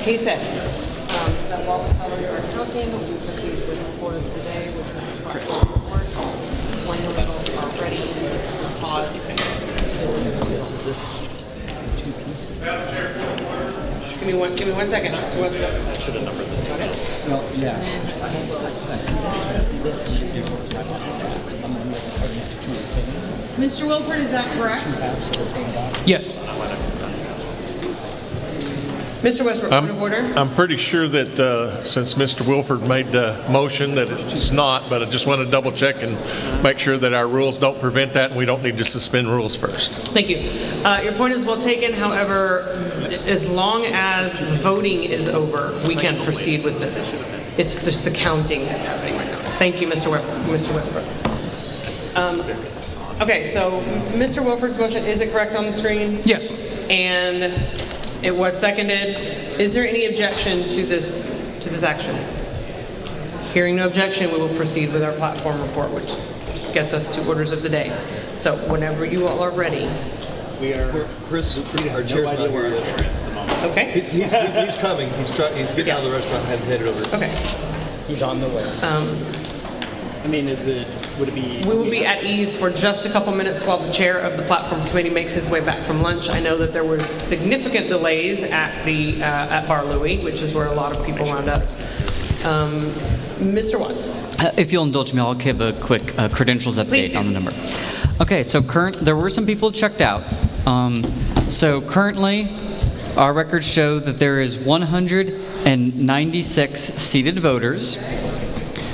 he said that while the tellers are counting, we proceed with the report of the day, which is the Chris report. When the results are ready, pause. Is this two pieces? Give me one second. So what's this? I should have numbered them. Well, yeah. I see this. Mr. Wilford, is that correct? Yes. Mr. Westbrook, point of order. I'm pretty sure that since Mr. Wilford made the motion that it's not, but I just want to double check and make sure that our rules don't prevent that and we don't need to suspend rules first. Thank you. Your point is well taken. However, as long as voting is over, we can proceed with business. It's just the counting that's happening right now. Thank you, Mr. Westbrook. Okay, so Mr. Wilford's motion, is it correct on the screen? Yes. And it was seconded. Is there any objection to this action? Hearing no objection, we will proceed with our platform report, which gets us to orders of the day. So whenever you all are ready. We are. Chris, our chair's not here yet. Okay. He's coming. He's getting out of the restaurant and headed over. Okay. He's on the way. I mean, would it be... We will be at ease for just a couple minutes while the chair of the platform committee makes his way back from lunch. I know that there were significant delays at Bar Louie, which is where a lot of people wound up. Mr. Watts. If you'll indulge me, I'll give a quick credentials update on the number. Okay, so there were some people checked out. So currently, our records show that there is 196 seated voters.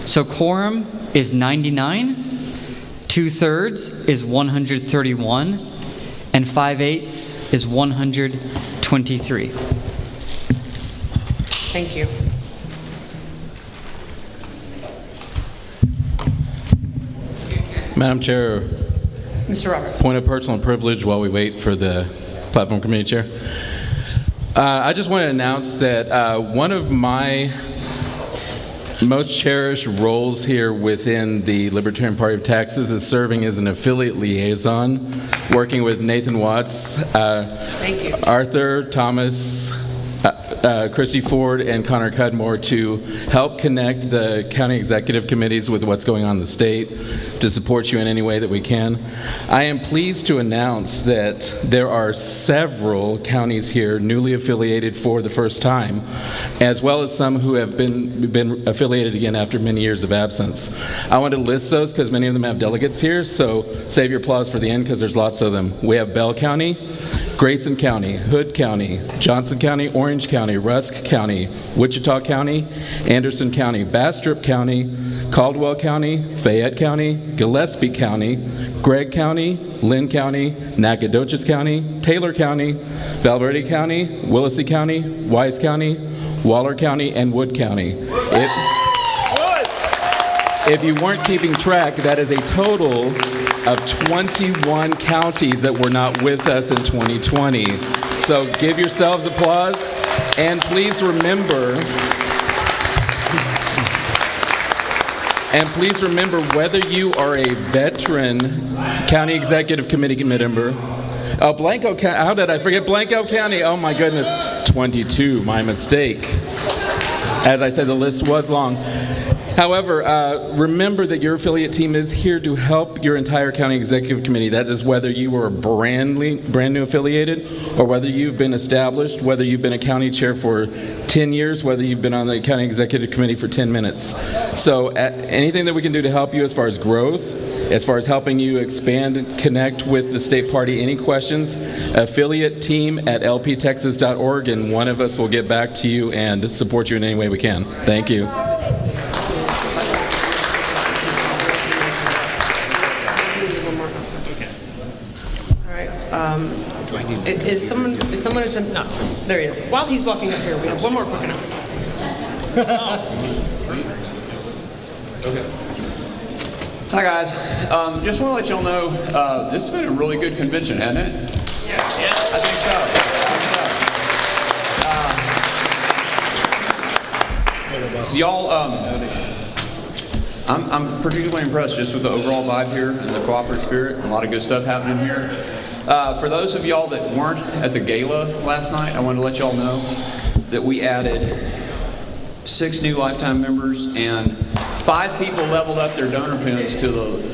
So quorum is 99, 2/3 is 131, and 5/8 is 123. Thank you. Madam Chair, Mr. Roberts. point of personal privilege while we wait for the platform committee chair. I just want to announce that one of my most cherished roles here within the Libertarian Party of Texas is serving as an affiliate liaison, working with Nathan Watts, Thank you. Arthur, Thomas, Christy Ford, and Connor Cudmore to help connect the county executive committees with what's going on in the state, to support you in any way that we can. I am pleased to announce that there are several counties here newly affiliated for the first time, as well as some who have been affiliated again after many years of absence. I want to list those because many of them have delegates here, so save your applause for the end because there's lots of them. We have Bell County, Grayson County, Hood County, Johnson County, Orange County, Rusk County, Wichita County, Anderson County, Bastrop County, Caldwell County, Fayette County, Gillespie County, Gregg County, Lynn County, Nacogdoches County, Taylor County, Valverde County, Willacy County, Wise County, Waller County, and Wood County. If you weren't keeping track, that is a total of 21 counties that were not with us in 2020. So give yourselves applause, and please remember, whether you are a veteran county executive committee member. Oh, Blanco County, how did I forget Blanco County? Oh my goodness, 22, my mistake. As I said, the list was long. However, remember that your affiliate team is here to help your entire county executive committee. That is whether you are brand new affiliated or whether you've been established, whether you've been a county chair for 10 years, whether you've been on the county executive committee for 10 minutes. So anything that we can do to help you as far as growth, as far as helping you expand and connect with the state party, any questions, affiliate team at lptexas.org, and one of us will get back to you and support you in any way we can. Thank you. Is someone no, there he is. While he's walking up here, we have one more quick announcement. Okay. Hi guys, just want to let y'all know, this has been a really good convention, hasn't it? Yeah. I think so. Y'all, I'm particularly impressed just with the overall vibe here and the cooperative spirit. A lot of good stuff happening here. For those of y'all that weren't at the gala last night, I wanted to let y'all know that we added 6 new lifetime members, and 5 people leveled up their donor pins to the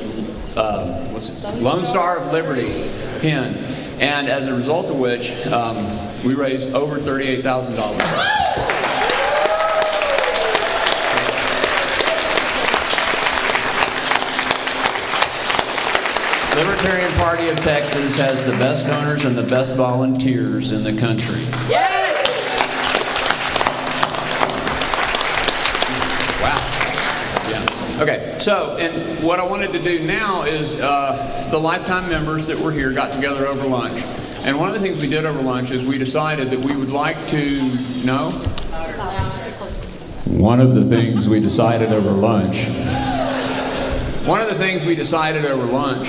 Lone Star of Liberty pin, and as a result of which, we raised over $38,000. Libertarian Party of Texas has the best donors and the best volunteers in the country. Yes! Wow. Yeah. Okay, so, and what I wanted to do now is the lifetime members that were here got together over lunch. And one of the things we did over lunch is we decided that we would like to, no? One of the things we decided over lunch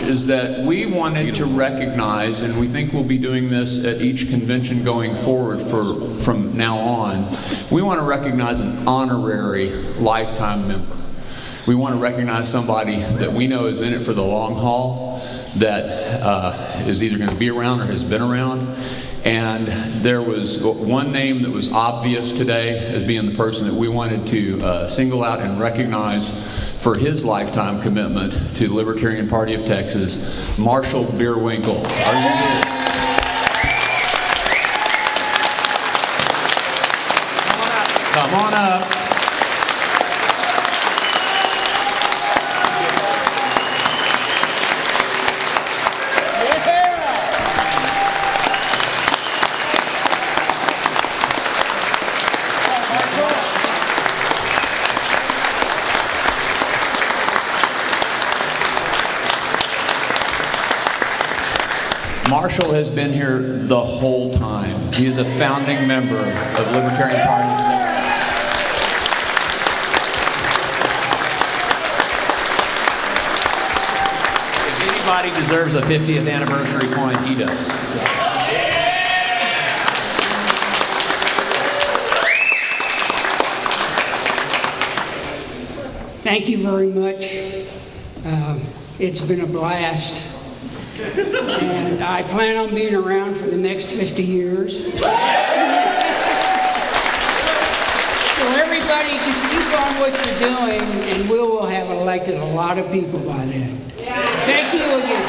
is that we wanted to recognize, and we think we'll be doing this at each convention going forward from now on, we want to recognize an honorary lifetime member. We want to recognize somebody that we know is in it for the long haul, that is either going to be around or has been around. And there was one name that was obvious today as being the person that we wanted to single out and recognize for his lifetime commitment to the Libertarian Party of Texas, Marshall Bierwinkel. Are you here? Come on up. Marshall has been here the whole time. He is a founding member of Libertarian Party. If anybody deserves a 50th anniversary coin, he does. Thank you very much. It's been a blast. And I plan on being around for the next 50 years. So everybody just keep on what you're doing, and we will have elected a lot of people by then. Thank you again.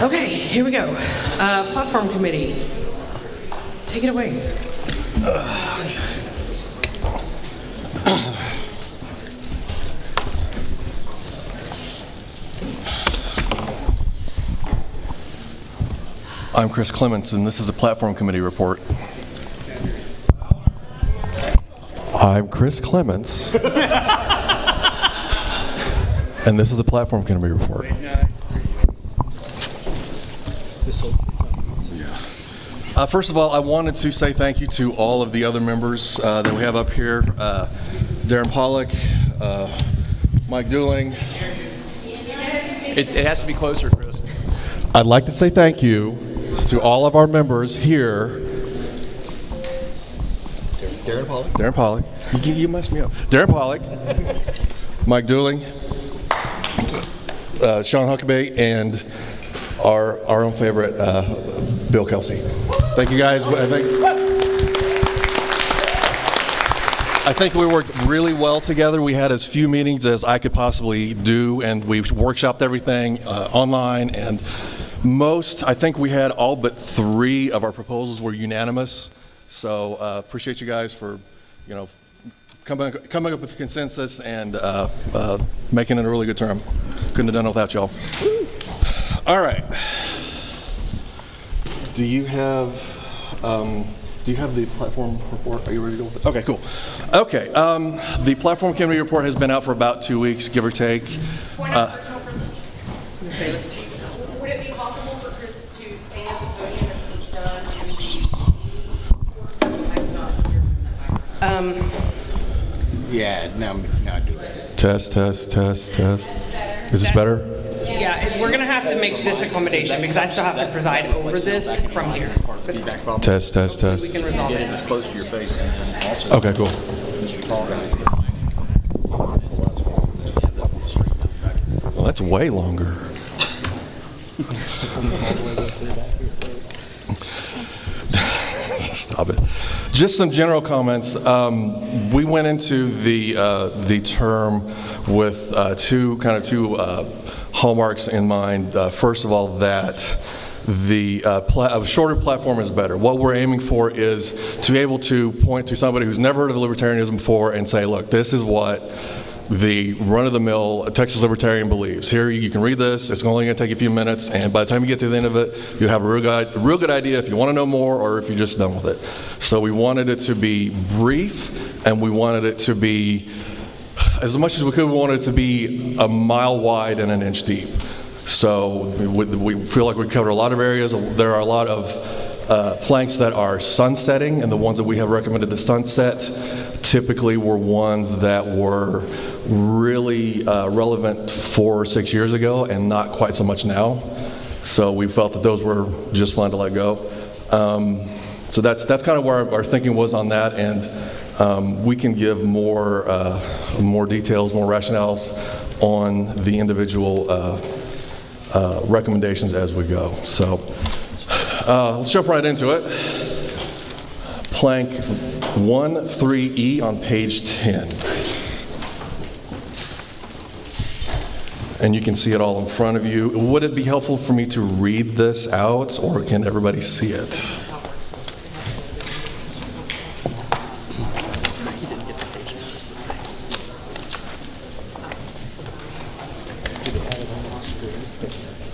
Okay, here we go. Platform Committee, take it away. I'm Chris Clements, and this is a Platform Committee report. I'm Chris Clements, and this is the Platform Committee report. First of all, I wanted to say thank you to all of the other members that we have up here. Darren Pollock, Mike Dooling. It has to be closer, Chris. I'd like to say thank you to all of our members here. Darren Pollock. Darren Pollock. You messed me up. Darren Pollock, Mike Dooling, Sean Huckabee, and our own favorite, Bill Kelsey. Thank you guys. I think we worked really well together. We had as few meetings as I could possibly do, and we workshopped everything online, and I think we had all but 3 of our proposals were unanimous. So appreciate you guys for, coming up with consensus and making it a really good term. Couldn't have done it without y'all. All right. Do you have the platform report? Are you ready to go? Okay, cool. Okay, the platform committee report has been out for about 2 weeks, give or take. Would it be possible for Chris to stand at the podium if he's done? Yeah, now do it. Test. Is this better? Yeah, we're gonna have to make this accommodation because I still have to preside over this from here. Test. We can resolve Get it it. as close to your face, and then also. Okay, cool. Mr. Paul. Well, That's way longer. Stop it. Just some general comments. We went into the term with two hallmarks in mind. First of all, that the a shorter platform is better. What we're aiming for is to be able to point to somebody who's never heard of libertarianism before and say, look, this is what the run-of-the-mill Texas Libertarian believes. Here, you can read this. It's only going to take you a few minutes, and by the time you get to the end of it, you have a real good idea if you want to know more or if you're just done with it. So we wanted it to be brief, and we wanted it to be, as much as we could, we wanted it to be a mile wide and an inch deep. So we feel like we covered a lot of areas. There are a lot of planks that are sunsetting, and the ones that we have recommended to sunset typically were ones that were really relevant 4 or 6 years ago and not quite so much now. So we felt that those were just fun to let go. So that's kind of where our thinking was on that, and we can give more details, more rationales on the individual recommendations as we go. So let's jump right into it. Plank 1.3e on page 10. And you can see it all in front of you. Would it be helpful for me to read this out, or can everybody see it?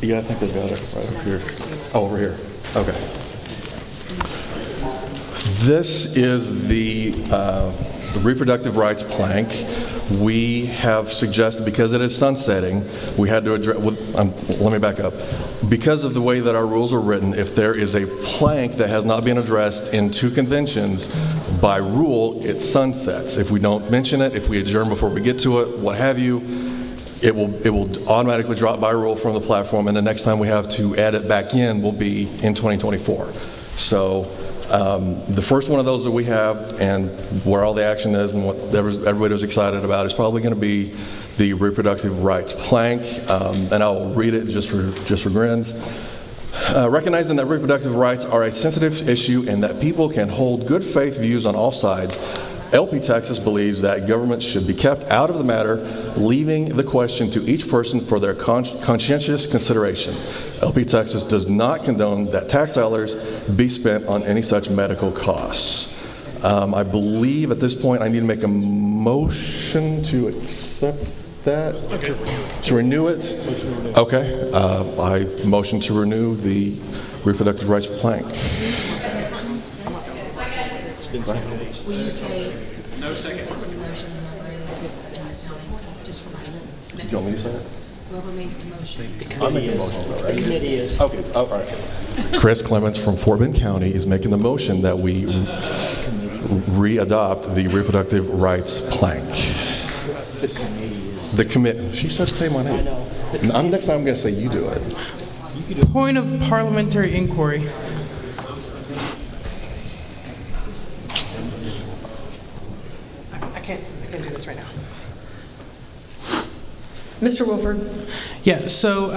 Yeah, I think they've got it right over here. Oh, over here. Okay. This is the reproductive rights plank. We have suggested, because it is sunsetting, we had to address, let me back up. Because of the way that our rules are written, if there is a plank that has not been addressed in 2 conventions, by rule, it sunsets. If we don't mention it, if we adjourn before we get to it, what have you, it will automatically drop by rule from the platform, and the next time we have to add it back in will be in 2024. So the first one of those that we have, and where all the action is and what everybody was excited about, is probably going to be the reproductive rights plank, and I'll read it just for grins. Recognizing that reproductive rights are a sensitive issue and that people can hold good faith views on all sides, LP Texas believes that government should be kept out of the matter, leaving the question to each person for their conscientious consideration. LP Texas does not condone that tax dollars be spent on any such medical costs. I believe at this point I need to make a motion to accept that, to renew it. Okay, I motion to renew the reproductive rights plank. Will you say? No second. Do you want me to say it? Whoever makes the motion. I'm making a motion, right? The committee is. Okay, all right. Chris Clements from Fort Bend County is making the motion that we re-adopt the reproductive rights plank. The committee. She said say my name. I know. Next time I'm going to say you do it. Point of parliamentary inquiry. I can't do this right now. Mr. Wilford? Yeah, so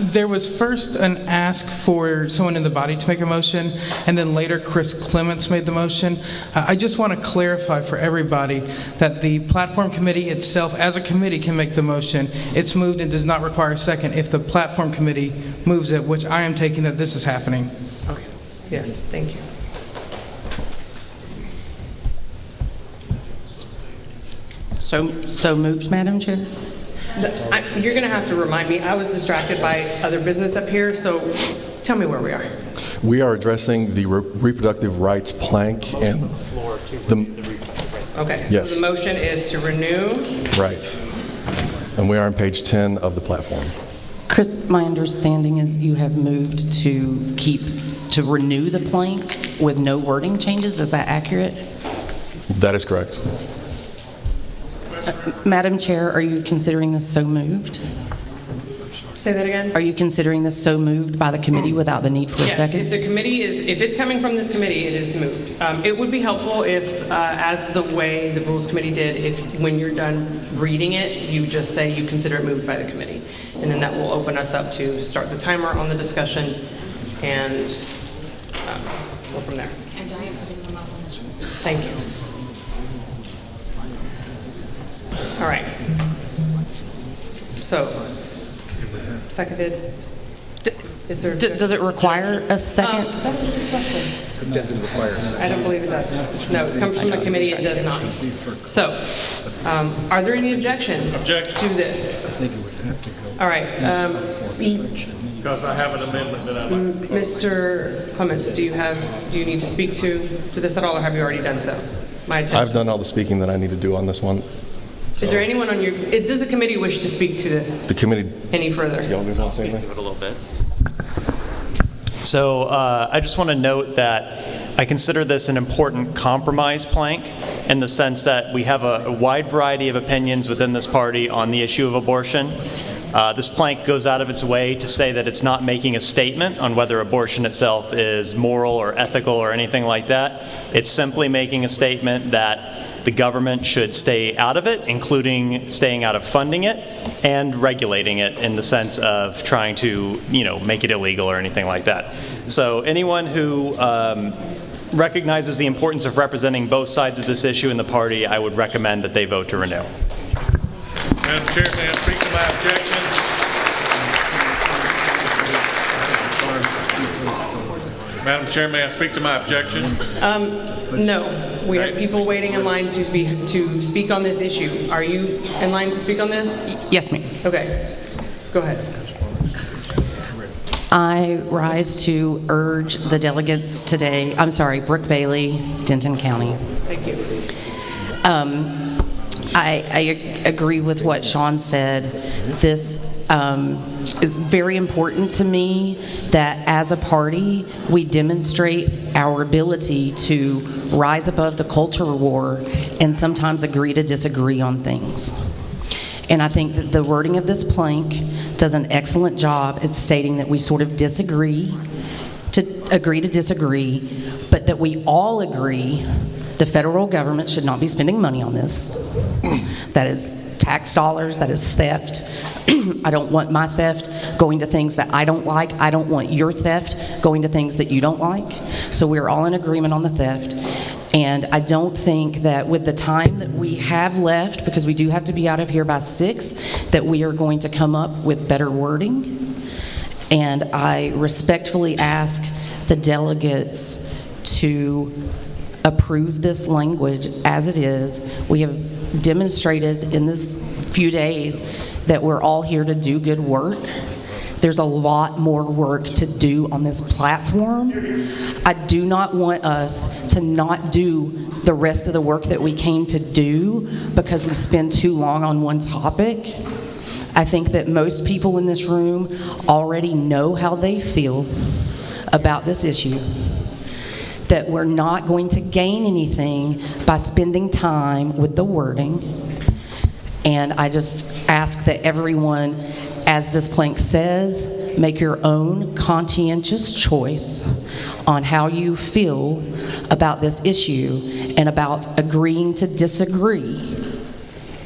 there was first an ask for someone in the body to make a motion, and then later Chris Clements made the motion. I just want to clarify for everybody that the platform committee itself, as a committee, can make the motion. It's moved and does not require a second if the platform committee moves it, which I am taking that this is happening. Okay. Yes, thank you. So moved, Madam Chair? You're going to have to remind me. I was distracted by other business up here, so tell me where we are. We are addressing the reproductive rights plank and Okay, yes. So the motion is to renew. Right. And we are on page 10 of the platform. Chris, my understanding is you have moved to renew the plank with no wording changes. Is that accurate? That is correct. Madam Chair, are you considering this so moved? Say that again? Are you considering this so moved by the committee without the need for a Yes, second? if the committee if it's coming from this committee, it is moved. It would be helpful if, as the way the Rules Committee did, if when you're done reading it, you just say you consider it moved by the committee. and then that will open us up to start the timer on the discussion and go from there. And I am putting them up on the screen. Thank you. All right. So, seconded. Is there? Does it require a second? That was a good question. It doesn't require a second. I don't believe it does. No, it comes from the committee, it does not. So, are there any objections to this? I think it would have to go. All right. Because I have an amendment that I'd like to Mr. Clements, do you need to speak to this at all, or have you already done so? My attention. I've done all the speaking that I need to do on this one. Is there anyone on your, does the committee wish to speak to this The committee, any further? y'all guys want to say anything? it a little bit. So I just want to note that I consider this an important compromise plank in the sense that we have a wide variety of opinions within this party on the issue of abortion. This plank goes out of its way to say that it's not making a statement on whether abortion itself is moral or ethical or anything like that. It's simply making a statement that the government should stay out of it, including staying out of funding it and regulating it in the sense of trying to, make it illegal or anything like that. So anyone who recognizes the importance of representing both sides of this issue in the party, I would recommend that they vote to renew. Madam Chair, may I speak to my objection? Madam Chair, may I speak to my objection? No. We have people waiting in line to speak on this issue. Are you in line to speak on this? Yes, ma'am. Okay. Go ahead. I rise to urge the delegates today, Brooke Bailey, Denton County. Thank you. I agree with what Sean said. This is very important to me that as a party, we demonstrate our ability to rise above the culture war and sometimes agree to disagree on things. And I think that the wording of this plank does an excellent job at stating that we sort of disagree to disagree, but that we all agree the federal government should not be spending money on this. That is tax dollars, that is theft. I don't want my theft going to things that I don't like. I don't want your theft going to things that you don't like. So we're all in agreement on the theft. And I don't think that with the time that we have left, because we do have to be out of here by 6, that we are going to come up with better wording. And I respectfully ask the delegates to approve this language as it is. We have demonstrated in this few days that we're all here to do good work. There's a lot more work to do on this platform. I do not want us to not do the rest of the work that we came to do because we spend too long on one topic. I think that most people in this room already know how they feel about this issue, that we're not going to gain anything by spending time with the wording. And I just ask that everyone, as this plank says, make your own conscientious choice on how you feel about this issue and about agreeing to disagree,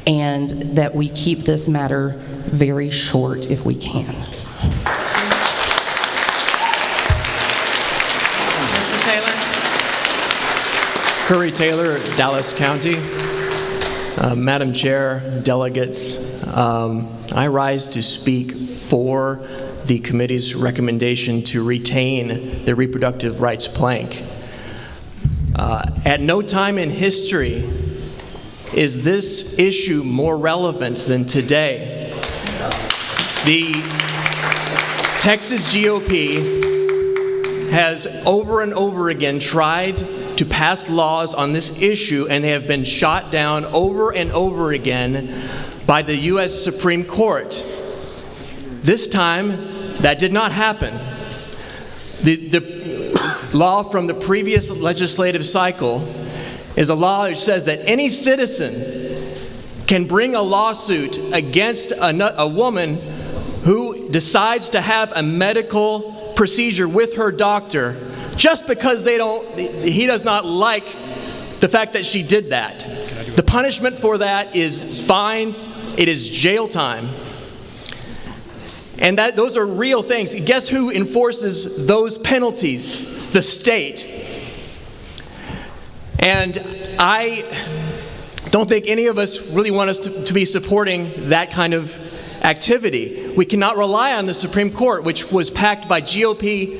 and that we keep this matter very short if we can. Mr. Taylor? Curry Taylor, Dallas County. Madam Chair, delegates, I rise to speak for the committee's recommendation to retain the reproductive rights plank. At no time in history is this issue more relevant than today. The Texas GOP has over and over again tried to pass laws on this issue, and they have been shot down over and over again by the U.S. Supreme Court. This time, that did not happen. The law from the previous legislative cycle is a law which says that any citizen can bring a lawsuit against a woman who decides to have a medical procedure with her doctor just because he does not like the fact that she did that. The punishment for that is fines, it is jail time. And those are real things. Guess who enforces those penalties? The state. And I don't think any of us really want us to be supporting that kind of activity. We cannot rely on the Supreme Court, which was packed by GOP,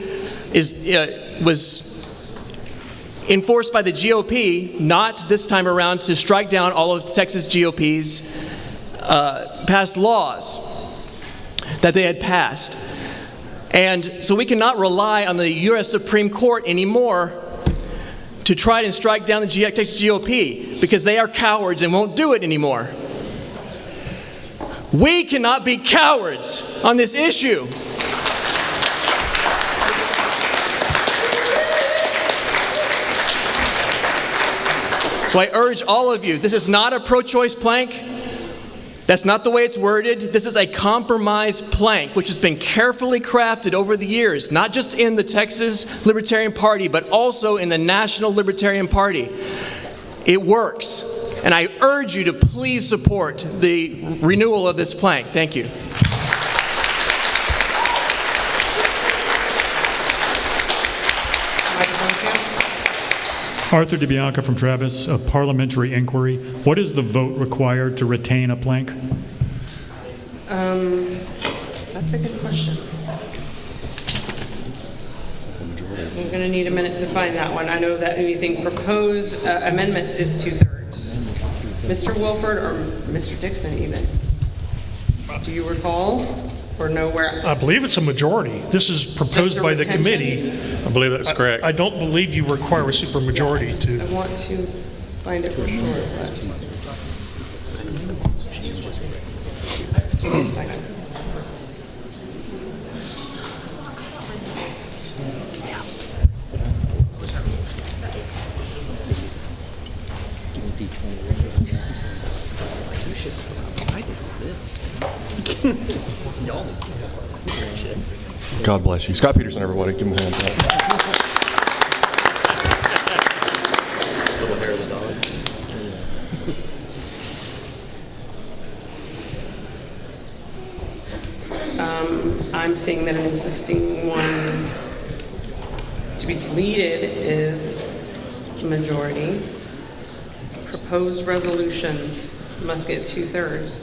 was enforced by the GOP, not this time around, to strike down all of Texas GOP's past laws that they had passed. And so we cannot rely on the U.S. Supreme Court anymore to try and strike down the Texas GOP, because they are cowards and won't do it anymore. We cannot be cowards on this issue. So I urge all of you, this is not a pro-choice plank. That's not the way it's worded. This is a compromise plank, which has been carefully crafted over the years, not just in the Texas Libertarian Party, but also in the National Libertarian Party. It works. And I urge you to please support the renewal of this plank. Thank you. Arthur DeBianca from Travis, a parliamentary inquiry. What is the vote required to retain a plank? That's a good question. I'm going to need a minute to find that one. I know that anything proposed amendments is 2/3. Mr. Wilford or Mr. Dixon even. Do you recall or know where? I believe it's a majority. This is proposed by the retention? committee. I believe that's correct. I don't believe you require a supermajority to. I want to find it for sure. But God bless you. Scott Peterson, everybody. Give him a hand. Little hair of the dog. I'm seeing that an existing one to be deleted is majority. Proposed resolutions must get 2/3.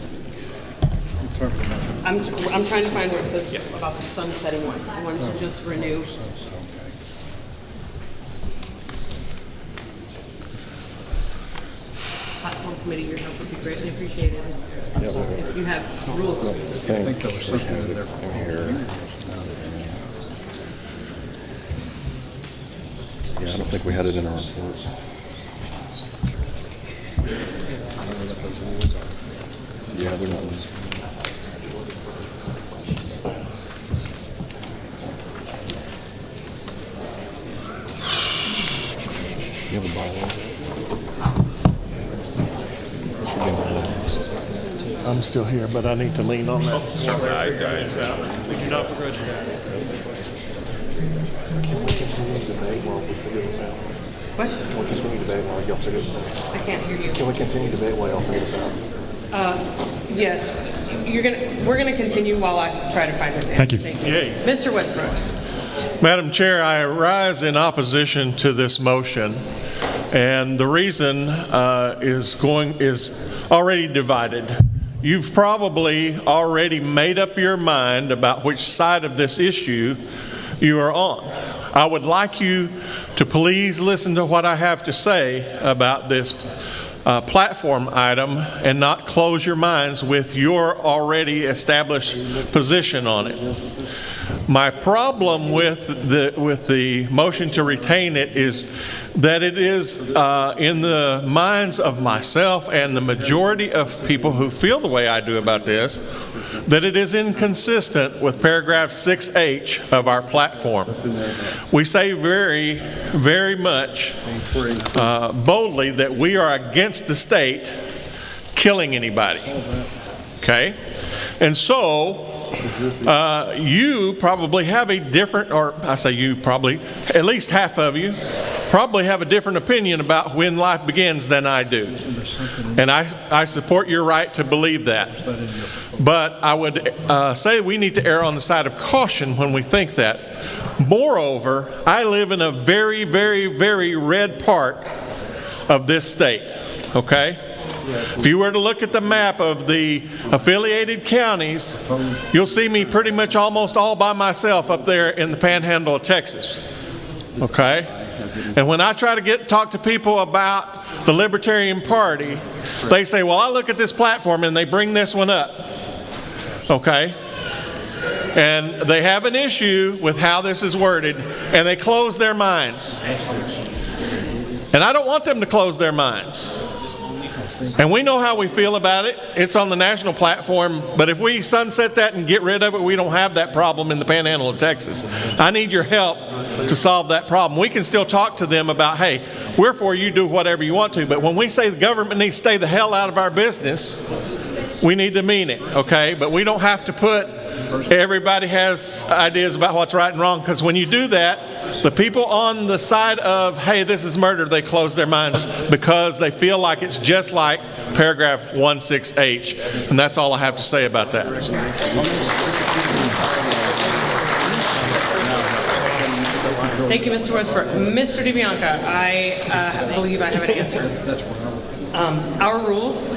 I'm trying to find where it says about the sunsetting ones, the ones you just renew. Platform committee, your help would be greatly appreciated. If you have rules. I think there was something in here. Yeah, I don't think we had it in our report. Yeah, they're not. You have a bylaw? I'm still here, but I need to lean on that. Right, guys. We do not begrudge you that. Can we continue to debate while we figure this out? What? Can we continue to debate while y'all figure this out? I can't hear you. Can we continue to debate while y'all figure this out? Yes. We're gonna continue while I try to find this answer. Thank you. Yay. Mr. Westbrook. Madam Chair, I rise in opposition to this motion, and the reason is already divided. You've probably already made up your mind about which side of this issue you are on. I would like you to please listen to what I have to say about this platform item and not close your minds with your already established position on it. My problem with the motion to retain it is that it is in the minds of myself and the majority of people who feel the way I do about this, that it is inconsistent with paragraph 6H of our platform. We say very, very much boldly that we are against the state killing anybody. Okay? And so you probably have a different, or I say you probably, at least half of you, probably have a different opinion about when life begins than I do. And I support your right to believe that. But I would say we need to err on the side of caution when we think that. Moreover, I live in a very, very, very red part of this state, okay? If you were to look at the map of the affiliated counties, you'll see me pretty much almost all by myself up there in the panhandle of Texas, okay? And when I try to talk to people about the Libertarian Party, they say, well, I look at this platform and they bring this one up, okay? And they have an issue with how this is worded, and they close their minds. And I don't want them to close their minds. And we know how we feel about it. It's on the national platform, but if we sunset that and get rid of it, we don't have that problem in the panhandle of Texas. I need your help to solve that problem. We can still talk to them about, hey, we're for you, do whatever you want to, but when we say the government needs to stay the hell out of our business, we need to mean it, okay? But we don't have to put everybody has ideas about what's right and wrong, because when you do that, the people on the side of, hey, this is murder, they close their minds because they feel like it's just like paragraph 16H. And that's all I have to say about that. Thank you, Mr. Westbrook. Mr. DeBianca, I believe I have an answer. Our rules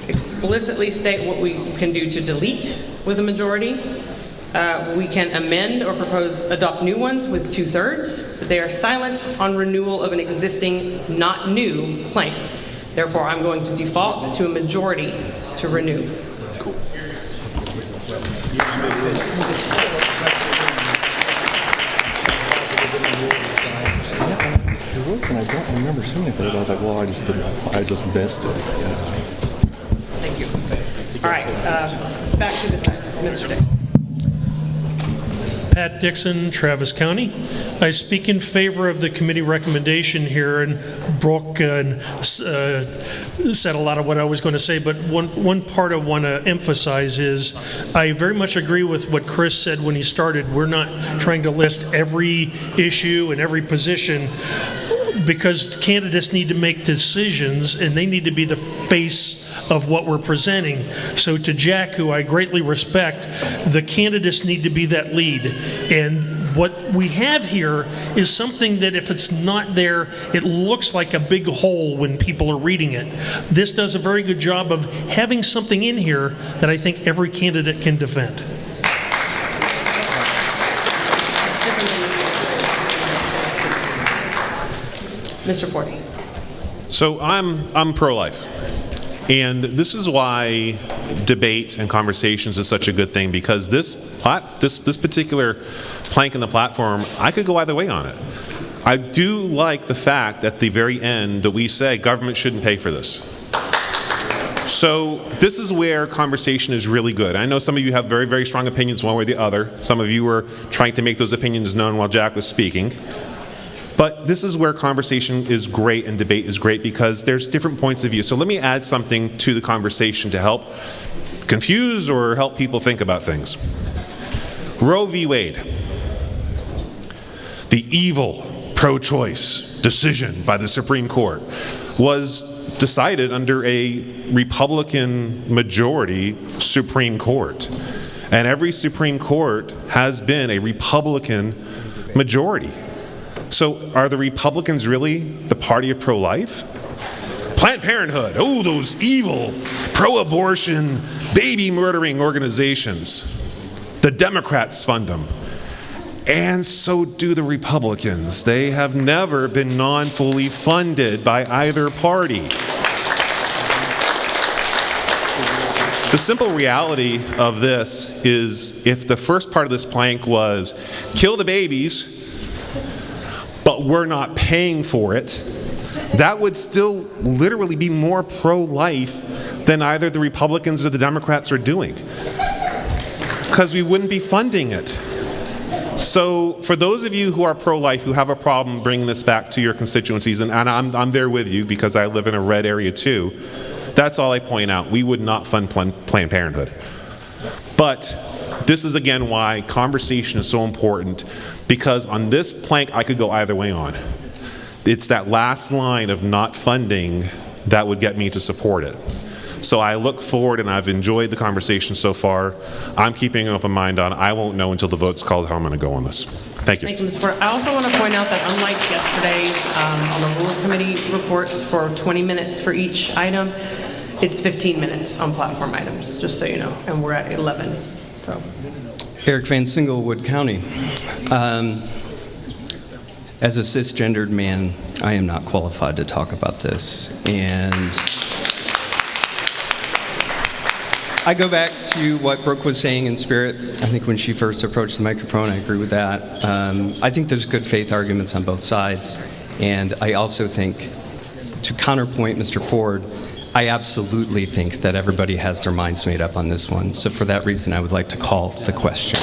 explicitly state what we can do to delete with a majority. We can amend or adopt new ones with 2/3, but they are silent on renewal of an existing, not new plank. Therefore, I'm going to default to a majority to renew. Cool. And I don't remember seeing it, but I was like, well, I just missed it. Yeah. Thank you. All right, back to the side. Mr. Dixon. Pat Dixon, Travis County. I speak in favor of the committee recommendation here, and Brooke said a lot of what I was going to say, but one part I want to emphasize is I very much agree with what Chris said when he started. We're not trying to list every issue and every position, because candidates need to make decisions and they need to be the face of what we're presenting. So to Jack, who I greatly respect, the candidates need to be that lead. And what we have here is something that if it's not there, it looks like a big hole when people are reading it. This does a very good job of having something in here that I think every candidate can defend. Mr. Forty. So I'm pro-life. And this is why debate and conversations is such a good thing, because this particular plank in the platform, I could go either way on it. I do like the fact at the very end that we say government shouldn't pay for this. So this is where conversation is really good. I know some of you have very, very strong opinions one way or the other. Some of you were trying to make those opinions known while Jack was speaking. But this is where conversation is great and debate is great, because there's different points of view. So let me add something to the conversation to help confuse or help people think about things. Roe v. Wade, the evil pro-choice decision by the Supreme Court, was decided under a Republican majority Supreme Court. And every Supreme Court has been a Republican majority. So are the Republicans really the party of pro-life? Planned Parenthood, oh, those evil pro-abortion, baby-murdering organizations. The Democrats fund them. And so do the Republicans. They have never been non-fully funded by either party. The simple reality of this is, if the first part of this plank was kill the babies, but we're not paying for it, that would still literally be more pro-life than either the Republicans or the Democrats are doing, because we wouldn't be funding it. So for those of you who are pro-life, who have a problem bringing this back to your constituencies, and I'm there with you because I live in a red area too, that's all I point out. We would not fund Planned Parenthood. But This is again why conversation is so important, because on this plank I could go either way on. It's that last line of not funding that would get me to support it. So I look forward, and I've enjoyed the conversation so far. I'm keeping an open mind on. I won't know until the vote's called how I'm going to go on this. Thank you. Thank you, Mr. Ford. I also want to point out that unlike yesterday's on the Rules Committee reports for 20 minutes for each item, it's 15 minutes on platform items, just so you know, and we're at 11. So, Eric Van Sinkle, Wood County. As a cisgendered man, I am not qualified to talk about this. And I go back to what Brooke was saying in spirit. I think when she first approached the microphone, I agree with that. I think there's good faith arguments on both sides. And I also think, to counterpoint Mr. Ford, I absolutely think that everybody has their minds made up on this one. So for that reason, I would like to call the question.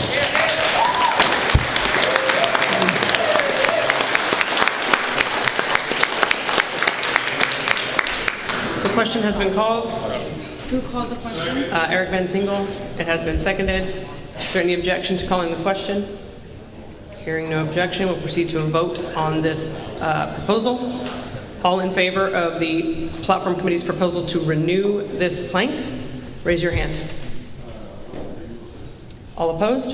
the question has been called. Who called the question? Eric Van Sinkle. It has been seconded. Is there any objection to calling the question? Hearing no objection, we'll proceed to a vote on this proposal. All in favor of the Platform Committee's proposal to renew this plank, raise your hand. All opposed?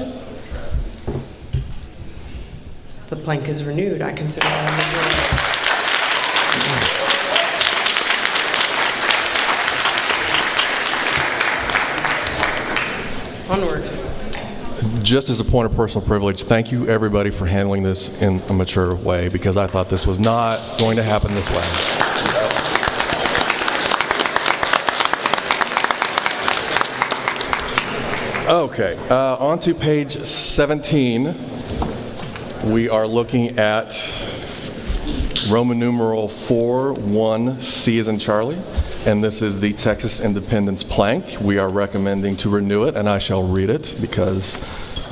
The plank is renewed. I consider that a majority. Onward. Just as a point of personal privilege, thank you everybody for handling this in a mature way, because I thought this was not going to happen this way. Okay, on to page 17. We are looking at Roman numeral 4.1, C as in Charlie. And this is the Texas Independence Plank. We are recommending to renew it, and I shall read it because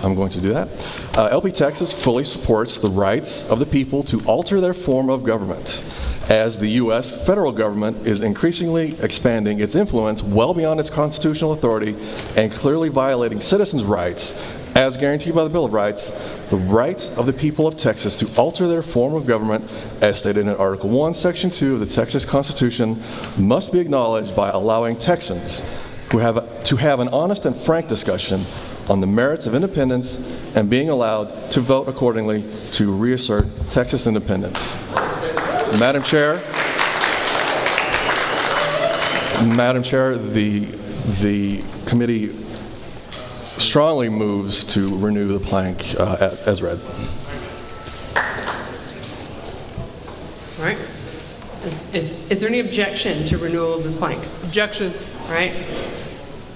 I'm going to do that. LP Texas fully supports the rights of the people to alter their form of government, as the U.S. federal government is increasingly expanding its influence well beyond its constitutional authority and clearly violating citizens' rights as guaranteed by the Bill of Rights. The right of the people of Texas to alter their form of government, as stated in Article 1, Section 2 of the Texas Constitution, must be acknowledged by allowing Texans to have an honest and frank discussion on the merits of independence and being allowed to vote accordingly to reassert Texas independence. Madam Chair, the committee strongly moves to renew the plank as read. All right. Is there any objection to renewal of this plank? Objection. All right.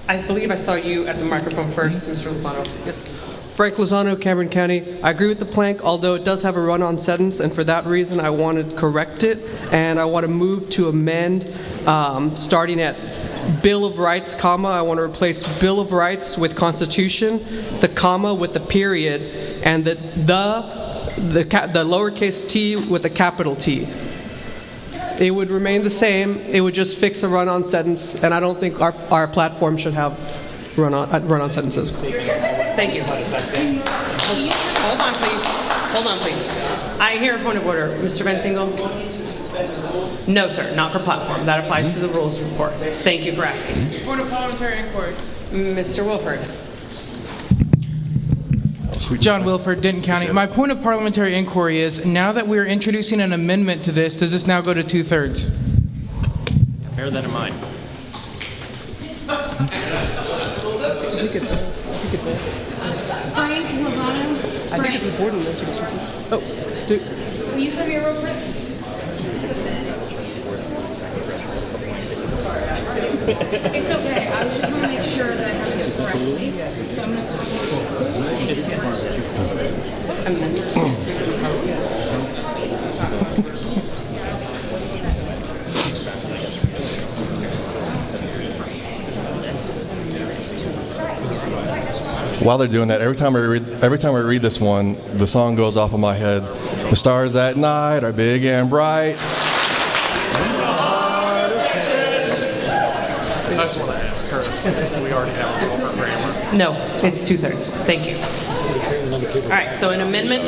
I believe I saw you at the microphone first, Mr. Lozano. Yes. Frank Lozano, Cameron County. I agree with the plank, although it does have a run-on sentence, and for that reason I want to correct it, and I want to move to amend starting at Bill of Rights, comma, I want to replace Bill of Rights with Constitution, the comma with the period, and the lowercase t with the capital T. It would remain the same. It would just fix a run-on sentence, and I don't think our platform should have run-on sentences. Thank you. Hold on, please. Hold on, please. I hear a point of order. Mr. Van Sinkle? No, sir, not for platform. That applies to the rules report. Thank you for asking. Point of parliamentary inquiry. Mr. Wilford. John Wilford, Denton County. My point of parliamentary inquiry is, now that we're introducing an amendment to this, does this now go to 2/3? Bear that in mind. Frank Lozano. I think it's important that you... Oh, dude. Will you come here real quick? It's okay. I was just want to make sure that I have this correctly. So I'm going to copy While they're doing that, every time I read this one, the song goes off in my head. The stars at night are big and bright. I just want to ask her. We already have a program. No, it's 2/3. Thank you. All right, so an amendment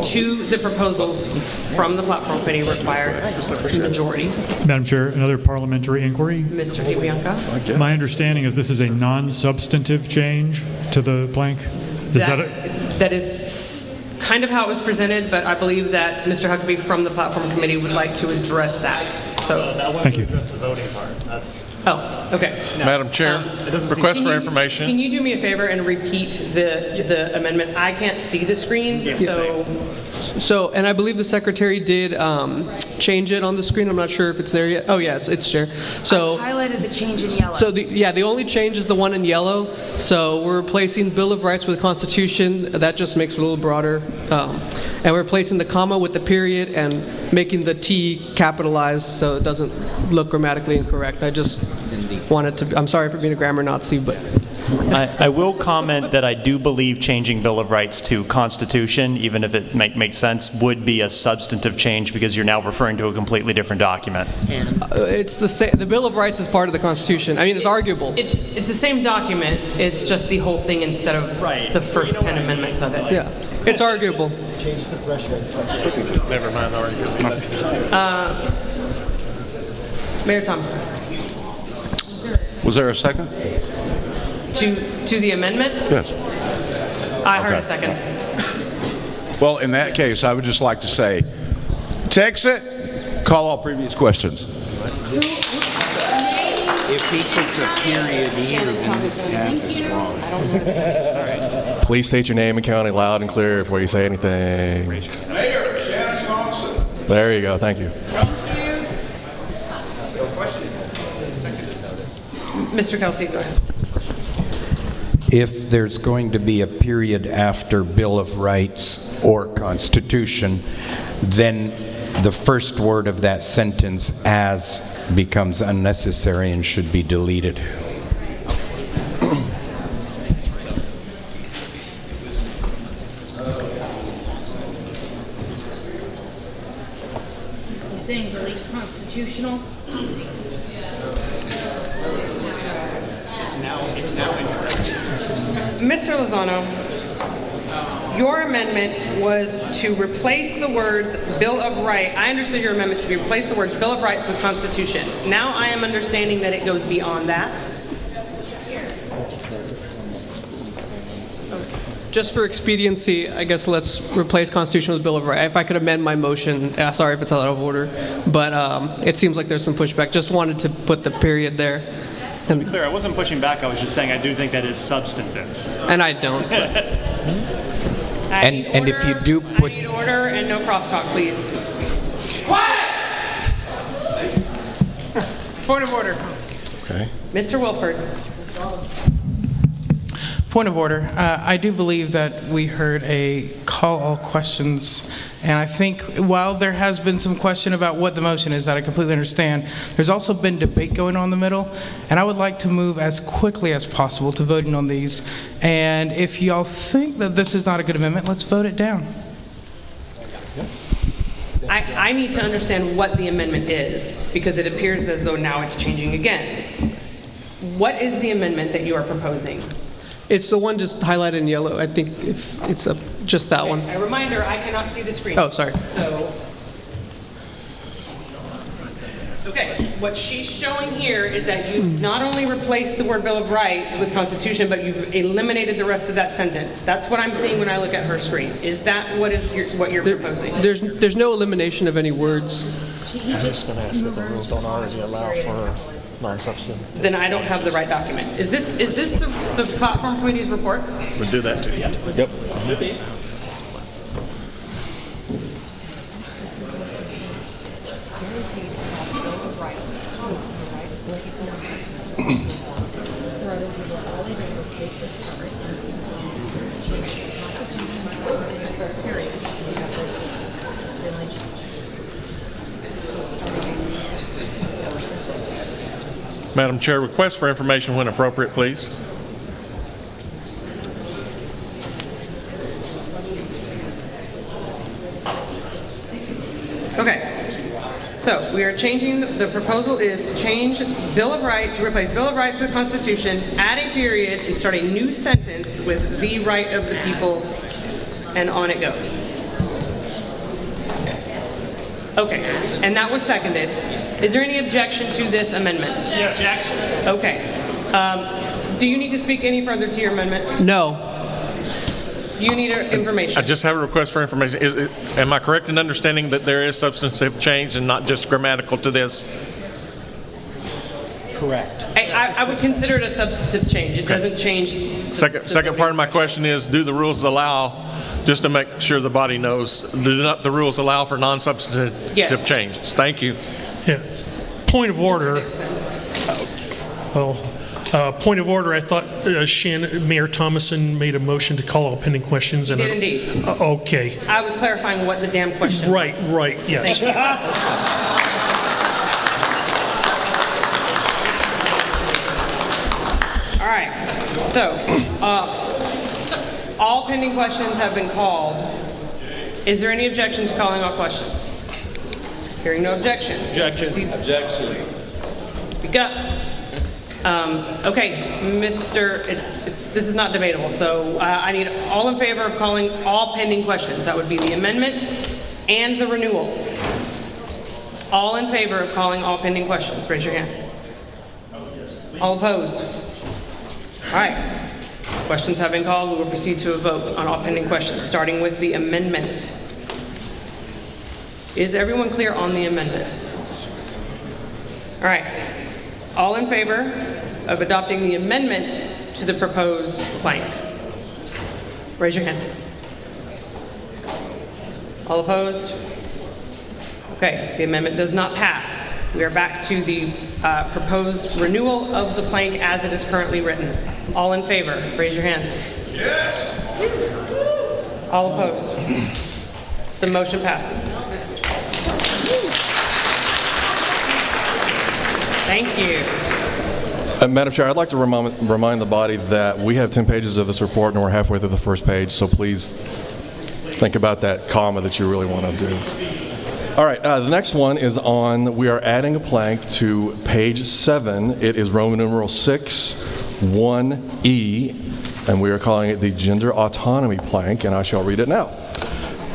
to the proposals from the platform committee required a majority. Madam Chair, another parliamentary inquiry. Mr. DiBianca? My understanding is this is a non-substantive change to the plank. Is that it? That is kind of how it was presented, but I believe that Mr. Huckabee from the platform committee would like to address that. So, thank you. The voting part. That's. Oh, okay. Madam Chair, request for information. Can you do me a favor and repeat the amendment? I can't see the screens, so. So, and I believe the secretary did change it on the screen. I'm not sure if it's there yet. Oh, yeah, it's there. So, I highlighted the change in yellow. So, the only change is the one in yellow. So, we're replacing Bill of Rights with Constitution. That just makes it a little broader. And we're replacing the comma with the period and making the T capitalized so it doesn't look grammatically incorrect. I just wanted to, I'm sorry for being a grammar Nazi, but. I will comment that I do believe changing Bill of Rights to Constitution, even if it makes sense, would be a substantive change because you're now referring to a completely different document. It's the same. The Bill of Rights is part of the Constitution. I mean, it's arguable. It's the same document. It's just the whole thing instead of the first 10 amendments of it. Yeah, it's arguable. Change the threshold. Never mind the argument. Mayor Thompson. Was there a second? To the amendment? Yes. I heard a second. Well, in that case, I would just like to say, text it, call all previous questions. If he puts a period here, then this half is wrong. Please state your name and county loud and clear before you say anything. Mayor Shannon Thompson. There you go. Thank you. Mr. Kelsey, go ahead. If there's going to be a period after Bill of Rights or Constitution, then the first word of that sentence, as, becomes unnecessary and should be deleted. You saying delete constitutional? Mr. Lozano, your amendment was to replace the words Bill of Rights. I understood your amendment to replace the words Bill of Rights with Constitution. Now I am understanding that it goes beyond that. Just for expediency, I guess let's replace Constitution with Bill of Rights. If I could amend my motion, sorry if it's out of order, but it seems like there's some pushback. Just wanted to put the period there. To be clear, I wasn't pushing back. I was just saying I do think that is substantive. And I don't. And if you do put... I need order and no crosstalk, please. Point of order. Okay. Mr. Wilford. Point of order. I do believe that we heard a call all questions, and I think while there has been some question about what the motion is that I completely understand, there's also been debate going on in the middle, and I would like to move as quickly as possible to voting on these. And if y'all think that this is not a good amendment, let's vote it down. I need to understand what the amendment is, because it appears as though now it's changing again. What is the amendment that you are proposing? It's the one just highlighted in yellow. I think if it's just that one. A reminder, I cannot see the screen. Oh, sorry. So, okay, what she's showing here is that you've not only replaced the word Bill of Rights with Constitution, but you've eliminated the rest of that sentence. That's what I'm seeing when I look at her screen. Is that what you're proposing? There's no elimination of any words. I'm just going to ask if the rules don't already allow for non-substantive. Then I don't have the right document. Is this the platform committee's report? We'll do that too. Yep. Madam Chair, request for information when appropriate, please. Okay. So we are changing, the proposal is to change Bill of Rights, to replace Bill of Rights with Constitution, add a period, and start a new sentence with the right of the people, and on it goes. Okay, and that was seconded. Is there any objection to this amendment? Yeah, objection. Okay. Do you need to speak any further to your amendment? No. You need information. I just have a request for information. Am I correct in understanding that there is substantive change and not just grammatical to this? Correct. I would consider it a substantive change. It doesn't change. Second part of my question is, do the rules allow, just to make sure the body knows, do not the rules allow for non-substantive changes? Thank you. Yeah. Point of order. Point of order. I thought Mayor Thomason made a motion to call all pending questions. And He did indeed. Okay. I was clarifying what the damn question was. Right, yes. Thank you. All right. So, all pending questions have been called. Is there any objection to calling all questions? Hearing no objection. Objection. Objection. Speak up. Okay, this is not debatable, so I need all in favor of calling all pending questions. That would be the amendment and the renewal. All in favor of calling all pending questions, raise your hand. All opposed? All right. Questions have been called. We will proceed to a vote on all pending questions, starting with the amendment. Is everyone clear on the amendment? All right. All in favor of adopting the amendment to the proposed plank? Raise your hand. All opposed? Okay, the amendment does not pass. We are back to the proposed renewal of the plank as it is currently written. All in favor, raise your hands. Yes. All opposed? The motion passes. Thank you. Madam Chair, I'd like to remind the body that we have 10 pages of this report and we're halfway through the first page, so please think about that comma that you really want to do. All right, the next one is on, we are adding a plank to page 7. It is Roman numeral 6, 1E, and we are calling it the Gender Autonomy Plank, and I shall read it now.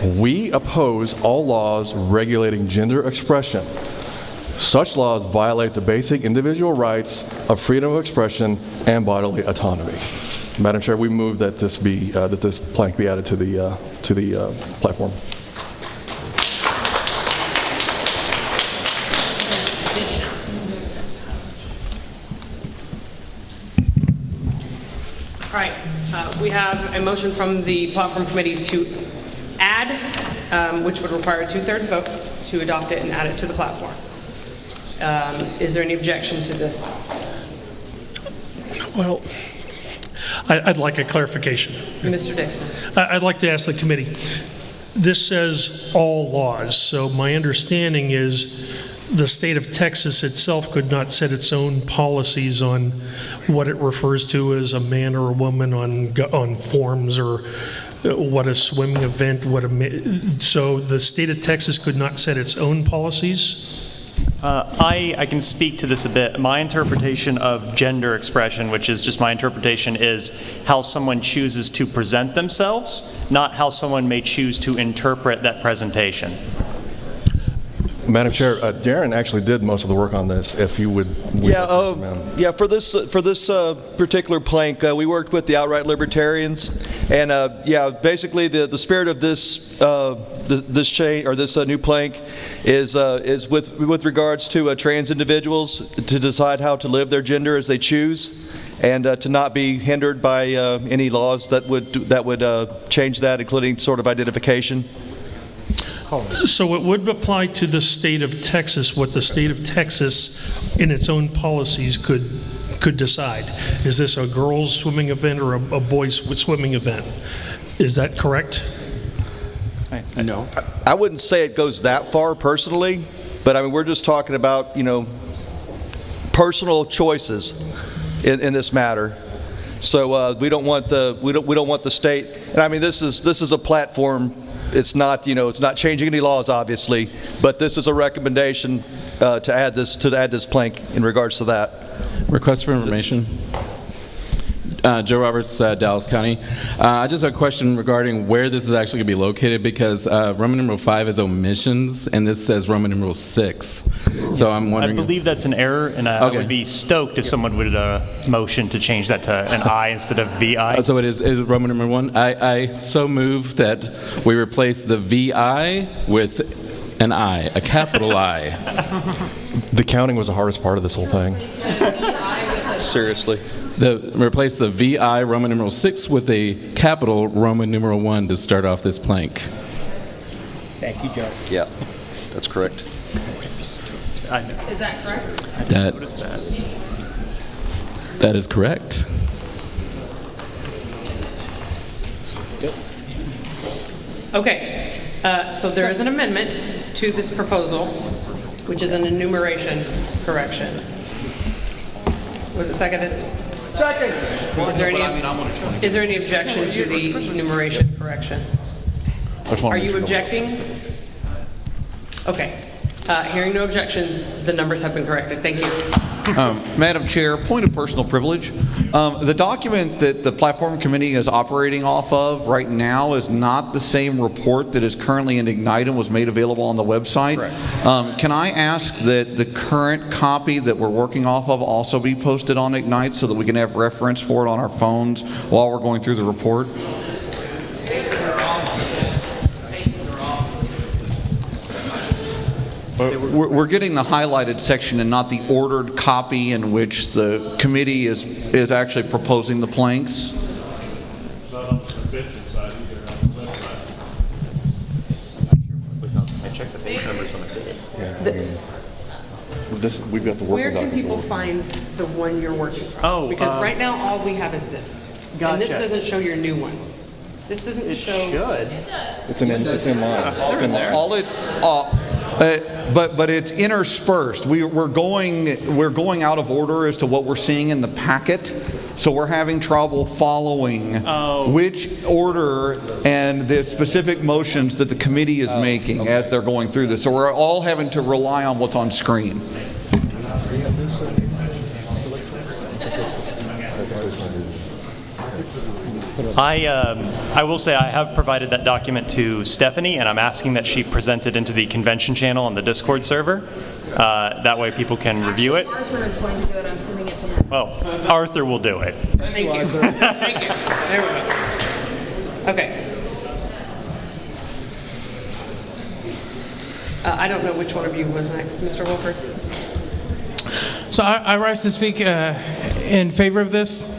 We oppose all laws regulating gender expression. Such laws violate the basic individual rights of freedom of expression and bodily autonomy. Madam Chair, we move that this plank be added to the platform. All right, we have a motion from the platform committee to add, which would require a 2/3 vote to adopt it and add it to the platform. Is there any objection to this? Well, I'd like a clarification. Mr. Dixon. I'd like to ask the committee. This says all laws, so my understanding is the state of Texas itself could not set its own policies on what it refers to as a man or a woman on forms, or what a swimming event, so the state of Texas could not set its own policies? I can speak to this a bit. My interpretation of gender expression, which is just my interpretation, is how someone chooses to present themselves, not how someone may choose to interpret that presentation. Madam Chair, Darren actually did most of the work on this. If you would. For this particular plank, we worked with the outright libertarians, and basically the spirit of this change, or this new plank is with regards to trans individuals to decide how to live their gender as they choose, and to not be hindered by any laws that would change that, including sort of identification. So it would apply to the state of Texas what the state of Texas in its own policies could decide. Is this a girls swimming event or a boys swimming event? Is that correct? No. I wouldn't say it goes that far personally, but I mean, we're just talking about, personal choices in this matter. So we don't want the state, and I mean, this is a platform it's not, it's not changing any laws, obviously, but this is a recommendation to add this plank in regards to that. Request for information. Joe Roberts, Dallas County. I just have a question regarding where this is actually going to be located, because Roman numeral 5 is omissions, and this says Roman numeral 6. So I'm wondering. I believe that's an error, and I would be stoked if someone would motion to change that to an I instead of VI. So it is Roman numeral 1. I so move that we replace the VI with an I, a capital I. The counting was the hardest part of this whole thing. Seriously. Replace the VI Roman numeral 6 with a capital Roman numeral 1 to start off this plank. Thank you, Joe. Yeah, that's correct. Is that correct? That is correct. Okay, so there is an amendment to this proposal, which is an enumeration correction. Was it seconded? Second. Is there any objection to the enumeration correction? Are you objecting? Okay. Hearing no objections, the numbers have been corrected. Thank you. Madam Chair, point of personal privilege. The document that the Platform Committee is operating off of right now is not the same report that is currently in Ignite and was made available on the website. Can I ask that the current copy that we're working off of also be posted on Ignite so that we can have reference for it on our phones while we're going through the report? We're getting the highlighted section and not the ordered copy in which the committee is actually proposing the planks. I checked the page numbers when I did it. We've got the Where working can document. people find the one you're working from? Oh, because right now all we have is this. And this Gotcha. doesn't show your new ones. This doesn't show. It's in line. It's in there. All it, but it's interspersed. We're going out of order as to what we're seeing in the packet, so we're having trouble following which order and the specific motions that the committee is making as they're going through this. So we're all having to rely on what's on screen. I will say I have provided that document to Stephanie, and I'm asking that she present it into the convention channel on the Discord server. That way people can review it. Arthur is going to do it. I'm sending it to him. Well, Arthur will do it. Thank you. Thank you. There we go. Okay. I don't know which one of you was next. Mr. Wolford? So I rise to speak in favor of this.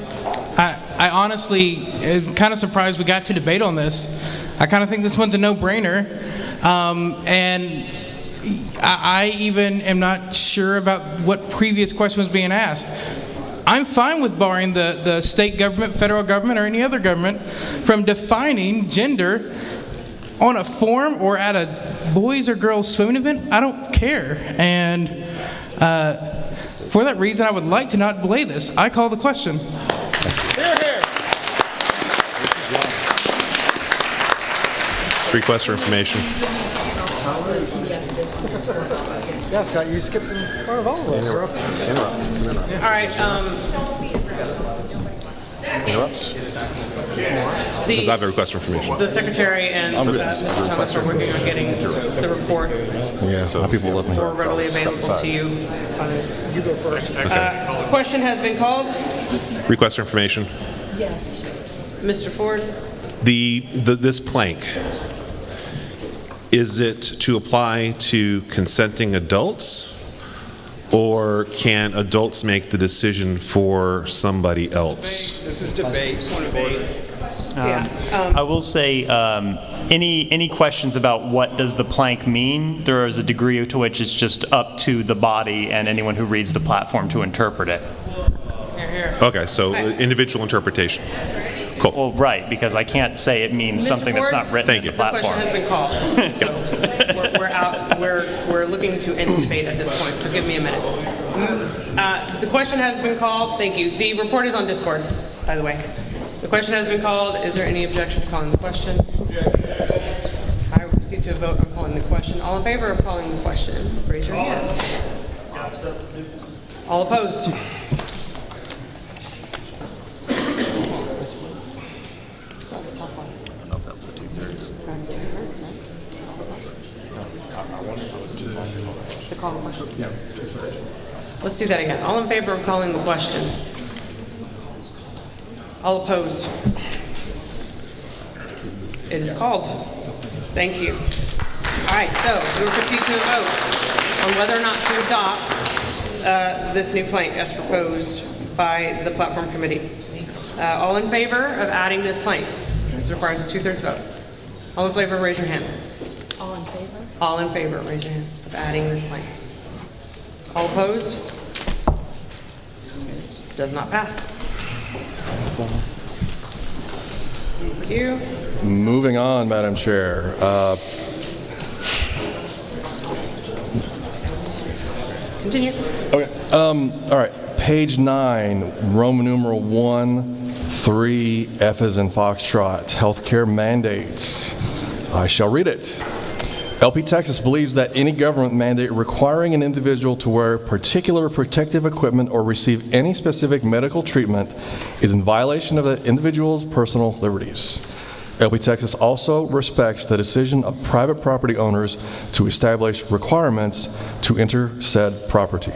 I honestly am kind of surprised we got to debate on this. I kind of think this one's a no-brainer. And I even am not sure about what previous question was being asked. I'm fine with barring the state government, federal government, or any other government from defining gender on a form or at a boys or girls swimming event. I don't care. And for that reason, I would like to not delay this. I call the question. Request for information. Yeah, Scott, you skipped in front of all of us. All right. Interrupts? Because I have a request for information. The secretary and Mr. Thomas are working on getting the report Yeah, people love me. more readily available to you. You go first. Question has been called. Request for information. Yes. Mr. Ford? This plank, is it to apply to consenting adults, or can adults make the decision for somebody else? This is debate. I will say, any questions about what does the plank mean, there is a degree to which it's just up to the body and anyone who reads the platform to interpret it. Okay, so individual interpretation. Cool. Well, right, because I can't say it means Mr. something that's Ford? not written Thank in the you. The question platform. has been called. So we're out. We're looking to end the debate at this point. So give me a minute. The question has been called. Thank you. The report is on Discord, by the way. The question has been called. Is there any objection to calling the question? proceed to a vote on calling the question. All in favor of calling the question, raise your hand. All opposed? That's a tough one. I don't know if that was a two-thirds. To call the question? Yeah. Let's do that again. All in favor of calling the question? All opposed? It is called. Thank you. All right, so we will proceed to a vote on whether or not to adopt this new plank as proposed by the platform committee. All in favor of adding this plank? This requires a 2/3 vote. All in favor, raise your hand. All in favor? All in favor, raise your hand of adding this plank. All opposed? Does not pass. Thank you. Moving on, Madam Chair. Continue. Okay. All right. Page 9, Roman numeral 1, 3, F as in Foxtrot, healthcare mandates. I shall read it. LP Texas believes that any government mandate requiring an individual to wear particular protective equipment or receive any specific medical treatment is in violation of the individual's personal liberties. LP Texas also respects the decision of private property owners to establish requirements to enter said property.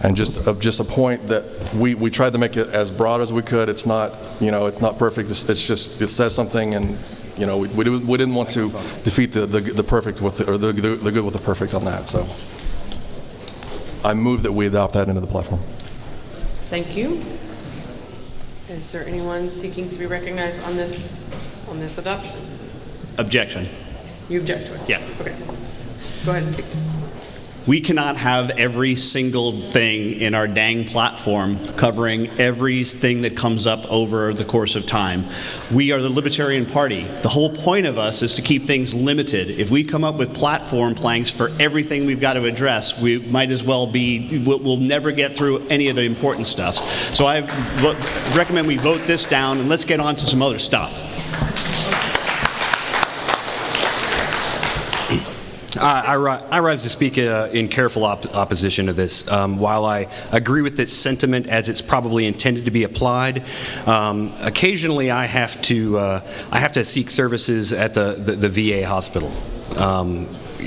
And just a point that we tried to make it as broad as we could. It's not, it's not perfect. It's just, it says something, and we didn't want to defeat the perfect with the good with the perfect on that. So I move that we adopt that into the platform. Thank you. Is there anyone seeking to be recognized on this adoption? Objection. You object to it? Yeah. Okay. Go ahead and speak to it. We cannot have every single thing in our dang platform covering everything that comes up over the course of time. We are the Libertarian Party. The whole point of us is to keep things limited. If we come up with platform planks for everything we've got to address, we might as well we'll never get through any of the important stuff. So I recommend we vote this down and let's get on to some other stuff. I rise to speak in careful opposition to this. While I agree with this sentiment as it's probably intended to be applied, occasionally I have to seek services at the VA hospital.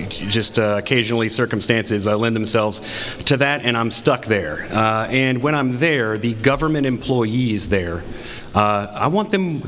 Just occasionally circumstances lend themselves to that, and I'm stuck there. And when I'm there, the government employees there, I want them,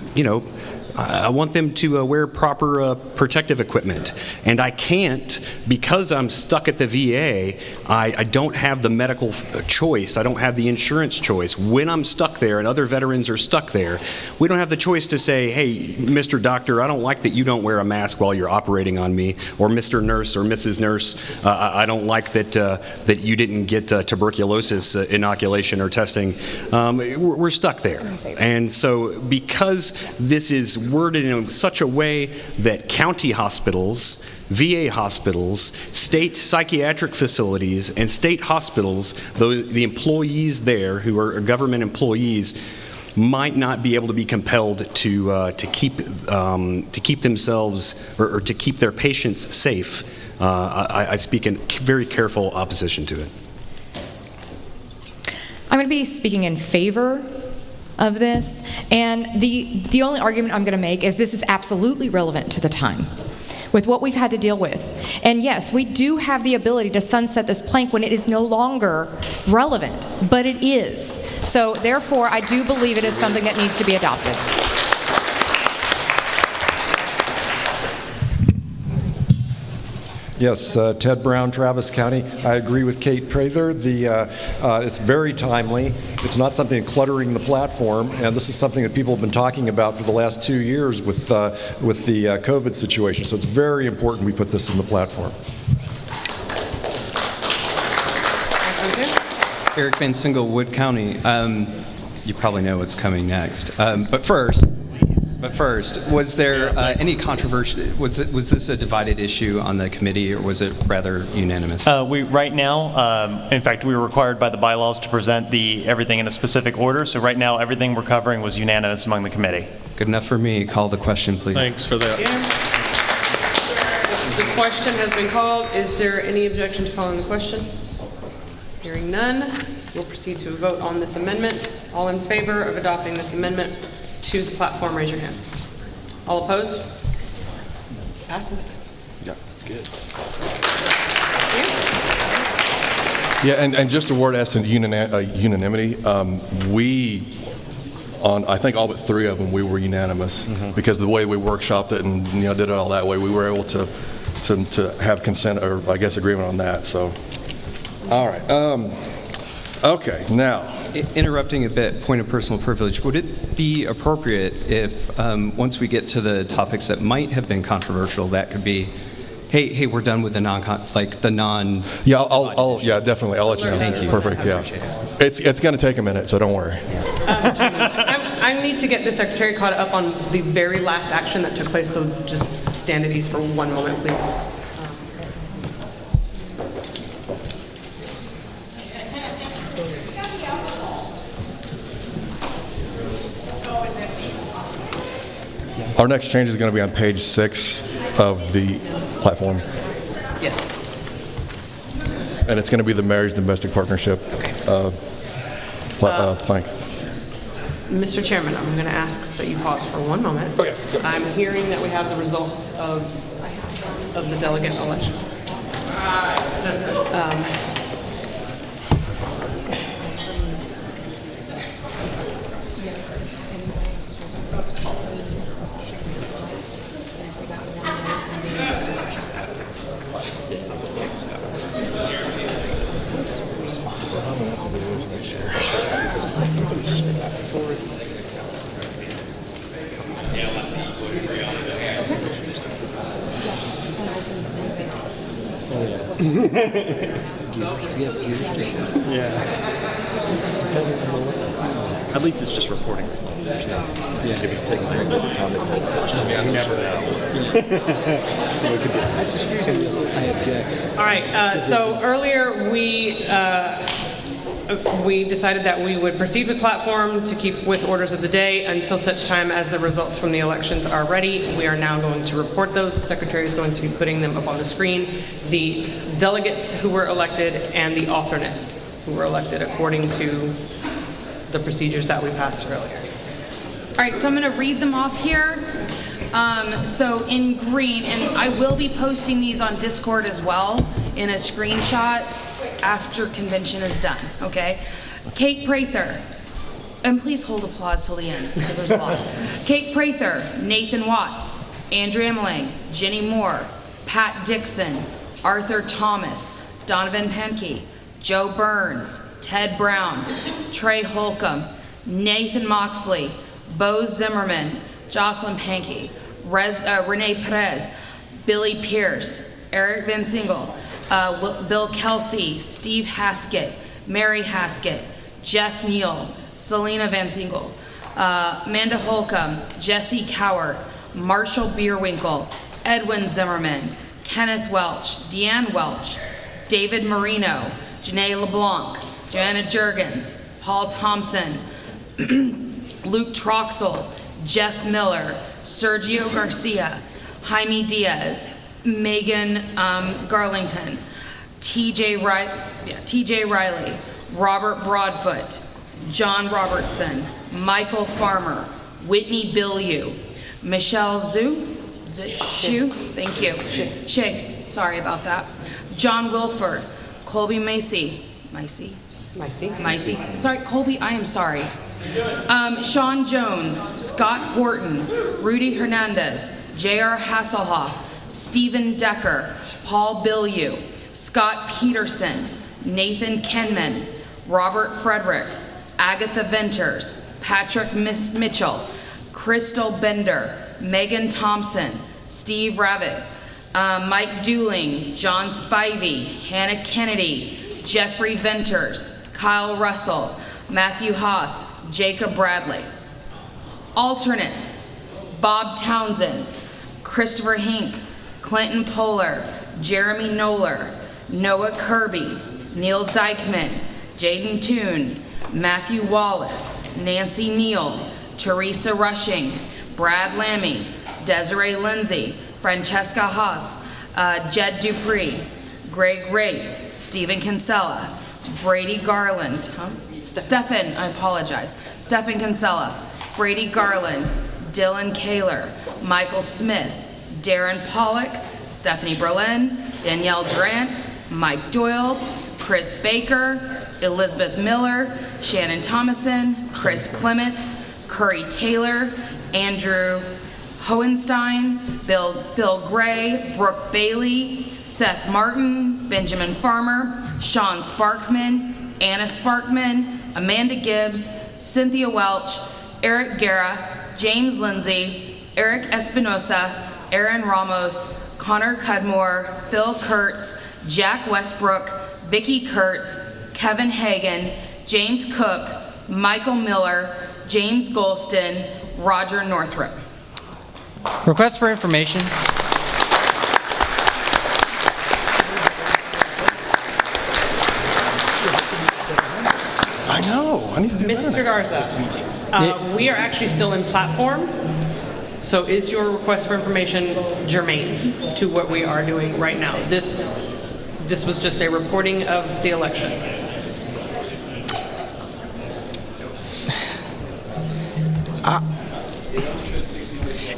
I want them to wear proper protective equipment. And I can't, because I'm stuck at the VA, I don't have the medical choice. I don't have the insurance choice. When I'm stuck there and other veterans are stuck there, we don't have the choice to say, hey, Mr. Doctor, I don't like that you don't wear a mask while you're operating on me. Or Mr. Nurse or Mrs. Nurse, I don't like that you didn't get tuberculosis inoculation or testing. We're stuck there. And so because this is worded in such a way that county hospitals, VA hospitals, state psychiatric facilities, and state hospitals, the employees there who are government employees, might not be able to be compelled to keep themselves or to keep their patients safe. I speak in very careful opposition to it. I'm going to be speaking in favor of this, and the only argument I'm going to make is this is absolutely relevant to the time with what we've had to deal with. And yes, we do have the ability to sunset this plank when it is no longer relevant, but it is. So therefore, I do believe it is something that needs to be adopted. Yes, Ted Brown, Travis County. I agree with Kate Prather. It's very timely. It's not something cluttering the platform, and this is something that people have been talking about for the last 2 years with the COVID situation. So it's very important we put this in the platform. Eric Van Single, Wood County. You probably know what's coming next. But first, was there any controversy? Was this a divided issue on the committee, or was it rather unanimous? Right now, in fact, we were required by the bylaws to present everything in a specific order. So right now, everything we're covering was unanimous among the committee. Good enough for me. Call the question, please. Thanks for that. The question has been called. Is there any objection to calling the question? Hearing none, we'll proceed to a vote on this amendment. All in favor of adopting this amendment to the platform, raise your hand. All opposed? Passes. Yeah, good. Yeah, and just a word as to unanimity, I think all but 3 of them, we were unanimous because the way we workshopped it and did it all that way, we were able to have consent or I guess agreement on that. So, all right. Okay, now. Interrupting a bit, point of personal privilege, would it be appropriate if once we get to the topics that might have been controversial, that could be, hey, we're done with the non. Yeah, I'll definitely. I'll let you know. Thank you. Perfect. Yeah, it's going to take a minute, so don't worry. I need to get the secretary caught up on the very last action that took place, so just stand at ease for one moment, please. Our next change is going to be on page 6 of the platform. Yes. And it's going to be the marriage domestic partnership plank. Mr. Chairman, I'm going to ask that you pause for one moment. Okay. I'm hearing that we have the results of the delegate election. At least it's just reporting results. All right, so earlier we decided that we would proceed with platform to keep with orders of the day until such time as the results from the elections are ready. We are now going to report those. The secretary is going to be putting them up on the screen. The delegates who were elected and the alternates who were elected according to the procedures that we passed earlier. All right, so I'm going to read them off here. So in green, and I will be posting these on Discord as well in a screenshot after convention is done, okay? Kate Prather, and please hold applause till the end because there's a lot. Kate Prather, Nathan Watts, Andrea Malang, Jenny Moore, Pat Dixon, Arthur Thomas, Donovan Penke, Joe Burns, Ted Brown, Trey Holcomb, Nathan Moxley, Bo Zimmerman, Jocelyn Pankey, Renee Perez, Billy Pierce, Eric Van Single, Bill Kelsey, Steve Haskett, Mary Haskett, Jeff Neal, Selena Van Single, Amanda Holcomb, Jesse Cowart, Marshall Bierwinkle, Edwin Zimmerman, Kenneth Welch, Deanne Welch, David Marino, Janae LeBlanc, Joanna Jurgens, Paul Thompson, Luke Troxel, Jeff Miller, Sergio Garcia, Jaime Diaz, Megan Garlington, TJ Riley, Robert Broadfoot, John Robertson, Michael Farmer, Whitney Bilyeu, Michelle Shu, thank you, Shay, sorry about that, John Wilford, Colby Macy, sorry, Colby, I am sorry. Sean Jones, Scott Horton, Rudy Hernandez, J.R. Hasselhoff, Stephen Decker, Paul Bilyeu, Scott Peterson, Nathan Kenman, Robert Fredericks, Agatha Venters, Patrick Mitchell, Crystal Bender, Megan Thompson, Steve Rabbit, Mike Dooling, John Spivey, Hannah Kennedy, Jeffrey Venters, Kyle Russell, Matthew Haas, Jacob Bradley. Alternates: Bob Townsend, Christopher Hink, Clinton Polar, Jeremy Knoller, Noah Kirby, Neil Dykeman, Jaden Toon, Matthew Wallace, Nancy Neal, Teresa Rushing, Brad Lammy, Desiree Lindsay, Francesca Haas, Jed Dupree, Greg Race, Stephen Kinsella, Brady Garland, Stephen Kinsella, Brady Garland, Dylan Kaler, Michael Smith, Darren Pollock, Stephanie Berlin, Danielle Durant, Mike Doyle, Chris Baker, Elizabeth Miller, Shannon Thomason, Chris Clements, Curry Taylor, Andrew Hohenstein, Phil Gray, Brooke Bailey, Seth Martin, Benjamin Farmer, Sean Sparkman, Anna Sparkman, Amanda Gibbs, Cynthia Welch, Eric Guerra, James Lindsay, Eric Espinosa, Aaron Ramos, Connor Cudmore, Phil Kurtz, Jack Westbrook, Vicky Kurtz, Kevin Hagan, James Cook, Michael Miller, James Golston, Roger Northrup. Request for information. I know. I need to do Mr. Garza, we are actually still in platform. So is your request for information germane to what we are doing right now? This was just a reporting of the elections.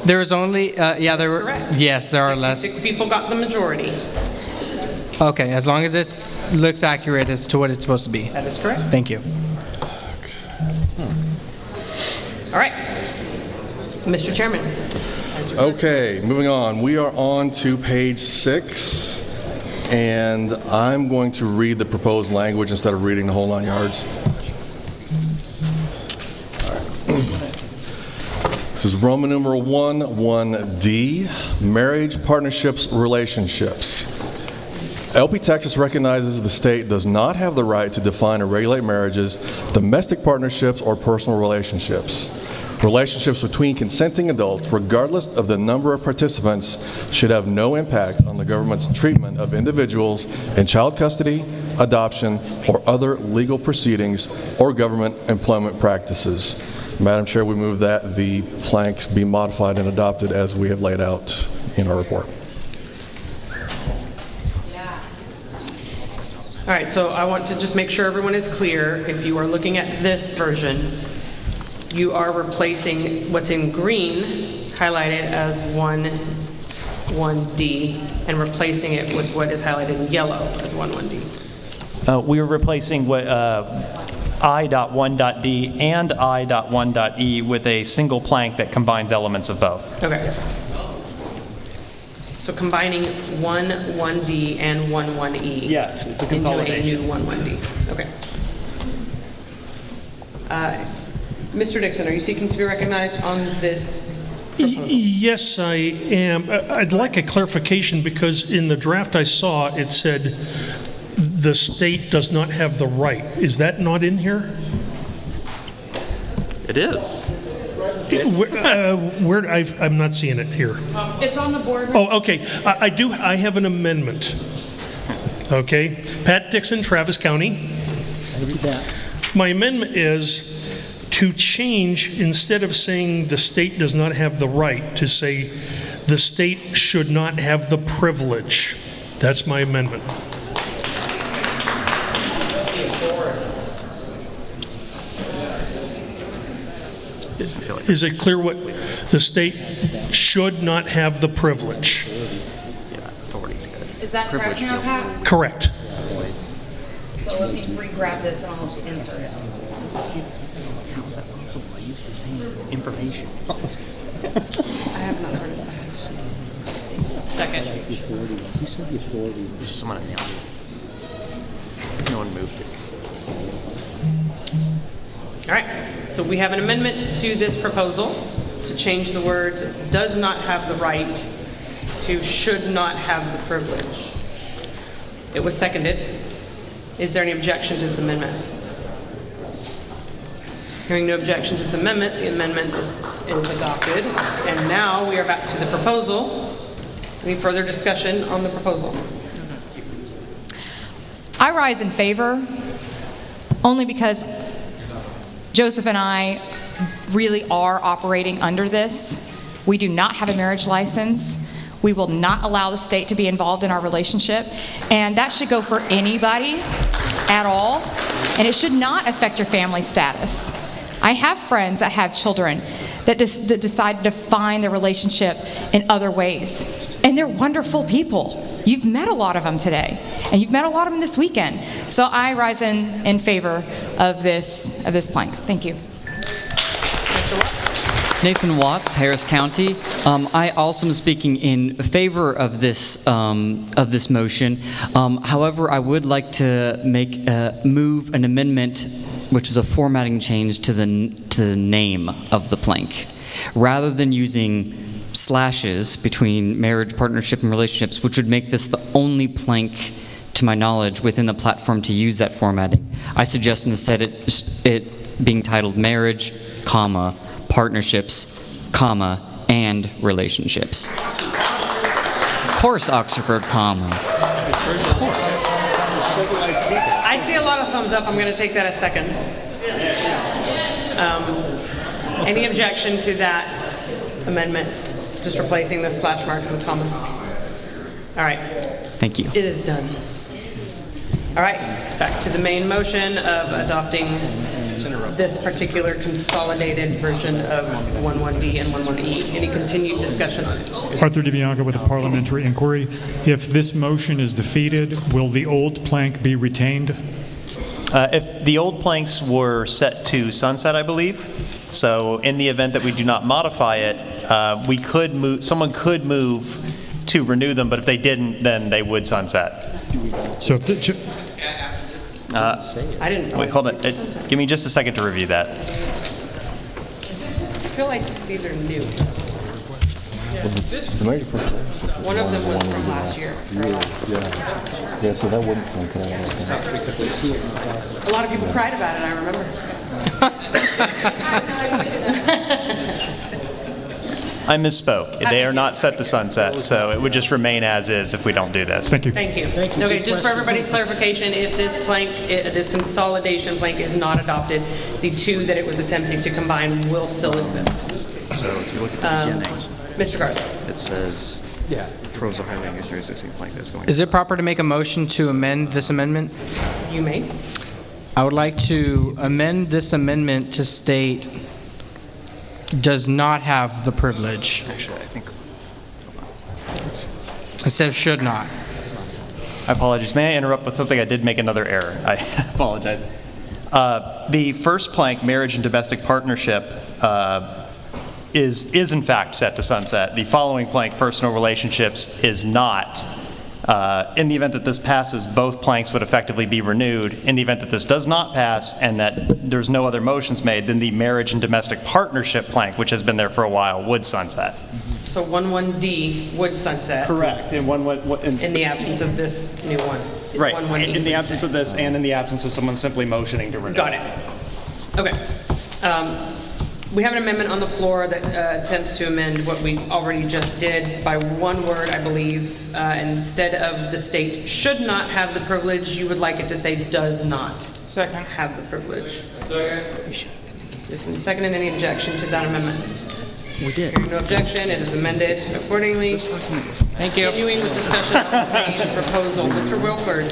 There was only, there were, correct. yes, there are less. 6 people got the majority. Okay, as long as it looks accurate as to what it's supposed to be. That is correct. Thank you. All right. Mr. Chairman. Okay, moving on. We are on to page 6, and I'm going to read the proposed language instead of reading the whole 9 yards. This is Roman numeral 1(1)D, marriage, partnerships, relationships. LP Texas recognizes the state does not have the right to define or regulate marriages, domestic partnerships, or personal relationships. Relationships between consenting adults, regardless of the number of participants, should have no impact on the government's treatment of individuals in child custody, adoption, or other legal proceedings or government employment practices. Madam Chair, we move that the planks be modified and adopted as we have laid out in our report. All right, so I want to just make sure everyone is clear. If you are looking at this version, you are replacing what's in green, highlighted as 1(1)D, and replacing it with what is highlighted in yellow as 1(1)D. We are replacing what I.1.D and I.1.E with a single plank that combines elements of both. Okay. So combining 1(1)D and 1(1)E. Yes, it's a consolidation. Into a new 1(1)D. Okay. Mr. Dixon, are you seeking to be recognized on this proposal? Yes, I am. I'd like a clarification because in the draft I saw, it said the state does not have the right. Is that not in here? It is. I'm not seeing it here. It's on the board. Oh, okay. I have an amendment. Okay. Pat Dixon, Travis County. My amendment is to change, instead of saying the state does not have the right, to say the state should not have the privilege. That's my amendment. Is it clear what the state should not have the privilege? Is that correct now, Pat? Correct. So let me re-grab this and I'll insert it. How is that possible? I use the same information. I have not heard a second. Second. There's someone in the audience. No one moved it. All right, so we have an amendment to this proposal to change the words "does not have the right" to "should not have the privilege." It was seconded. Is there any objection to this amendment? Hearing no objection to this amendment, the amendment is adopted. And now we are back to the proposal. Any further discussion on the proposal? I rise in favor only because Joseph and I really are operating under this. We do not have a marriage license. We will not allow the state to be involved in our relationship, and that should go for anybody at all, and it should not affect your family status. I have friends that have children that decide to define their relationship in other ways, and they're wonderful people. You've met a lot of them today, and you've met a lot of them this weekend. So I rise in favor of this plank. Thank you. Nathan Watts, Harris County. I also am speaking in favor of this motion. However, I would like to move an amendment, which is a formatting change to the name of the plank, rather than using slashes between marriage, partnership, and relationships, which would make this the only plank, to my knowledge, within the platform to use that formatting. I suggest instead it being titled marriage, comma, partnerships, comma, and relationships. Of course, Oxford, comma. Of course. I see a lot of thumbs up. I'm going to take that as seconds. Any objection to that amendment? Just replacing the slash marks with commas. All right. Thank you. It is done. All right. Back to the main motion of adopting this particular consolidated version of 11D and 11E. Any continued discussion on it? Arthur DiBianca with a parliamentary inquiry. If this motion is defeated, will the old plank be retained? If the old planks were set to sunset, I believe, so in the event that we do not modify it, we could move. Someone could move to renew them, but if they didn't, then they would sunset. So if I didn't. Wait, hold on. Give me just a second to review that. I feel like these are new. One of them was from last year. Yeah, so that wouldn't sunset. A lot of people cried about it, I remember. I misspoke. They are not set to sunset, so it would just remain as is if we don't do this. Thank you. Thank you. Okay, just for everybody's clarification, if this plank, this consolidation plank is not adopted, the two that it was attempting to combine will still exist. So if you look at the beginning, Mr. Garza. it says, pros are highlighting if there is existing plank that's going Is it proper to make a motion to amend this amendment? You may. I would like to amend this amendment to state does not have the privilege. Actually, I think. Instead of should not. I apologize. May I interrupt with something? I did make another error. I apologize. The first plank, marriage and domestic partnership, is in fact set to sunset. The following plank, personal relationships, is not. In the event that this passes, both planks would effectively be renewed. In the event that this does not pass and that there's no other motions made, then the marriage and domestic partnership plank, which has been there for a while, would sunset. So 11D would sunset. Correct. In the absence of this new one. Right. In the absence of this and in the absence of someone simply motioning to renew. Got it. Okay. We have an amendment on the floor that attempts to amend what we already just did by one word, I believe. Instead of the state should not have the privilege, you would like it to say does not have the privilege. There's been seconded. Any objection to that amendment? We did. Hearing no objection, it is amended accordingly. Thank you. Continuing with discussion on the main proposal. Mr. Wilford.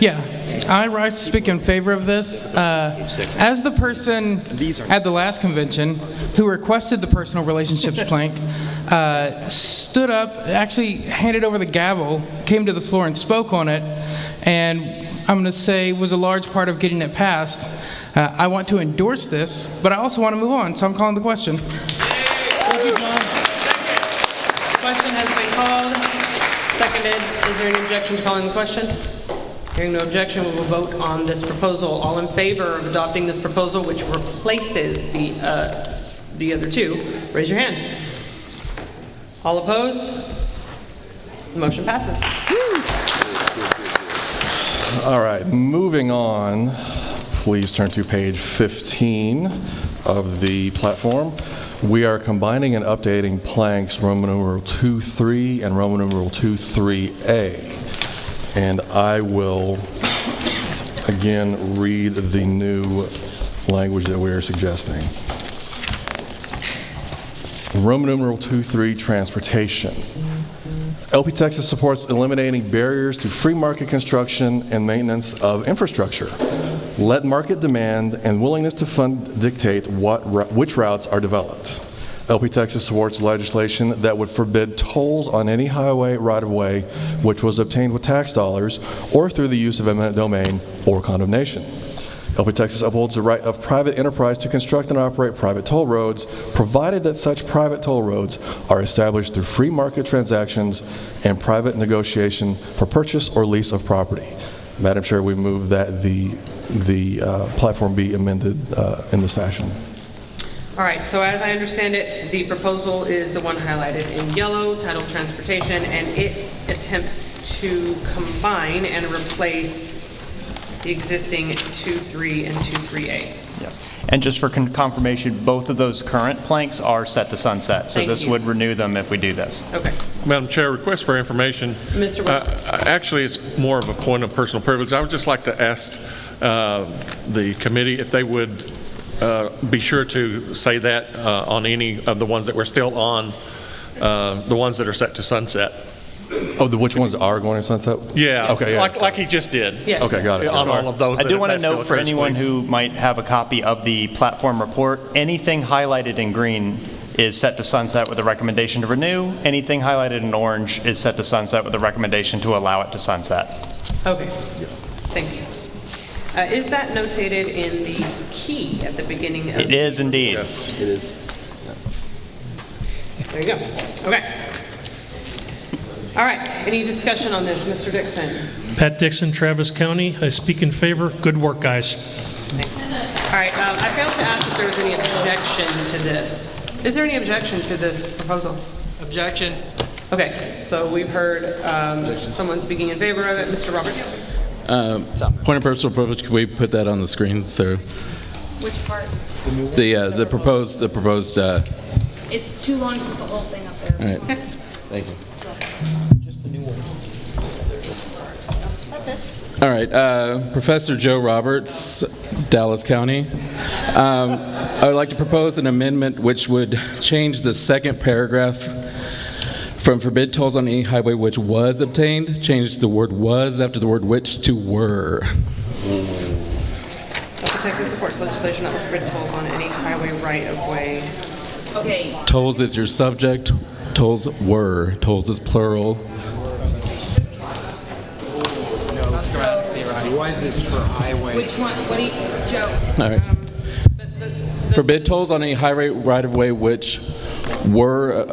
Yeah, I rise to speak in favor of this. As the person at the last convention who requested the personal relationships plank, stood up, actually handed over the gavel, came to the floor and spoke on it, and I'm going to say was a large part of getting it passed. I want to endorse this, but I also want to move on, so I'm calling the question. Thank you, John. Question has been called. Seconded. Is there any objection to calling the question? Hearing no objection, we will vote on this proposal. All in favor of adopting this proposal, which replaces the other two, raise your hand. All opposed? The motion passes. All right, moving on. Please turn to page 15 of the platform. We are combining and updating planks Roman numeral 2.3 and Roman numeral 2.3a. And I will again read the new language that we are suggesting. Roman numeral 2.3 transportation. LP Texas supports eliminating barriers to free market construction and maintenance of infrastructure. Let market demand and willingness to fund dictate which routes are developed. LP Texas supports legislation that would forbid tolls on any highway right-of-way which was obtained with tax dollars or through the use of eminent domain or condemnation. LP Texas upholds the right of private enterprise to construct and operate private toll roads, provided that such private toll roads are established through free market transactions and private negotiation for purchase or lease of property. Madam Chair, we move that the platform be amended in this fashion. All right, so as I understand it, the proposal is the one highlighted in yellow, titled Transportation, and it attempts to combine and replace the existing 2.3 and 2.3A. Yes. And just for confirmation, both of those current planks are set to sunset, so Thank this you. would renew them if we do this. Okay. Madam Chair, request for information. Mr. Wilson. Actually, it's more of a point of personal privilege. I would just like to ask the committee if they would be sure to say that on any of the ones that we're still on, the ones that are set to sunset. Oh, which ones are going to sunset? Yeah, okay, yeah. like he just did. Yes. Okay, got it. On all of those. I do want to that still note for occurs, anyone please. who might have a copy of the platform report, anything highlighted in green is set to sunset with a recommendation to renew. Anything highlighted in orange is set to sunset with a recommendation to allow it to sunset. Okay. Thank you. Is that notated in the key at the beginning of It is indeed. Yes, it is. There you go. Okay. All right. Any discussion on this, Mr. Dixon? Pat Dixon, Travis County. I speak in favor. Good work, guys. Thanks. All right. I failed to ask if there was any objection to this. Is there any objection to this proposal? Objection. Okay. So we've heard someone speaking in favor of it. Mr. Roberts? Point of personal privilege, could we put that on the screen? So Which part? the proposed It's too long to put the whole thing up there. all right. Thank you. All right, Professor Joe Roberts, Dallas County. I would like to propose an amendment which would change the second paragraph from forbid tolls on any highway which was obtained, change the word was after the word which to were. Texas supports legislation that will forbid tolls on any highway right-of-way. Okay. Tolls is your subject, tolls were, tolls is plural. Was is for highway. Which one? What do you, Joe? All right. Forbid tolls on any highway right-of-way which were,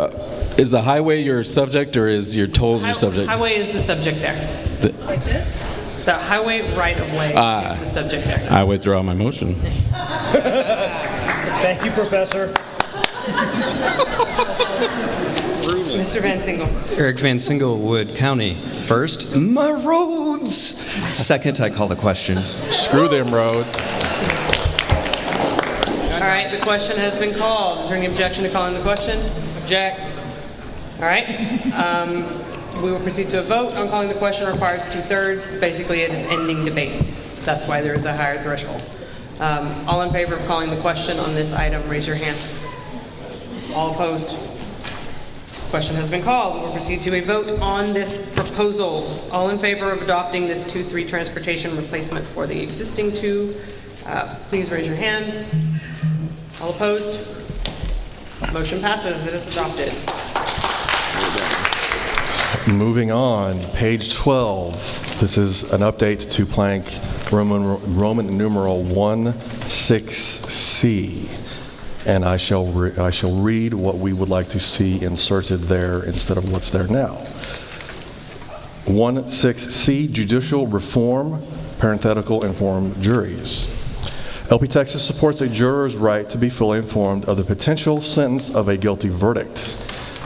is the highway your subject or is your tolls your subject? Highway is the subject there. Like this? The highway right-of-way is the subject there. I withdraw my motion. Thank you, Professor. Mr. Van Single. Eric Van Singlewood County. First, my roads. Second, I call the question. Screw them roads. All right, the question has been called. Is there any objection to calling the question? Object. All right. We will proceed to a vote on calling the question. Requires 2/3. Basically, it is ending debate. That's why there is a higher threshold. All in favor of calling the question on this item, raise your hand. All opposed? Question has been called. We'll proceed to a vote on this proposal. All in favor of adopting this 2.3 transportation replacement for the existing 2, please raise your hands. All opposed? Motion passes. It is adopted. Moving on, page 12. This is an update to plank Roman numeral 16C. And I shall read what we would like to see inserted there instead of what's there now. 16C, judicial reform, parenthetical informed juries. LP Texas supports a juror's right to be fully informed of the potential sentence of a guilty verdict.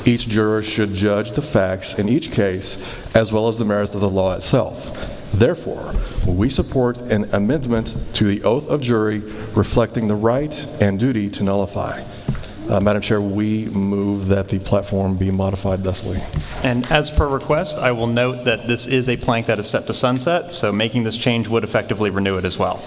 Each juror should judge the facts in each case as well as the merits of the law itself. Therefore, we support an amendment to the oath of jury reflecting the right and duty to nullify. Madam Chair, we move that the platform be modified thusly. And as per request, I will note that this is a plank that is set to sunset, so making this change would effectively renew it as well.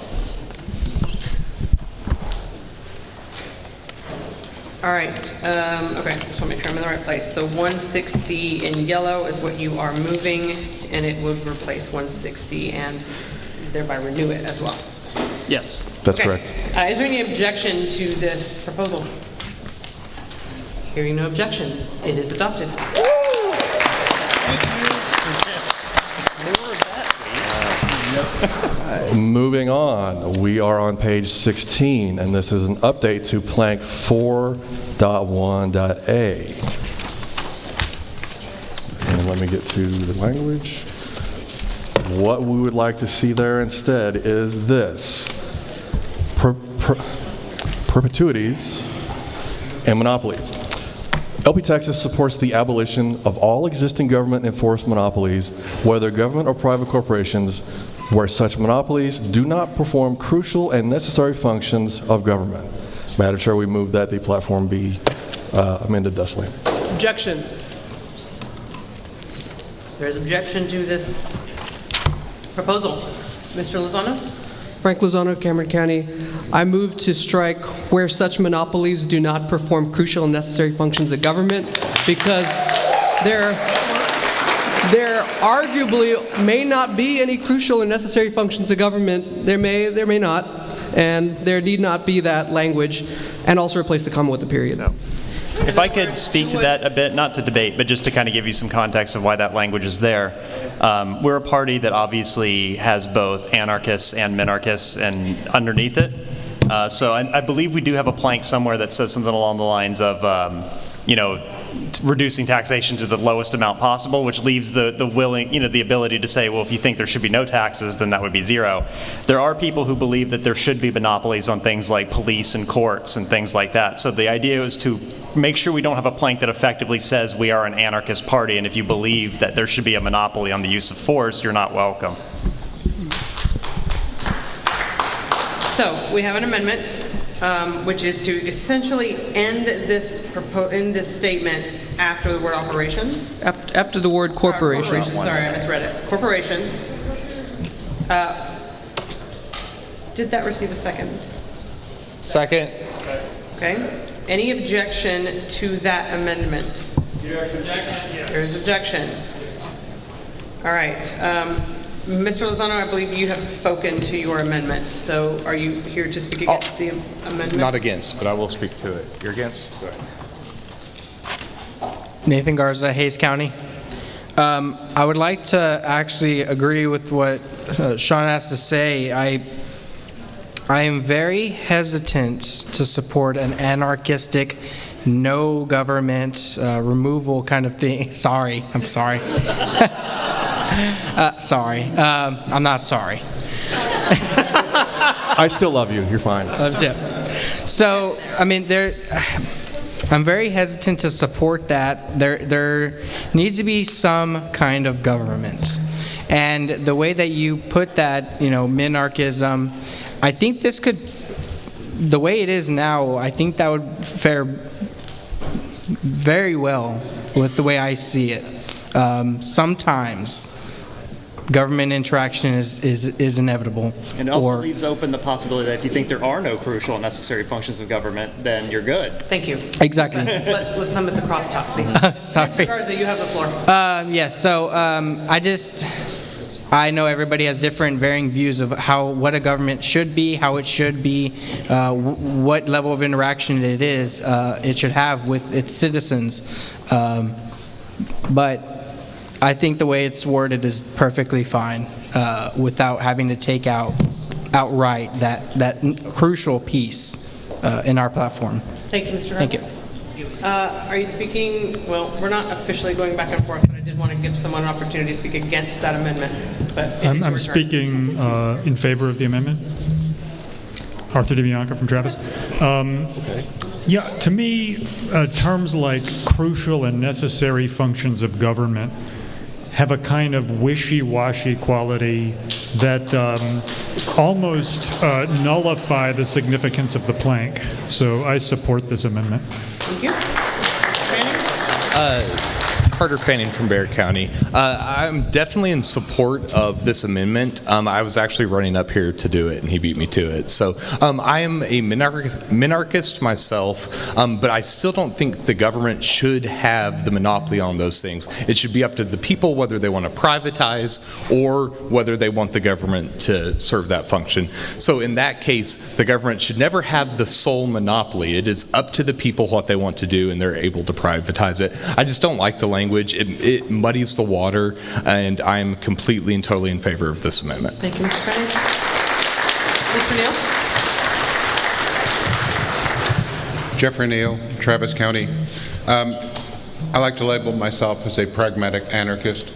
All right, okay, just want to make sure I'm in the right place. So 16C in yellow is what you are moving, and it would replace 16C and thereby renew it as well. Yes. That's Okay. correct. Is there any objection to this proposal? Hearing no objection, it is adopted. Moving on, we are on page 16, and this is an update to plank 4.1.a. And let me get to the language. What we would like to see there instead is this. Perpetuities and monopolies. LP Texas supports the abolition of all existing government-enforced monopolies, whether government or private corporations, where such monopolies do not perform crucial and necessary functions of government. Madam Chair, we move that the platform be amended thusly. Objection. There is objection to this proposal. Mr. Lozano? Frank Lozano, Cameron County. I move to strike where such monopolies do not perform crucial and necessary functions of government, because there arguably may not be any crucial and necessary functions of government. There may not, and there need not be that language, and also replace the comma with a period. If I could speak to that a bit, not to debate, but just to kind of give you some context of why that language is there. We're a party that obviously has both anarchists and minarchists and underneath it. So I believe we do have a plank somewhere that says something along the lines of, reducing taxation to the lowest amount possible, which leaves the ability to say, well, if you think there should be no taxes, then that would be zero. There are people who believe that there should be monopolies on things like police and courts and things like that. So the idea is to make sure we don't have a plank that effectively says we are an anarchist party, and if you believe that there should be a monopoly on the use of force, you're not welcome. So we have an amendment, which is to essentially end this statement after the word operations. After the word corporations. Sorry, I misread it. Corporations. Did that receive a second? Second. Okay. Any objection to that amendment? There is objection. All right. Mr. Lozano, I believe you have spoken to your amendment. So are you here to speak against the amendment? Not against, but I will speak to it. You're against? Go ahead. Nathan Garza, Hayes County. I would like to actually agree with what Sean has to say. I am very hesitant to support an anarchistic, no government removal kind of thing. Sorry, I'm sorry. Sorry, I'm not sorry. I still love you. You're fine. Love you. So, I mean, I'm very hesitant to support that. There needs to be some kind of government. And the way that you put that, minarchism, I think this could, the way it is now, I think that would fare very well with the way I see it. Sometimes government interaction is inevitable. And it also leaves open the possibility that if you think there are no crucial and necessary functions of government, then you're good. Thank you. Exactly. Let's sum at the crosstalk, please. Sorry. Mr. Garza, you have the floor. Yes, so I know everybody has different varying views of what a government should be, how it should be, what level of interaction it should have with its citizens. But I think the way it's worded is perfectly fine without having to take outright that crucial piece in our platform. Thank you, Mr. Thank you. Are you speaking, well, we're not officially going back and forth, but I did want to give someone an opportunity to speak against that amendment. But I'm speaking in favor of the amendment. Arthur DiBianca from Travis. Okay. Yeah, to me, terms like crucial and necessary functions of government have a kind of wishy-washy quality that almost nullify the significance of the plank. So I support this amendment. Thank you. Carter Fanning from Bexar County. I'm definitely in support of this amendment. I was actually running up here to do it, and he beat me to it. So I am a minarchist myself, but I still don't think the government should have the monopoly on those things. It should be up to the people whether they want to privatize or whether they want the government to serve that function. So in that case, the government should never have the sole monopoly. It is up to the people what they want to do, and they're able to privatize it. I just don't like the language. It muddies the water, and I'm completely and totally in favor of this amendment. Thank you, Mr. Fanning. Mr. Neal? Jeffrey Neal, Travis County. I like to label myself as a pragmatic anarchist.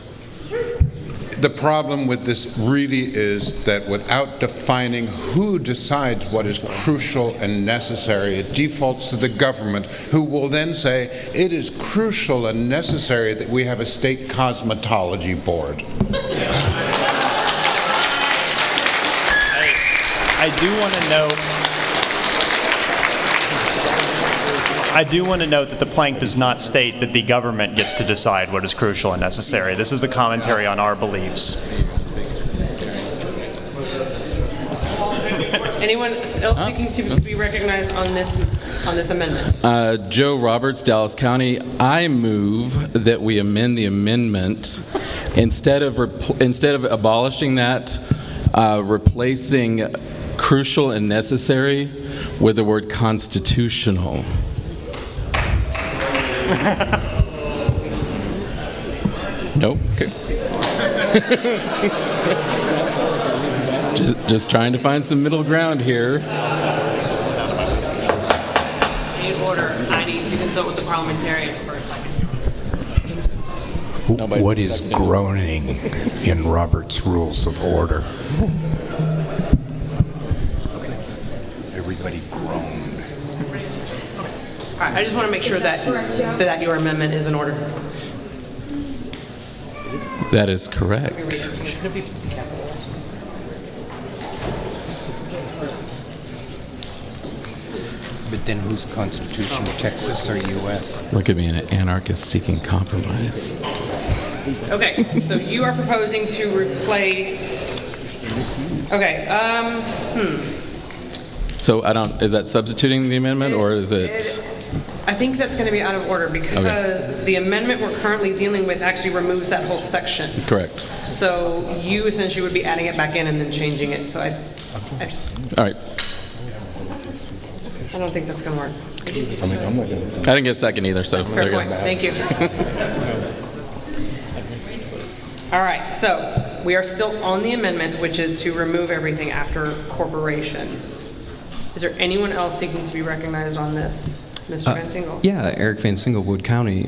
The problem with this really is that without defining who decides what is crucial and necessary, it defaults to the government, who will then say it is crucial and necessary that we have a state cosmetology board. I do want to note that the plank does not state that the government gets to decide what is crucial and necessary. This is a commentary on our beliefs. Anyone else seeking to be recognized on this amendment? Joe Roberts, Dallas County. I move that we amend the amendment instead of abolishing that, replacing crucial and necessary with the word constitutional. Nope. Okay. just trying to find some middle ground here. In order, I need to consult with the parliamentarian for a second. What is groaning in Robert's Rules of Order? Everybody groaned. All right, I just want to make sure that your amendment is in order. That is correct. But then whose Constitution, Texas or U.S.? Look at me, an anarchist seeking compromise. Okay, so you are proposing to replace. Okay. So is that substituting the amendment, or is it? I think that's going to be out of order because the amendment we're currently dealing with actually removes that whole section. Correct. So you essentially would be adding it back in and then changing it. So I All right. don't think that's going to work. I didn't get a second either, so Fair point. Thank you. All right, so we are still on the amendment, which is to remove everything after corporations. Is there anyone else seeking to be recognized on this? Mr. Van Single? Yeah, Eric Van Single, Wood County.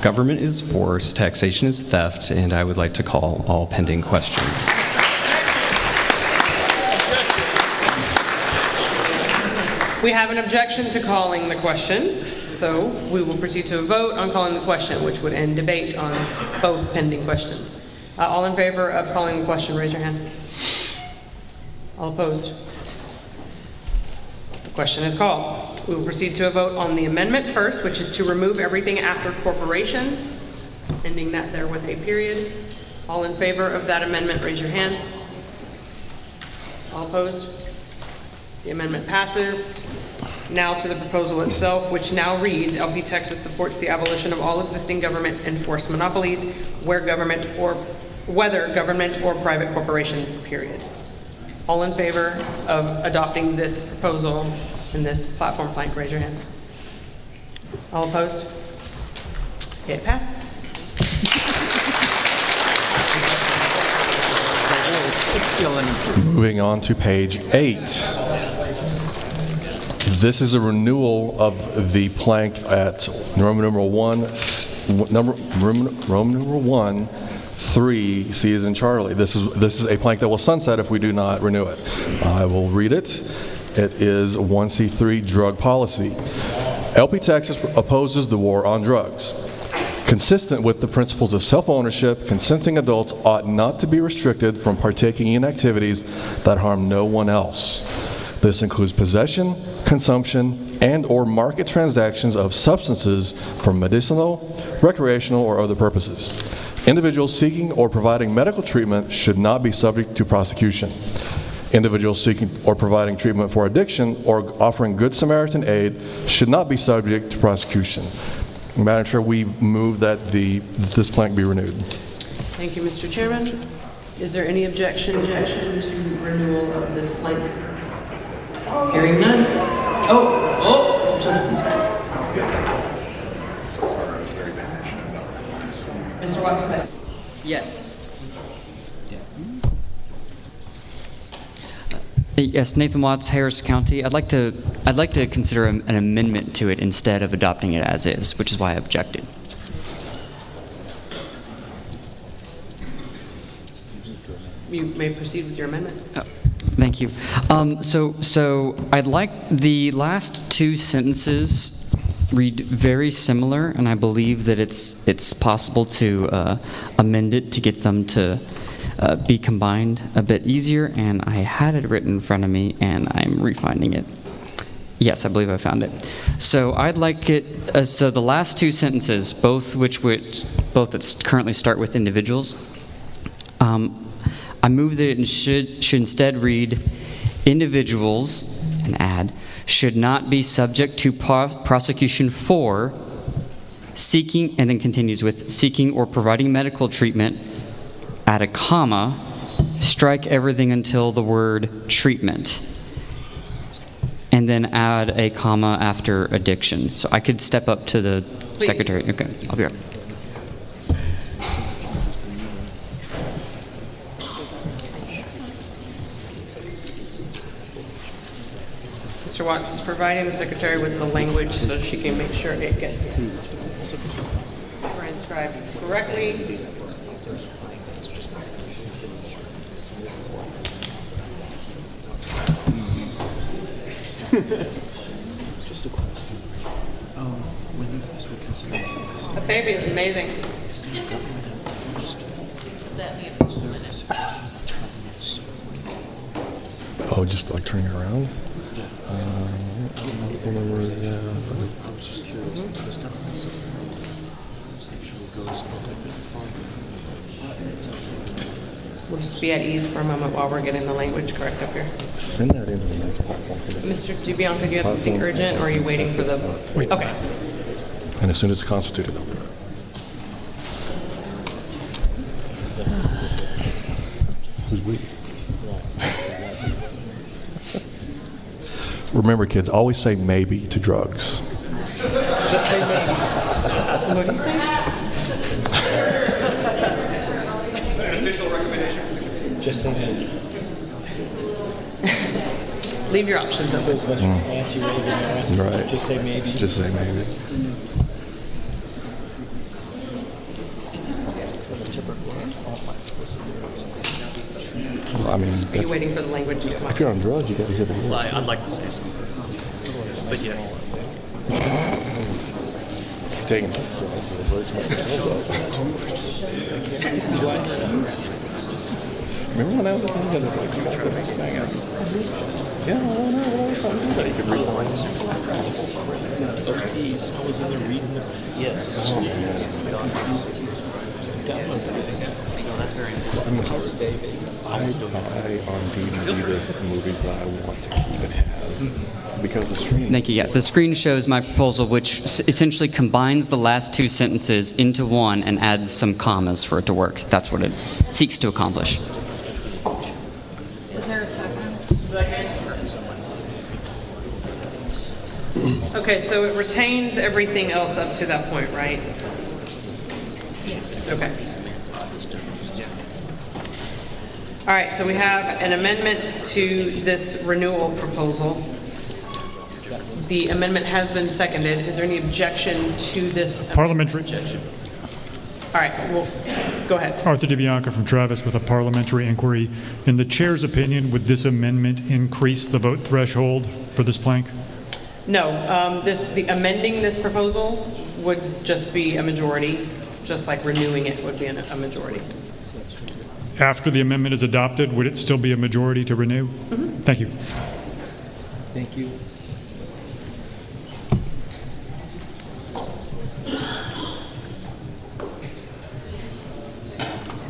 Government is force, taxation is theft, and I would like to call all pending questions. We have an objection to calling the questions, so we will proceed to a vote on calling the question, which would end debate on both pending questions. All in favor of calling the question, raise your hand. All opposed? The question is called. We will proceed to a vote on the amendment first, which is to remove everything after corporations, ending that there with a period. All in favor of that amendment, raise your hand. All opposed? The amendment passes. Now to the proposal itself, which now reads, LP Texas supports the abolition of all existing government-enforced monopolies, whether government or private corporations, period. All in favor of adopting this proposal in this platform plank, raise your hand. All opposed? It passed. Moving on to page 8. This is a renewal of the plank at Roman numeral 1, Roman 3, C as in Charlie. This is a plank that will sunset if we do not renew it. I will read it. It is 1C3 drug policy. LP Texas opposes the war on drugs. Consistent with the principles of self-ownership, consenting adults ought not to be restricted from partaking in activities that harm no one else. This includes possession, consumption, and/or market transactions of substances for medicinal, recreational, or other purposes. Individuals seeking or providing medical treatment should not be subject to prosecution. Individuals seeking or providing treatment for addiction or offering Good Samaritan aid should not be subject to prosecution. Madam Chair, we move that this plank be renewed. Thank you, Mr. Chairman. Is there any objection to renewal of this plank? Hearing none. Just in time. Mr. Watson? Yes. Yes, Nathan Watts, Harris County. I'd like to consider an amendment to it instead of adopting it as is, which is why I objected. You may proceed with your amendment. Thank you. So I'd like the last two sentences read very similar, and I believe that it's possible to amend it to get them to be combined a bit easier, and I had it written in front of me, and I'm refinding it. Yes, I believe I found it. So I'd like it, so the last two sentences, both that currently start with individuals, I move that it should instead read, individuals, and add, should not be subject to prosecution for seeking, and then continues with seeking or providing medical treatment, add a comma, strike everything until the word treatment, and then add a comma after addiction. So I could step up to the secretary. Okay, I'll be right back. Mr. Watts is providing the secretary with the language so she can make sure it gets transcribed correctly. Just a question. When you guys were considering The baby is amazing. Oh, just like turning it around? I was just curious what this government actually goes We'll just be at ease for a moment while we're getting the language correct up here. Send that into the microphone. Mr. DiBianca, do you have something urgent, or are you waiting for the... Okay. And as soon as it's constituted, I'll do it. Who's we? Remember, kids, always say maybe to drugs. Just say maybe. What do you say? An official recommendation. Just say maybe. Just leave your options open. Nancy Reagan, Right. Just say maybe. Just say maybe. I mean, Are you waiting for the language to come up? if you're on drugs, you got to hear the words. Well, I'd like to say so. But yeah. Taking drugs, the words make themselves up. Remember when I was a kid, you guys could make it bang out. Yeah, I don't know. What else I do that you could read the language? I was in there reading it. Yes. No, that's very important. I buy on DVD the movies that I want to keep and have because the screen. Thank you. Yeah, the screen shows my proposal, which essentially combines the last two sentences into one and adds some commas for it to work. That's what it seeks to accomplish. Is there a second? Okay, so it retains everything else up to that point, right? Yes. Okay. All right, so we have an amendment to this renewal proposal. The amendment has been seconded. Is there any objection to this? Parliamentary. All right, well, go ahead. Arthur DiBianca from Travis with a parliamentary inquiry. In the chair's opinion, would this amendment increase the vote threshold for this plank? No, the amending this proposal would just be a majority, just like renewing it would be a majority. After the amendment is adopted, would it still be a majority to renew? Mm-hmm. Thank you. Thank you.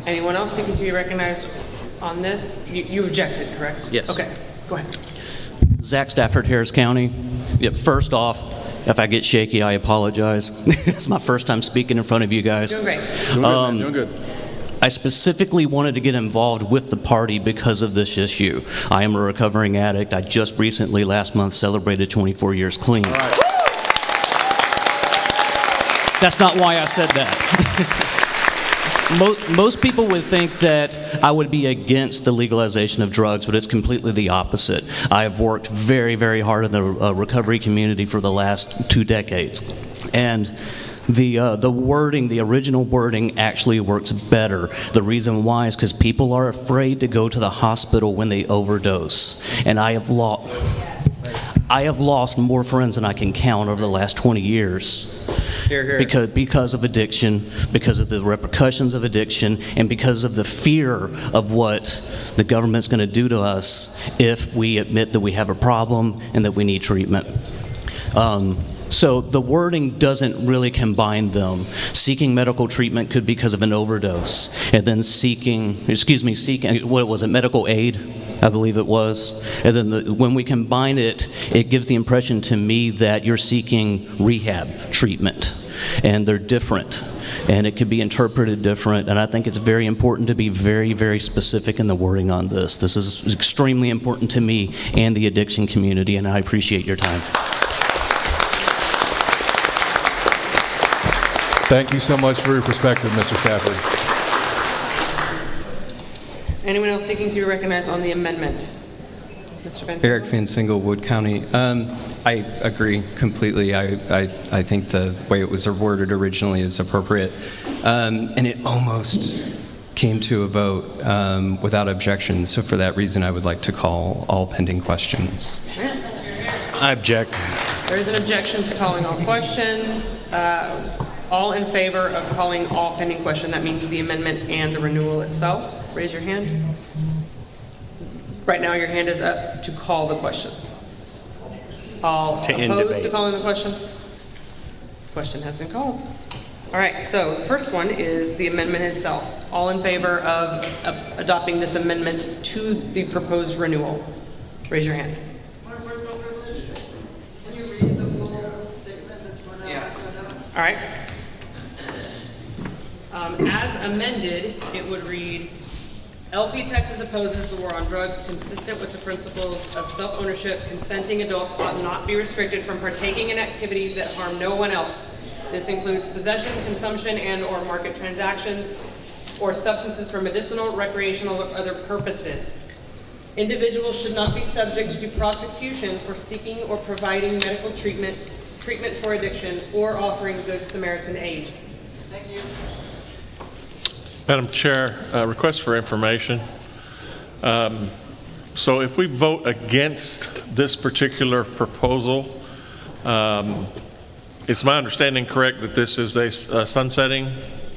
Anyone else seeking to be recognized on this? You objected, correct? Yes. Okay, go ahead. Zach Stafford, Harris County. Yep, first off, if I get shaky, I apologize. It's my first time speaking in front of you guys. Doing great. Doing good, man. Doing good. I specifically wanted to get involved with the party because of this issue. I am a recovering addict. I just recently, last month, celebrated 24 years clean. That's not why I said that. Most people would think that I would be against the legalization of drugs, but it's completely the opposite. I have worked very, very hard in the recovery community for the last 2 decades. And the wording, the original wording actually works better. The reason why is because people are afraid to go to the hospital when they overdose. And I have lost more friends than I can count over the last 20 years. Here, here. Because of addiction, because of the repercussions of addiction, and because of the fear of what the government's going to do to us if we admit that we have a problem and that we need treatment. So the wording doesn't really combine them. Seeking medical treatment could be because of an overdose, and then seeking, what was it, medical aid, I believe it was. And then when we combine it, it gives the impression to me that you're seeking rehab treatment, and they're different. And it could be interpreted different, and I think it's very important to be very, very specific in the wording on this. This is extremely important to me and the addiction community, and I appreciate your time. Thank you so much for your perspective, Mr. Stafford. Anyone else seeking to be recognized on the amendment? Mr. Benson? Eric Van Single, Wood County. I agree completely. I think the way it was worded originally is appropriate. And it almost came to a vote without objection. So for that reason, I would like to call all pending questions. I object. There is an objection to calling all questions. All in favor of calling all pending question, that means the amendment and the renewal itself. Raise your hand. Right now your hand is up to call the questions. All opposed to calling the questions? Question has been called. All right, so the first one is the amendment itself. All in favor of adopting this amendment to the proposed renewal? Raise your hand. All right. As amended, it would read, LP Texas opposes the war on drugs consistent with the principles of self-ownership. Consenting adults ought not be restricted from partaking in activities that harm no one else. This includes possession, consumption, and/or market transactions, or substances for medicinal, recreational, or other purposes. Individuals should not be subject to prosecution for seeking or providing medical treatment for addiction, or offering good Samaritan aid. Thank you. Madam Chair, request for information. So if we vote against this particular proposal, it's my understanding correct that this is a sunsetting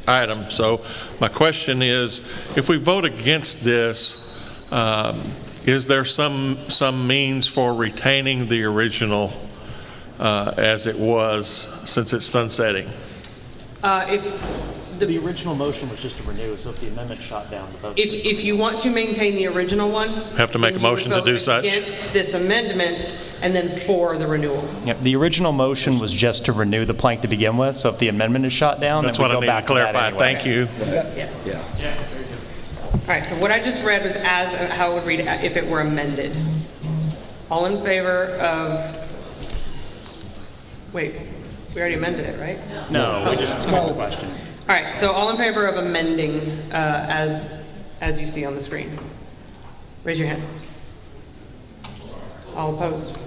item. So my question is, if we vote against this, is there some means for retaining the original as it was, since it's sunsetting? If the original motion was just to renew, so if the amendment shot down the vote. If you want to maintain the original one, have to make a motion to do such. Against this amendment, and then for the renewal. Yep, the original motion was just to renew the plank to begin with. So if the amendment is shot down, that's then what we I go need back to clarify. To that anyway. Thank you. Yes. Yeah. All right. So what I just read was as how it would read if it were amended. All in favor of? Wait, we already amended it, right? No, we just called the question. All right, so all in favor of amending as you see on the screen? Raise your hand. All opposed?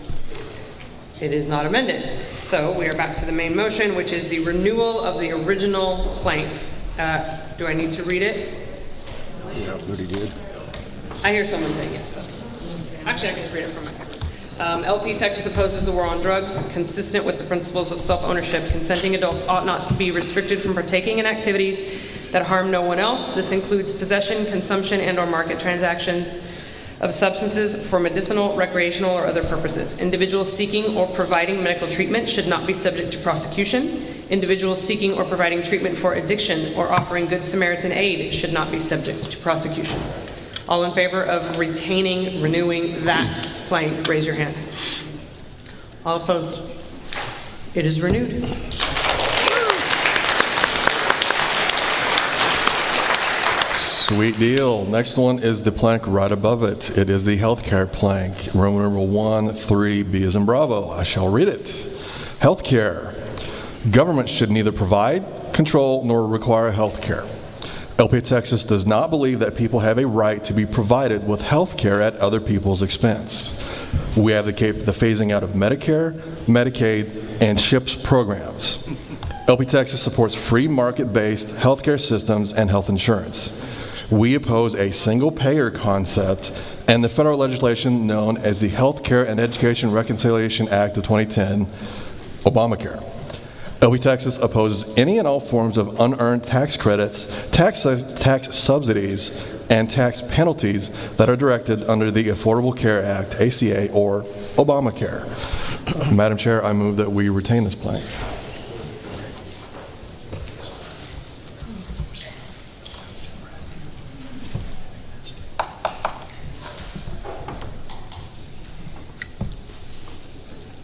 It is not amended. So we are back to the main motion, which is the renewal of the original plank. Do I need to read it? Yeah, Rudy did. I hear someone saying it. So. Actually, I can just read it from my phone. LP Texas opposes the war on drugs, consistent with the principles of self-ownership. Consenting adults ought not be restricted from partaking in activities that harm no one else. This includes possession, consumption, and/or market transactions of substances for medicinal, recreational, or other purposes. Individuals seeking or providing medical treatment should not be subject to prosecution. Individuals seeking or providing treatment for addiction or offering Good Samaritan aid should not be subject to prosecution. All in favor of renewing that plank, raise your hand. All opposed? It is renewed. Sweet deal. Next one is the plank right above it. It is the healthcare plank. Roman numeral 1, 3, B as in Bravo. I shall read it. Healthcare. Government should neither provide, control, nor require healthcare. LPA Texas does not believe that people have a right to be provided with healthcare at other people's expense. We advocate the phasing out of Medicare, Medicaid, and CHIPS programs. LP Texas supports free market-based healthcare systems and health insurance. We oppose a single-payer concept and the federal legislation known as the Healthcare and Education Reconciliation Act of 2010, Obamacare. LP Texas opposes any and all forms of unearned tax credits, tax subsidies, and tax penalties that are directed under the Affordable Care Act, ACA, or Obamacare. Madam Chair, I move that we retain this plank.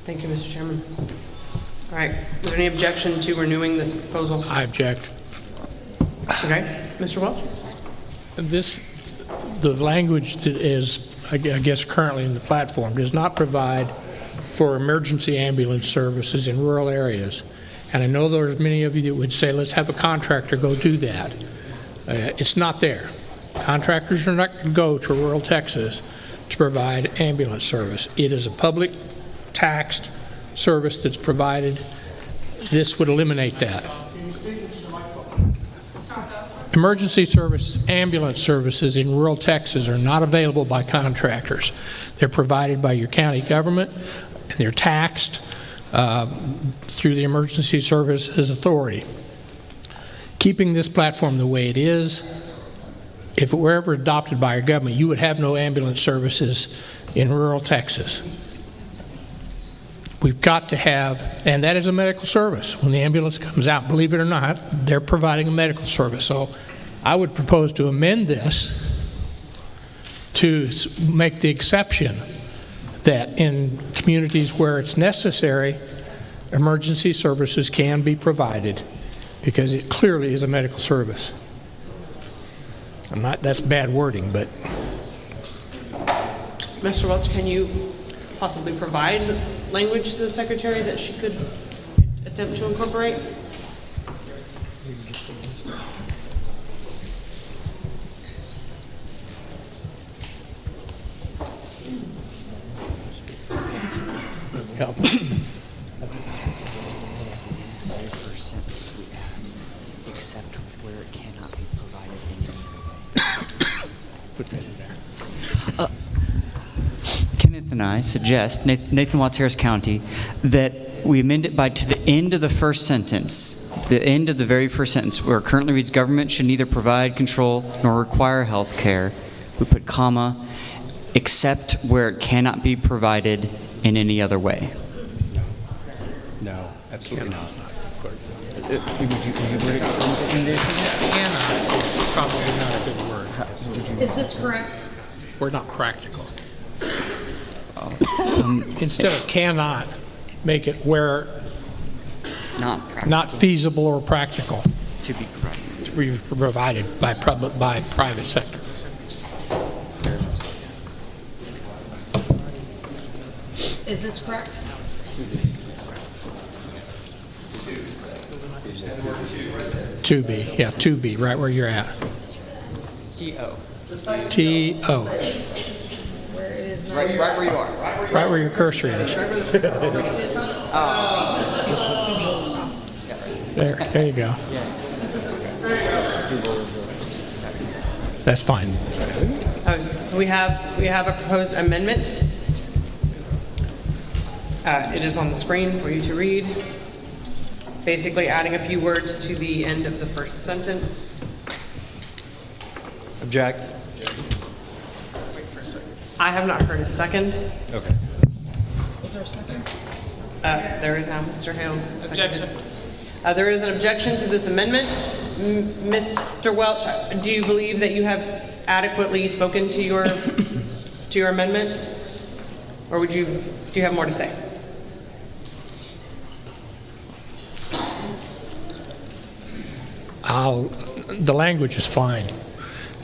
Thank you, Mr. Chairman. All right, is there any objection to renewing this proposal? I object. Okay, Mr. Welch? The language that is, I guess, currently in the platform does not provide for emergency ambulance services in rural areas. And I know there's many of you that would say, let's have a contractor go do that. It's not there. Contractors are not going to go to rural Texas to provide ambulance service. It is a public taxed service that's provided. This would eliminate that. Emergency services, ambulance services in rural Texas are not available by contractors. They're provided by your county government, and they're taxed through the Emergency Services Authority. Keeping this platform the way it is, if it were ever adopted by your government, you would have no ambulance services in rural Texas. We've got to have, and that is a medical service. When the ambulance comes out, believe it or not, they're providing a medical service. So I would propose to amend this to make the exception that in communities where it's necessary, emergency services can be provided because it clearly is a medical service. That's bad wording, but. Mr. Welch, can you possibly provide language to the Secretary that she could attempt to incorporate? Help. Except where it cannot be provided in any other way. Put that in there. Kenneth and I suggest, Nathan Watts, Harris County, that we amend it to the end of the first sentence, the end of the very first sentence, where it currently reads, government should neither provide, control, nor require health care. We put comma, except where it cannot be provided in any other way. No, absolutely not. Cannot is probably not a good word. Is this correct? We're not practical. Instead of cannot, make it where not feasible or practical to be provided by private sector. Is this correct? 2B, yeah, 2B, right where you're at. T-O. T-O. Where it is not. Right where you are. Right where your cursor is. There you go. That's fine. So we have a proposed amendment. It is on the screen for you to read. Basically adding a few words to the end of the first sentence. Object. I have not heard a second. Okay. Is there a second? There is now Mr. Hale. Objection. There is an objection to this amendment. Mr. Welch, do you believe that you have adequately spoken to your amendment? Or do you have more to say? The language is fine.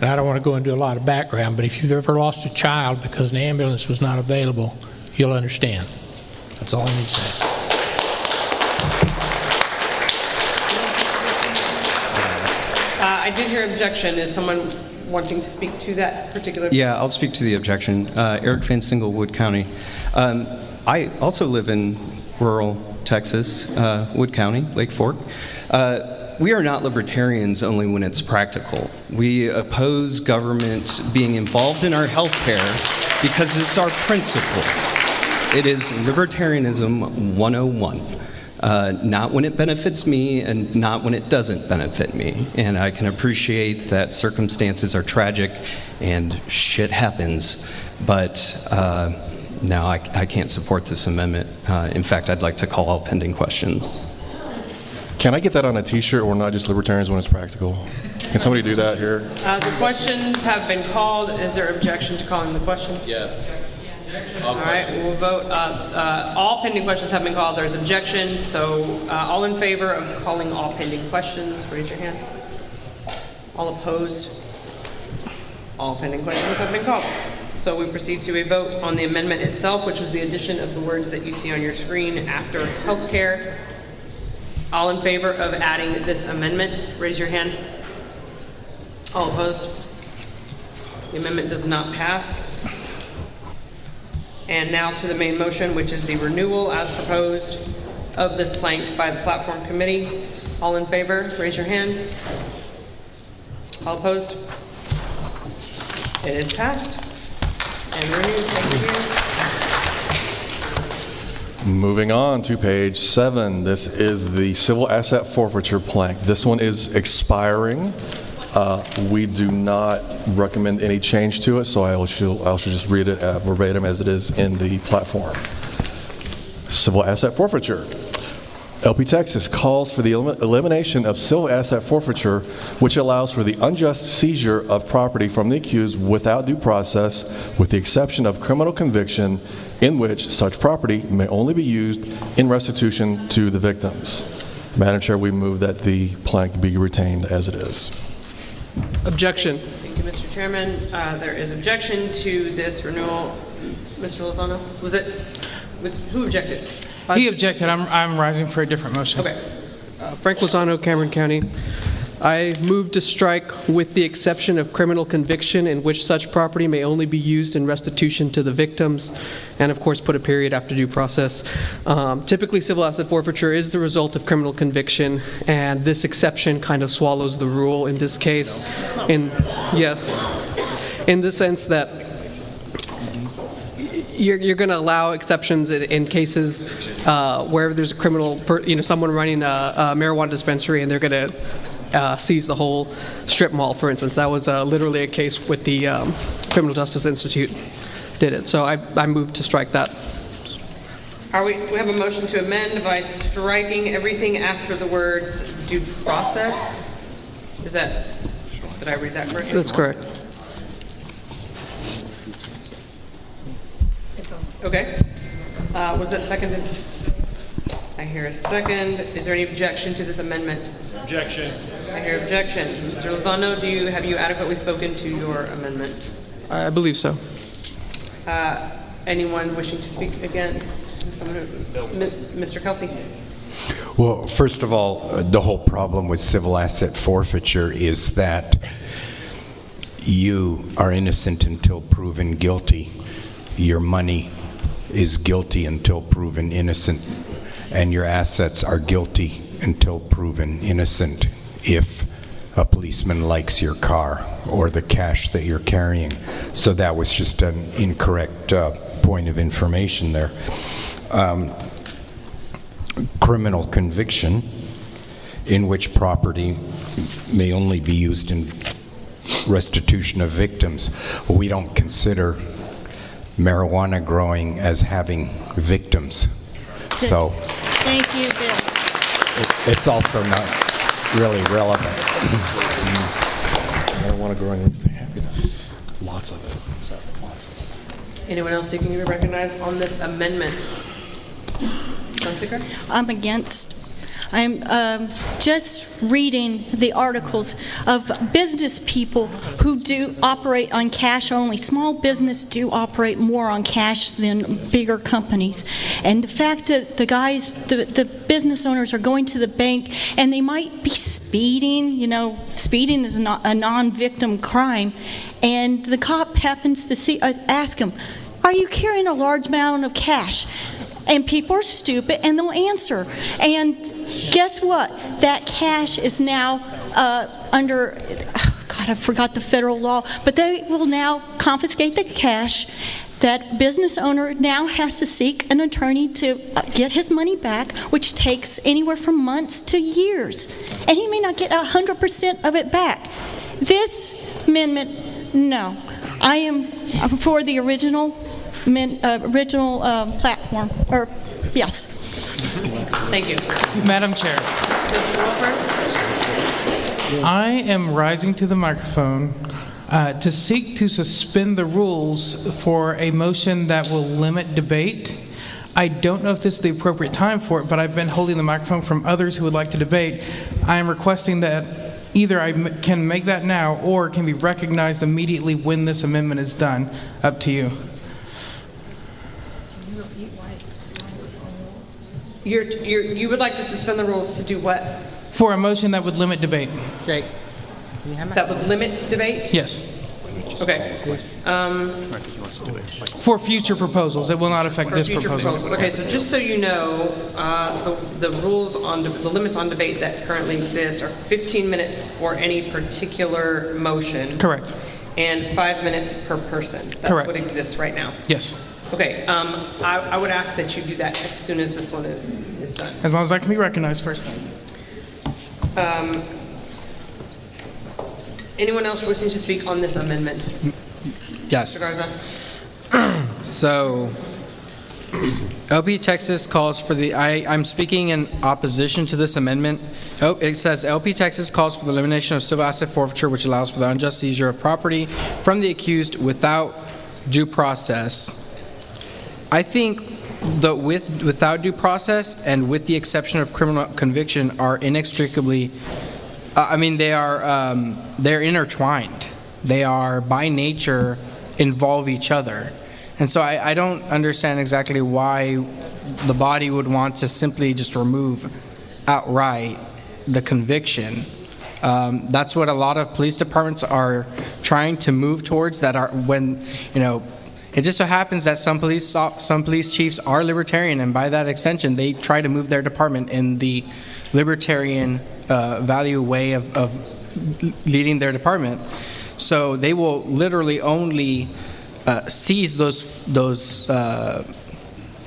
And I don't want to go into a lot of background, but if you've ever lost a child because an ambulance was not available, you'll understand. That's all I need to say. I did hear objection. Is someone wanting to speak to that particular? Yeah, I'll speak to the objection. Eric Van Single, Wood County. I also live in rural Texas, Wood County, Lake Fork. We are not libertarians only when it's practical. We oppose government being involved in our health care because it's our principle. It is libertarianism 101. Not when it benefits me and not when it doesn't benefit me. And I can appreciate that circumstances are tragic and shit happens, but no, I can't support this amendment. In fact, I'd like to call all pending questions. Can I get that on a t-shirt? We're not just libertarians when it's practical. Can somebody do that here? The questions have been called. Is there objection to calling the questions? Yes. All right, we'll vote. All pending questions have been called. There's objection. So all in favor of calling all pending questions, raise your hand. All opposed? All pending questions have been called. So we proceed to a vote on the amendment itself, which was the addition of the words that you see on your screen after healthcare. All in favor of adding this amendment, raise your hand. All opposed? The amendment does not pass. And now to the main motion, which is the renewal as proposed of this plank by the platform committee. All in favor, raise your hand. All opposed? It is passed and renewed. Thank you. Moving on to page 7, this is the civil asset forfeiture plank. This one is expiring. We do not recommend any change to it, so I should just read it verbatim as it is in the platform. Civil asset forfeiture. LP Texas calls for the elimination of civil asset forfeiture, which allows for the unjust seizure of property from the accused without due process, with the exception of criminal conviction, in which such property may only be used in restitution to the victims. Madam Chair, we move that the plank be retained as it is. Objection. Thank you, Mr. Chairman. There is objection to this renewal. Mr. Lozano, who objected? He objected. I'm rising for a different motion. Okay. Frank Lozano, Cameron County. I move to strike with the exception of criminal conviction in which such property may only be used in restitution to the victims, and of course put a period after due process. Typically civil asset forfeiture is the result of criminal conviction, and this exception kind of swallows the rule in this case. In the sense that you're going to allow exceptions in cases where there's a criminal, someone running a marijuana dispensary and they're going to seize the whole strip mall, for instance. That was literally a case with the Criminal Justice Institute did it. So I moved to strike that. We have a motion to amend by striking everything after the words due process. Did I read that correctly? That's correct. Okay. Was that seconded? I hear a second. Is there any objection to this amendment? Objection. I hear objections. Mr. Lozano, have you adequately spoken to your amendment? I believe so. Anyone wishing to speak against? Mr. Kelsey? Well, first of all, the whole problem with civil asset forfeiture is that you are innocent until proven guilty. Your money is guilty until proven innocent, and your assets are guilty until proven innocent if a policeman likes your car or the cash that you're carrying. So that was just an incorrect point of information there. Criminal conviction in which property may only be used in restitution of victims. We don't consider marijuana growing as having victims. So Thank you, Bill. it's also not really relevant. I don't want to grow anything happiness. Lots of it. So, lots of it. Anyone else seeking to be recognized on this amendment? Hunsaker? I'm against. I'm just reading the articles of business people who do operate on cash only. Small business do operate more on cash than bigger companies. And the fact that the business owners are going to the bank and they might be speeding, speeding is not a non-victim crime, and the cop happens to ask him, "Are you carrying a large amount of cash?" And people are stupid and they'll answer. And guess what? That cash is now under, God, I forgot the federal law, but they will now confiscate the cash. That business owner now has to seek an attorney to get his money back, which takes anywhere from months to years. And he may not get 100% of it back. This amendment, no. I am for the original platform, or yes. Thank you. Madam Chair. Mr. Wilford? I am rising to the microphone to seek to suspend the rules for a motion that will limit debate. I don't know if this is the appropriate time for it, but I've been holding the microphone from others who would like to debate. I am requesting that either I can make that now or it can be recognized immediately when this amendment is done. Up to you. You would like to suspend the rules to do what? For a motion that would limit debate. Jake. That would limit debate? Yes. Okay. For future proposals. It will not affect For this future proposal. proposals. Okay, so just so you know, the rules on, the limits on debate that currently exist are 15 minutes for any particular motion. Correct. And 5 minutes per person. That's Correct. what exists right now. Yes. Okay, I would ask that you do that as soon as this one is done. As long as I can be recognized first. Anyone else wishing to speak on this amendment? Yes. Mr. Garza? So, LP Texas calls for I'm speaking in opposition to this amendment. It says LP Texas calls for the elimination of civil asset forfeiture, which allows for the unjust seizure of property from the accused without due process. I think the without due process and with the exception of criminal conviction are inextricably, they're intertwined. They are by nature involve each other. And so I don't understand exactly why the body would want to simply just remove outright the conviction. That's what a lot of police departments are trying to move towards, that are when, it just so happens that some police chiefs are libertarian, and by that extension, they try to move their department in the libertarian value way of leading their department. So they will literally only seize those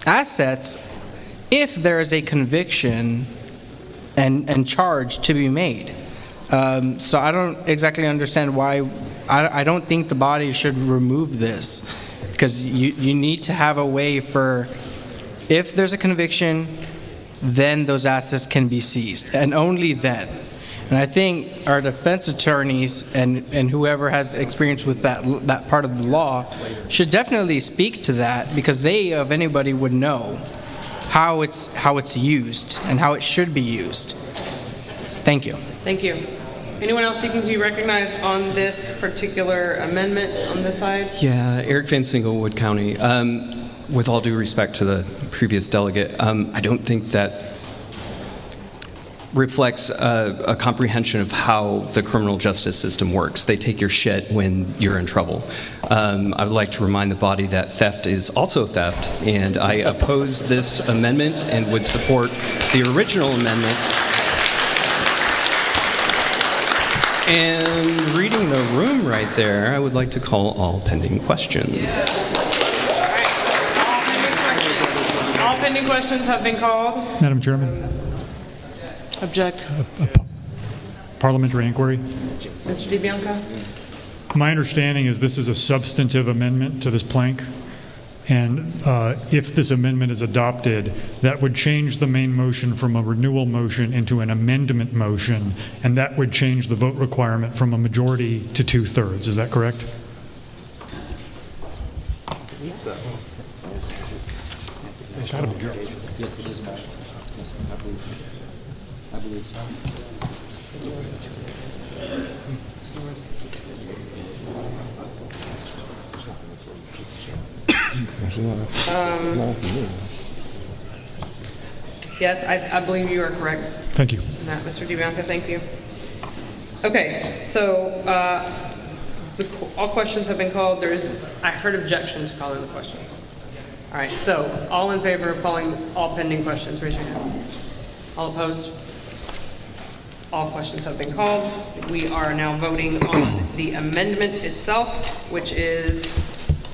assets if there is a conviction and charge to be made. So I don't exactly understand why. I don't think the body should remove this, because you need to have a way for, if there's a conviction, then those assets can be seized, and only then. And I think our defense attorneys and whoever has experience with that part of the law should definitely speak to that, because they, of anybody, would know how it's used and how it should be used. Thank you. Thank you. Anyone else seeking to be recognized on this particular amendment on this side? Yeah, Eric Van Sinkle, Wood County. With all due respect to the previous delegate, I don't think that reflects a comprehension of how the criminal justice system works. They take your shit when you're in trouble. I would like to remind the body that theft is also theft, and I oppose this amendment and would support the original amendment. And reading the room right there, I would like to call all pending questions. All pending questions have been called. Madam Chairman. Object. Parliamentary inquiry. Mr. DiBianca? My understanding is this is a substantive amendment to this plank. And if this amendment is adopted, that would change the main motion from a renewal motion into an amendment motion, and that would change the vote requirement from a majority to 2/3. Is that correct? It's got to be. Yes, it is. I believe so. Yes, I believe you are correct. Thank you. in that, Mr. DiBianca, thank you. Okay, so all questions have been called. I heard objection to calling the question. All right, so all in favor of calling all pending questions, raise your hand. All opposed? All questions have been called. We are now voting on the amendment itself, which is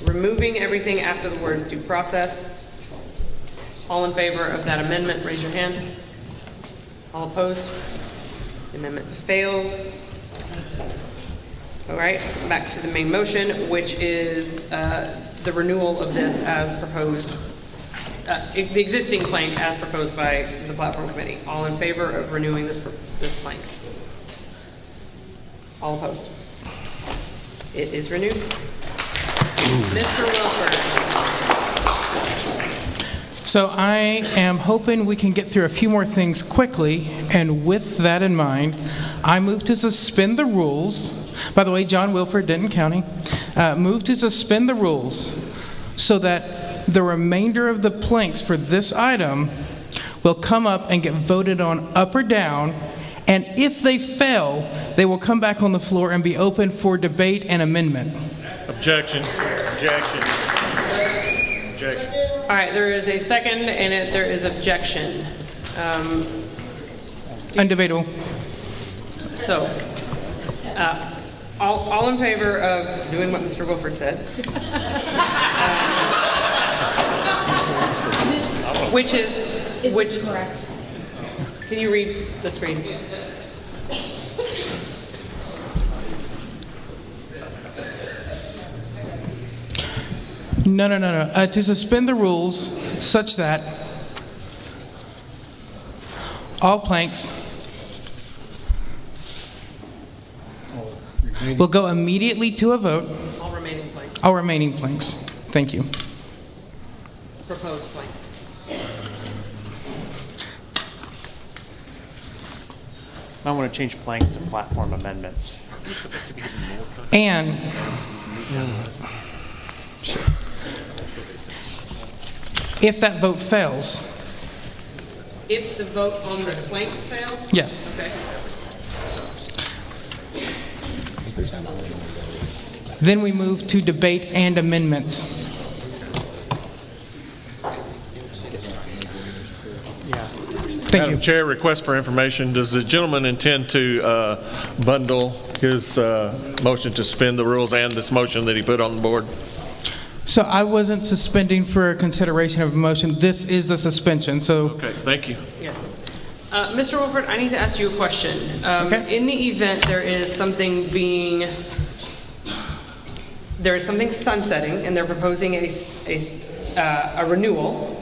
removing everything after the word due process. All in favor of that amendment, raise your hand. All opposed? The amendment fails. All right, back to the main motion, which is the renewal of this as proposed, the existing plank as proposed by the platform committee. All in favor of renewing this plank? All opposed? It is renewed. Mr. Wilford. So I am hoping we can get through a few more things quickly, and with that in mind, I move to suspend the rules. By the way, John Wilford, Denton County, move to suspend the rules so that the remainder of the planks for this item will come up and get voted on up or down, and if they fail, they will come back on the floor and be open for debate and amendment. Objection. Objection. Objection. All right, there is a second, and there is objection. Undebatable. So, all in favor of doing what Mr. Wilford said, which is correct. Can you read the screen? No. To suspend the rules such that all planks will go immediately to a vote. All remaining planks. All remaining planks. Thank you. Proposed plank. I want to change planks to platform amendments. And if that vote fails, If the vote on the planks fail? yeah, Okay. then we move to debate and amendments. Thank Madam you. Chair, request for information. Does the gentleman intend to bundle his motion to suspend the rules and this motion that he put on the board? So I wasn't suspending for consideration of a motion. This is the suspension, so. Okay, thank you. Yes. Mr. Wilford, I need to ask you a question. Okay. In the event there is something sunsetting and they're proposing a renewal,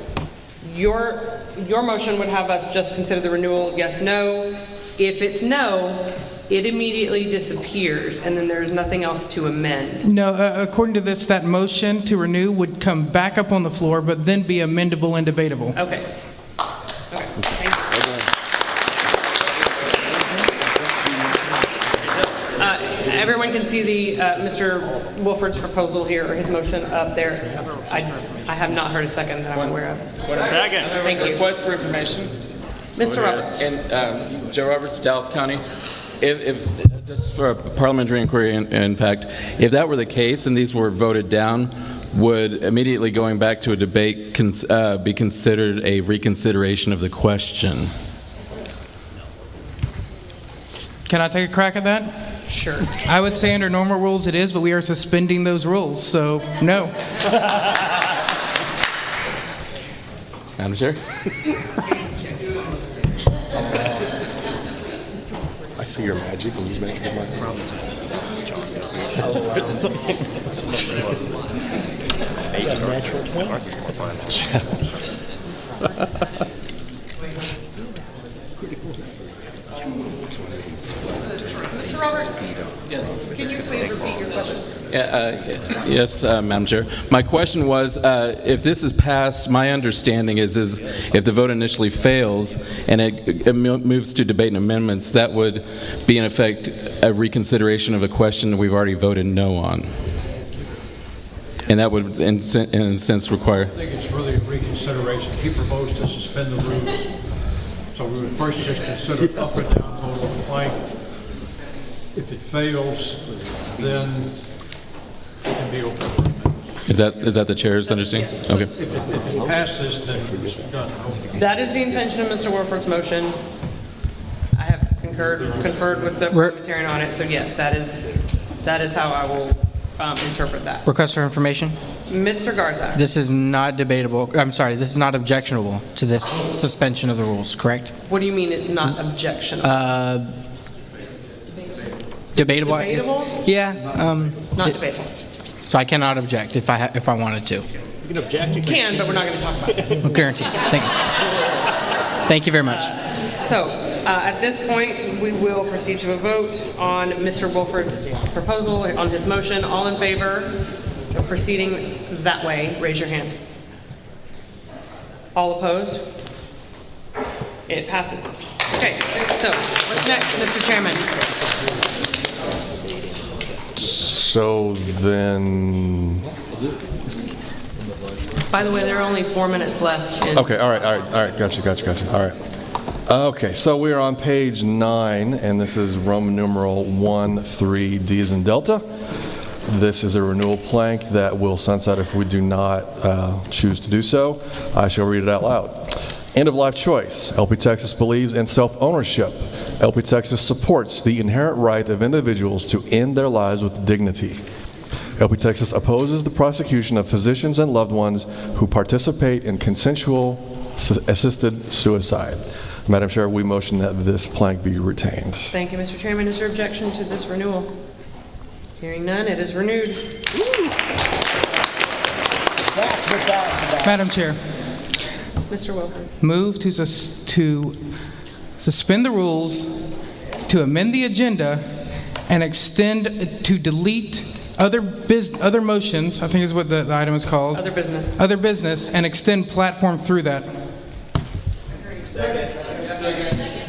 your motion would have us just consider the renewal yes, no. If it's no, it immediately disappears and then there's nothing else to amend. No, according to this, that motion to renew would come back up on the floor, but then be amendable and debatable. Okay. Thank you. Everyone can see the Mr. Wilford's proposal here, or his motion up there. I have not heard a second that I'm aware of. Second. Thank you. Request for information. Mr. Roberts. And Joe Roberts, Dallas County. If just for a parliamentary inquiry, in fact, if that were the case and these were voted down, would immediately going back to a debate be considered a reconsideration of the question? Can I take a crack at that? Sure. I would say under normal rules it is, but we are suspending those rules, so no. Madam Chair? I see your magic when you make my problem. Natural twin. Mr. Roberts, can you please repeat your question? Yes, Madam Chair. My question was, if this is passed, my understanding is if the vote initially fails and it moves to debate and amendments, that would be in effect a reconsideration of a question that we've already voted no on. And that would, in a sense, require... I think it's really a reconsideration. He proposed to suspend the rules. So we would first just consider up and down vote on the plank. If it fails, then it can be open for amendment. Is that the chair's understanding? Okay. If it passes, then it's done. That is the intention of Mr. Warford's motion. I have conferred with the parliamentarian on it, so yes, that is how I will interpret that. Request for information? Mr. Garzak. This is not debatable, I'm sorry, this is not objectionable to this suspension of the rules, correct? What do you mean it's not objectionable? Debatable? Debatable? Yeah. Not debatable. So I cannot object if I wanted to. You can object. You can, but we're not going to talk about it. Well, guaranteed. Thank you. Thank you very much. So, at this point, we will proceed to a vote on Mr. Wolford's proposal, on his motion. All in favor of proceeding that way, raise your hand. All opposed? It passes. Okay, so what's next, Mr. Chairman? So then... By the way, there are only 4 minutes left. Okay, all right, gotcha, all right. Okay, so we are on page 9, and this is Roman numeral 1, 3, D as in Delta. This is a renewal plank that will sunset if we do not choose to do so. I shall read it out loud. End-of-life choice. LP Texas believes in self-ownership. LP Texas supports the inherent right of individuals to end their lives with dignity. LP Texas opposes the prosecution of physicians and loved ones who participate in consensual assisted suicide. Madam Chair, we motion that this plank be retained. Thank you, Mr. Chairman. Is there objection to this renewal? Hearing none, it is renewed. Madam Chair. Mr. Wilford. Move to suspend the rules, to amend the agenda, and extend to delete other motions, I think is what the item is called. Other business. Other business, and extend platform through that.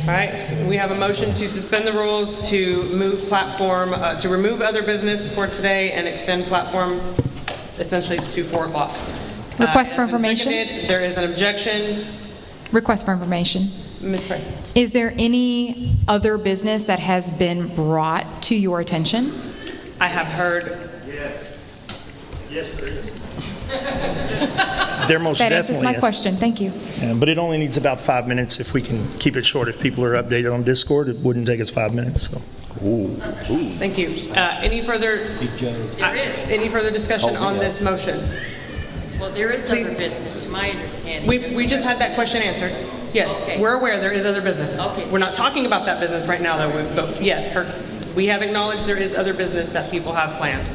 All right, we have a motion to suspend the rules, to move platform, to remove other business for today and extend platform essentially to 4 o'clock. Request for information. There is an objection. Request for information. Ms. Pray. Is there any other business that has been brought to your attention? I have heard. Yes, there is. There most That definitely answers my is. question. Thank you. But it only needs about 5 minutes. If we can keep it short, if people are updated on Discord, it wouldn't take us 5 minutes. So. Thank you. Any further discussion on this motion? Well, there is Please. other business, to my understanding. We just had that question answered. Yes, Okay. we're aware there is other business. Okay. We're not talking about that business right now, though. But yes, we have acknowledged there is other business that people have planned.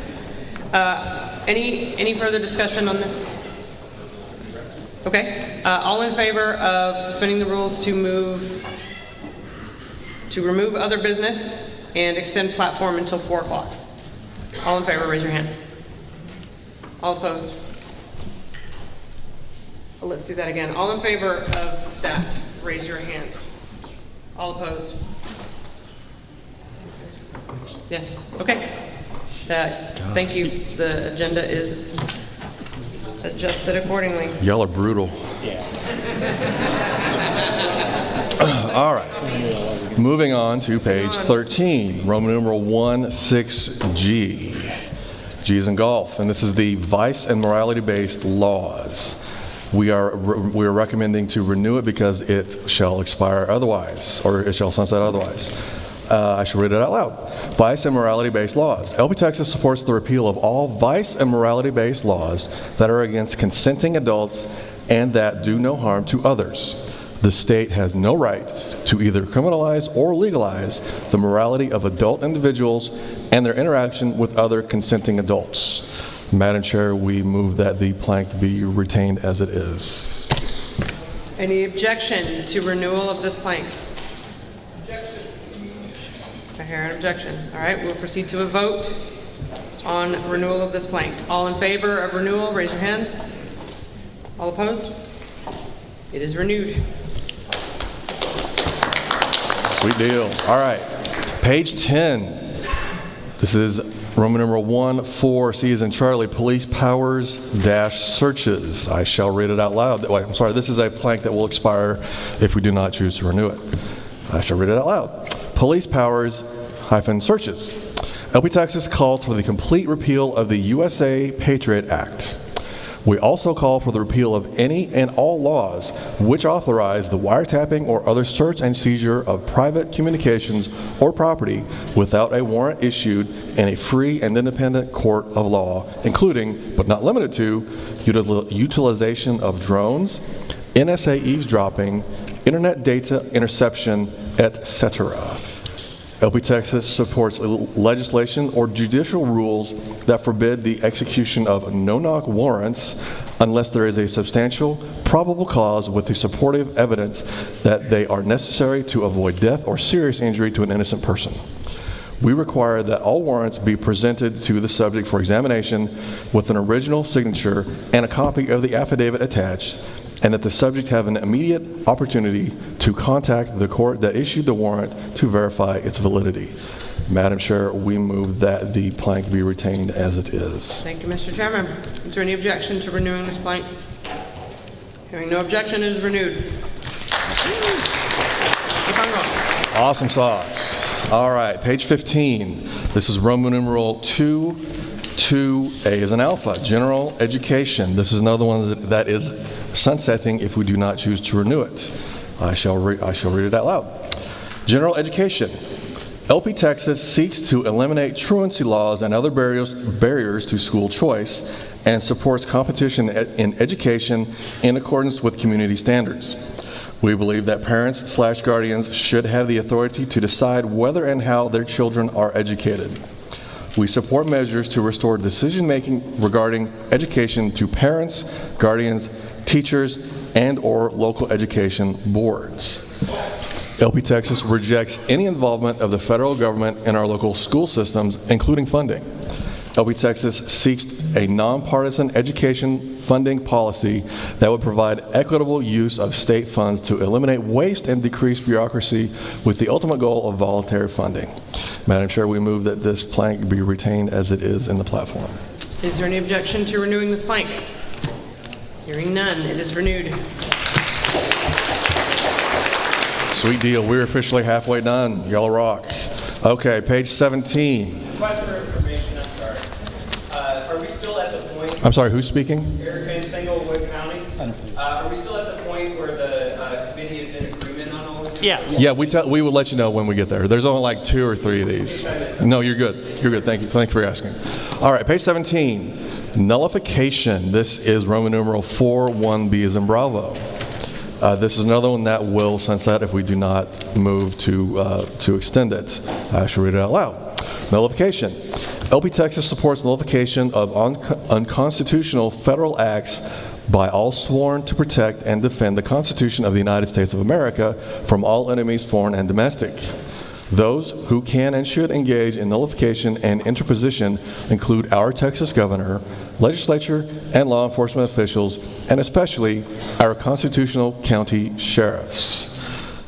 Any further discussion on this? Okay. All in favor of suspending the rules to remove other business and extend platform until 4 o'clock? All in favor, raise your hand. All opposed? Let's do that again. All in favor of that, raise your hand. All opposed? Yes, okay. Thank you. The agenda is adjusted accordingly. Y'all are brutal. All right. Moving on to page 13, Roman numeral 16G. G is in golf, and this is the vice and morality-based laws. We are recommending to renew it because it shall expire otherwise, or it shall sunset otherwise. I shall read it out loud. Vice and morality-based laws. LP Texas supports the repeal of all vice and morality-based laws that are against consenting adults and that do no harm to others. The state has no right to either criminalize or legalize the morality of adult individuals and their interaction with other consenting adults. Madam Chair, we move that the plank be retained as it is. Any objection to renewal of this plank? I hear an objection. All right, we'll proceed to a vote on renewal of this plank. All in favor of renewal, raise your hands. All opposed? It is renewed. Sweet deal. All right. Page 10. This is Roman numeral 1, 4, C as in Charlie, police powers dash searches. I shall read it out loud. Wait, I'm sorry. This is a plank that will expire if we do not choose to renew it. I shall read it out loud. Police powers hyphen searches. LP Texas calls for the complete repeal of the USA Patriot Act. We also call for the repeal of any and all laws which authorize the wiretapping or other search and seizure of private communications or property without a warrant issued in a free and independent court of law, including, but not limited to, utilization of drones, NSA eavesdropping, internet data interception, etc. LP Texas supports legislation or judicial rules that forbid the execution of no-knock warrants unless there is a substantial probable cause with the supportive evidence that they are necessary to avoid death or serious injury to an innocent person. We require that all warrants be presented to the subject for examination with an original signature and a copy of the affidavit attached, and that the subject have an immediate opportunity to contact the court that issued the warrant to verify its validity. Madam Chair, we move that the plank be retained as it is. Thank you, Mr. Chairman. Is there any objection to renewing this plank? Hearing no objection, it is renewed. Keep on going. Awesome sauce. All right, page 15. This is Roman numeral 2A as an alpha, general education. This is another one that is sunsetting if we do not choose to renew it. I shall read it out loud. General education. LP Texas seeks to eliminate truancy laws and other barriers to school choice and supports competition in education in accordance with community standards. We believe that parents/guardians should have the authority to decide whether and how their children are educated. We support measures to restore decision-making regarding education to parents, guardians, teachers, and/or local education boards. LP Texas rejects any involvement of the federal government in our local school systems, including funding. LP Texas seeks a nonpartisan education funding policy that would provide equitable use of state funds to eliminate waste and decrease bureaucracy with the ultimate goal of voluntary funding. Madam Chair, we move that this plank be retained as it is in the platform. Is there any objection to renewing this plank? Hearing none, it is renewed. Sweet deal. We're officially halfway done. Y'all rock. Okay, page 17. Question for information, I'm sorry. Are we still at the point? I'm sorry, who's speaking? Eric in Singlewood County. Are we still at the point where the committee is in agreement on all of this? Yes. Yeah, we will let you know when we get there. There's only like 2 or 3 of these. No, you're good. You're good. Thank you. Thanks for asking. All right, page 17. Nullification. This is Roman numeral 4, 1B as in Bravo. This is another one that will sunset if we do not move to extend it. I shall read it out loud. Nullification. LP Texas supports nullification of unconstitutional federal acts by all sworn to protect and defend the Constitution of the United States of America from all enemies, foreign and domestic. Those who can and should engage in nullification and interposition include our Texas governor, legislature, and law enforcement officials, and especially our constitutional county sheriffs.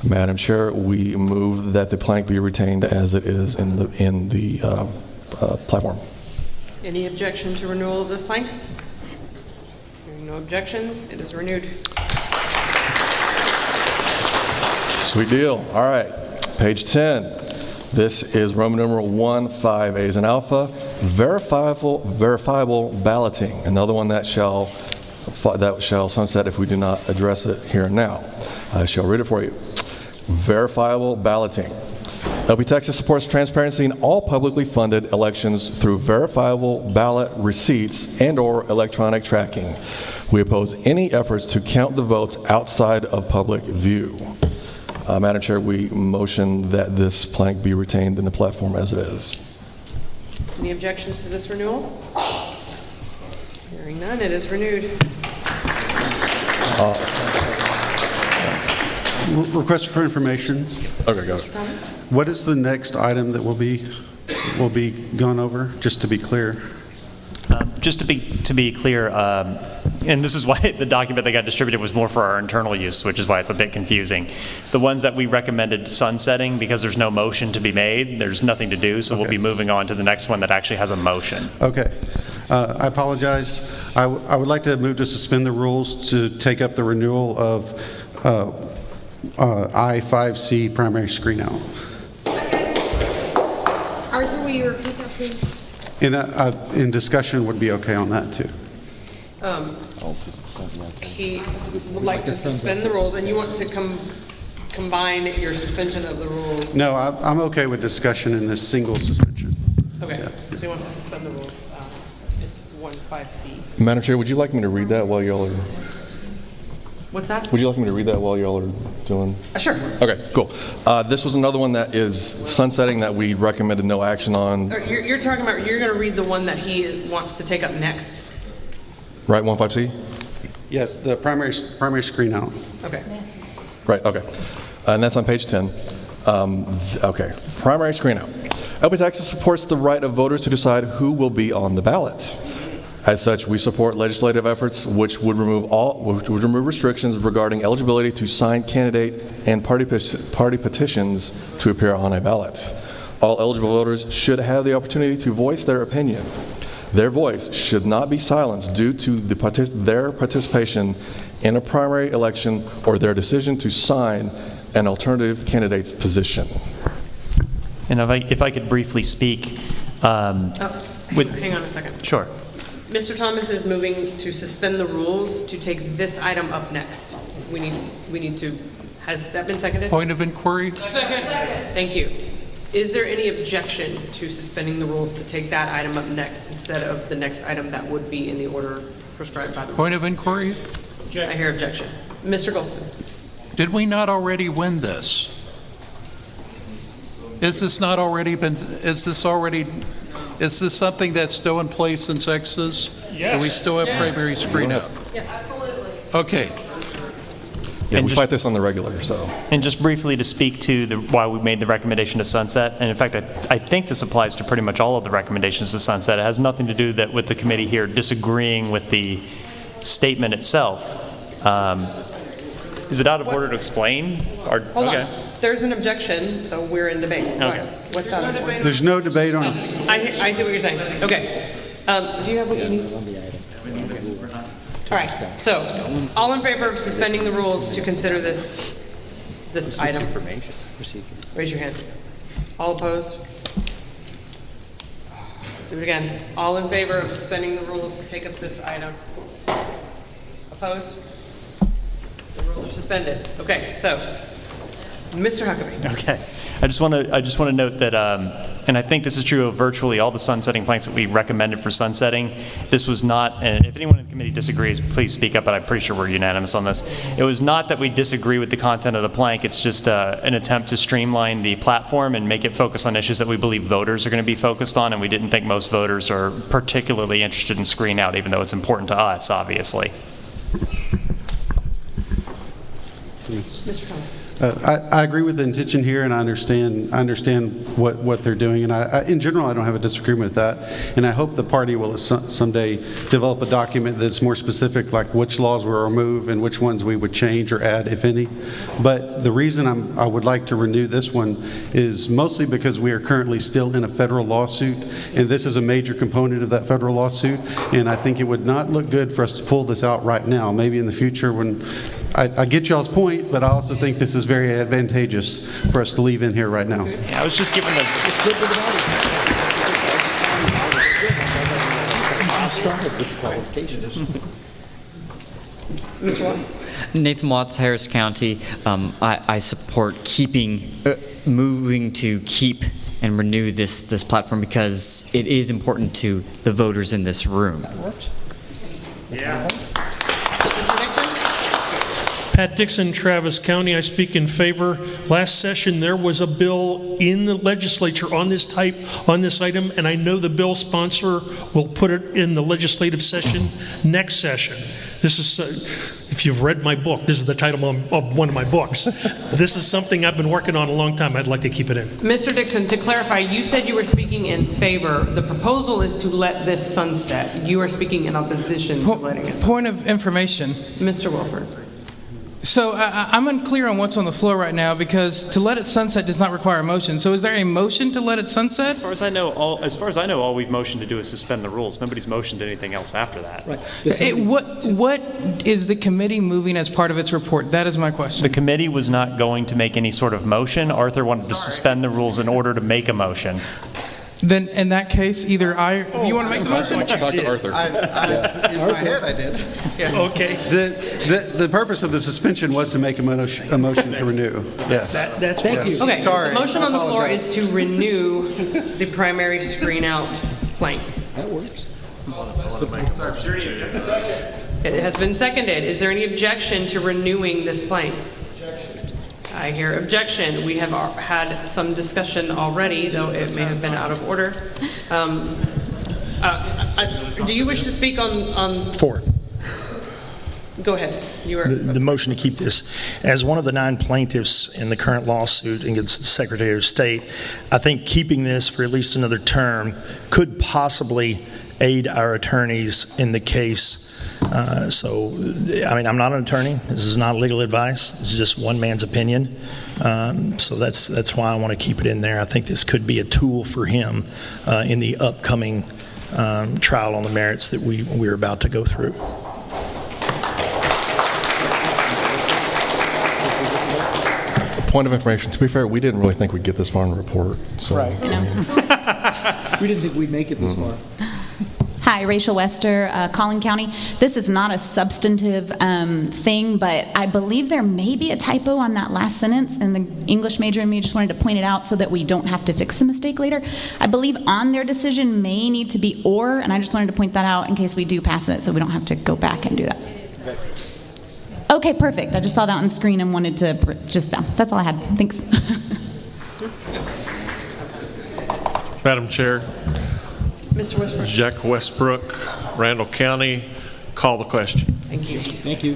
Madam Chair, we move that the plank be retained as it is in the platform. Any objection to renewal of this plank? Hearing no objections, it is renewed. Sweet deal. All right. Page 10. This is Roman numeral 1, 5A as an alpha. Verifiable balloting. Another one that shall sunset if we do not address it here and now. I shall read it for you. Verifiable balloting. LP Texas supports transparency in all publicly funded elections through verifiable ballot receipts and/or electronic tracking. We oppose any efforts to count the votes outside of public view. Madam Chair, we motion that this plank be retained in the platform as it is. Any objections to this renewal? Hearing none, it is renewed. Request for information. Okay, go ahead. What is the next item that will be gone over, just to be clear? Just to be clear, and this is why the document that got distributed was more for our internal use, which is why it's a bit confusing. The ones that we recommended sunsetting, because there's no motion to be made, there's nothing to do, so we'll be moving on to the next one that actually has a motion. Okay. I apologize. I would like to move to suspend the rules to take up the renewal of I-5C primary screen out. Arthur, will you repeat that, please? In discussion would be okay on that too. He would like to suspend the rules, and you want to combine your suspension of the rules. No, I'm okay with discussion in this single suspension. Okay, so he wants to suspend the rules. It's 1.5C. Madam Chair, would you like me to read that while y'all are... What's that? Would you like me to read that while y'all are doing? Sure. Okay, cool. This was another one that is sunsetting that we recommended no action on. You're talking about, you're going to read the one that he wants to take up next. Right, 15C? Yes, the primary screen out. Okay. Right, okay. And that's on page 10. Okay, primary screen out. LP Texas supports the right of voters to decide who will be on the ballot. As such, we support legislative efforts which would remove restrictions regarding eligibility to sign candidate and party petitions to appear on a ballot. All eligible voters should have the opportunity to voice their opinion. Their voice should not be silenced due to their participation in a primary election or their decision to sign an alternative candidate's position. And if I could briefly speak. Hang on a second. Sure. Mr. Thomas is moving to suspend the rules to take this item up next. We need to, has that been seconded? Point of inquiry? Second. Thank you. Is there any objection to suspending the rules to take that item up next instead of the next item that would be in the order prescribed by the rules? Point of inquiry? I hear objection. Mr. Golston. Did we not already win this? Is this something that's still in place in Texas? Yes. Do we still have primary screen out? Yes, absolutely. Okay. Yeah, we fight this on the regular, so. And just briefly to speak to why we made the recommendation to sunset, and in fact, I think this applies to pretty much all of the recommendations to sunset. It has nothing to do with the committee here disagreeing with the statement itself. Is it out of order to explain? Hold on. There's an objection, so we're in debate. Okay. What's out of order? There's no debate on. I see what you're saying. Okay. Do you have what you need? All right. So, all in favor of suspending the rules to consider this item? Raise your hand. All opposed? Do it again. All in favor of suspending the rules to take up this item? Opposed? The rules are suspended. Okay. So, Mr. Huckabee. Okay. I just want to note that, and I think this is true of virtually all the sunsetting planks that we recommended for sunsetting. This was not, and if anyone in the committee disagrees, please speak up, but I'm pretty sure we're unanimous on this. It was not that we disagree with the content of the plank, it's just an attempt to streamline the platform and make it focus on issues that we believe voters are going to be focused on, and we didn't think most voters are particularly interested in screen out, even though it's important to us, obviously. Mr. Thomas. I agree with the intention here, and I understand what they're doing, and in general, I don't have a disagreement with that. And I hope the party will someday develop a document that's more specific, like which laws were removed and which ones we would change or add, if any. But the reason I would like to renew this one is mostly because we are currently still in a federal lawsuit, and this is a major component of that federal lawsuit. And I think it would not look good for us to pull this out right now. Maybe in the future when I get y'all's point, but I also think this is very advantageous for us to leave in here right now. Yeah, I was just giving the... Mr. Watts. Nathan Watts, Harris County. I support moving to keep and renew this platform because it is important to the voters in this room. Yeah. Pat Dixon, Travis County. I speak in favor. Last session, there was a bill in the legislature on this item, and I know the bill sponsor will put it in the legislative session next session. This is, if you've read my book, this is the title of one of my books. This is something I've been working on a long time. I'd like to keep it in. Mr. Dixon, to clarify, you said you were speaking in favor. The proposal is to let this sunset. You are speaking in opposition to letting it. Point of information. Mr. Wilford. So I'm unclear on what's on the floor right now because to let it sunset does not require a motion. So is there a motion to let it sunset? As far as I know, all we've motioned to do is suspend the rules. Nobody's motioned anything else after that. Right. What is the committee moving as part of its report? That is my question. The committee was not going to make any sort of motion. Arthur wanted to suspend the rules in order to make a motion. Then in that case, either you want to make the motion? Talk to Arthur. In my head, I did. Okay. The purpose of the suspension was to make a motion to renew. Yes. That's Thank you. Okay, Sorry. the motion on the floor Apologize. is to renew the primary screen out plank. That works. It has been seconded. Is there any objection to renewing this plank? I hear objection. We have had some discussion already, though it may have been out of order. Do you wish to speak on? Four. Go ahead. You are. The motion to keep this. As one of the 9 plaintiffs in the current lawsuit against the Secretary of State, I think keeping this for at least another term could possibly aid our attorneys in the case. So, I mean, I'm not an attorney. This is not legal advice. This is just one man's opinion. So that's why I want to keep it in there. I think this could be a tool for him in the upcoming trial on the merits that we're about to go through. Point of information, to be fair, we didn't really think we'd get this far in the report. So. Right. We didn't think we'd make it this far. Hi, Rachel Wester, Collin County. This is not a substantive thing, but I believe there may be a typo on that last sentence, and the English major in me just wanted to point it out so that we don't have to fix the mistake later. I believe on their decision may need to be or, and I just wanted to point that out in case we do pass it so we don't have to go back and do that. Okay, perfect. I just saw that on the screen and wanted to that's all I had. Thanks. Madam Chair. Mr. Westbrook. Jack Westbrook, Randall County. Call the question. Thank you. Thank you.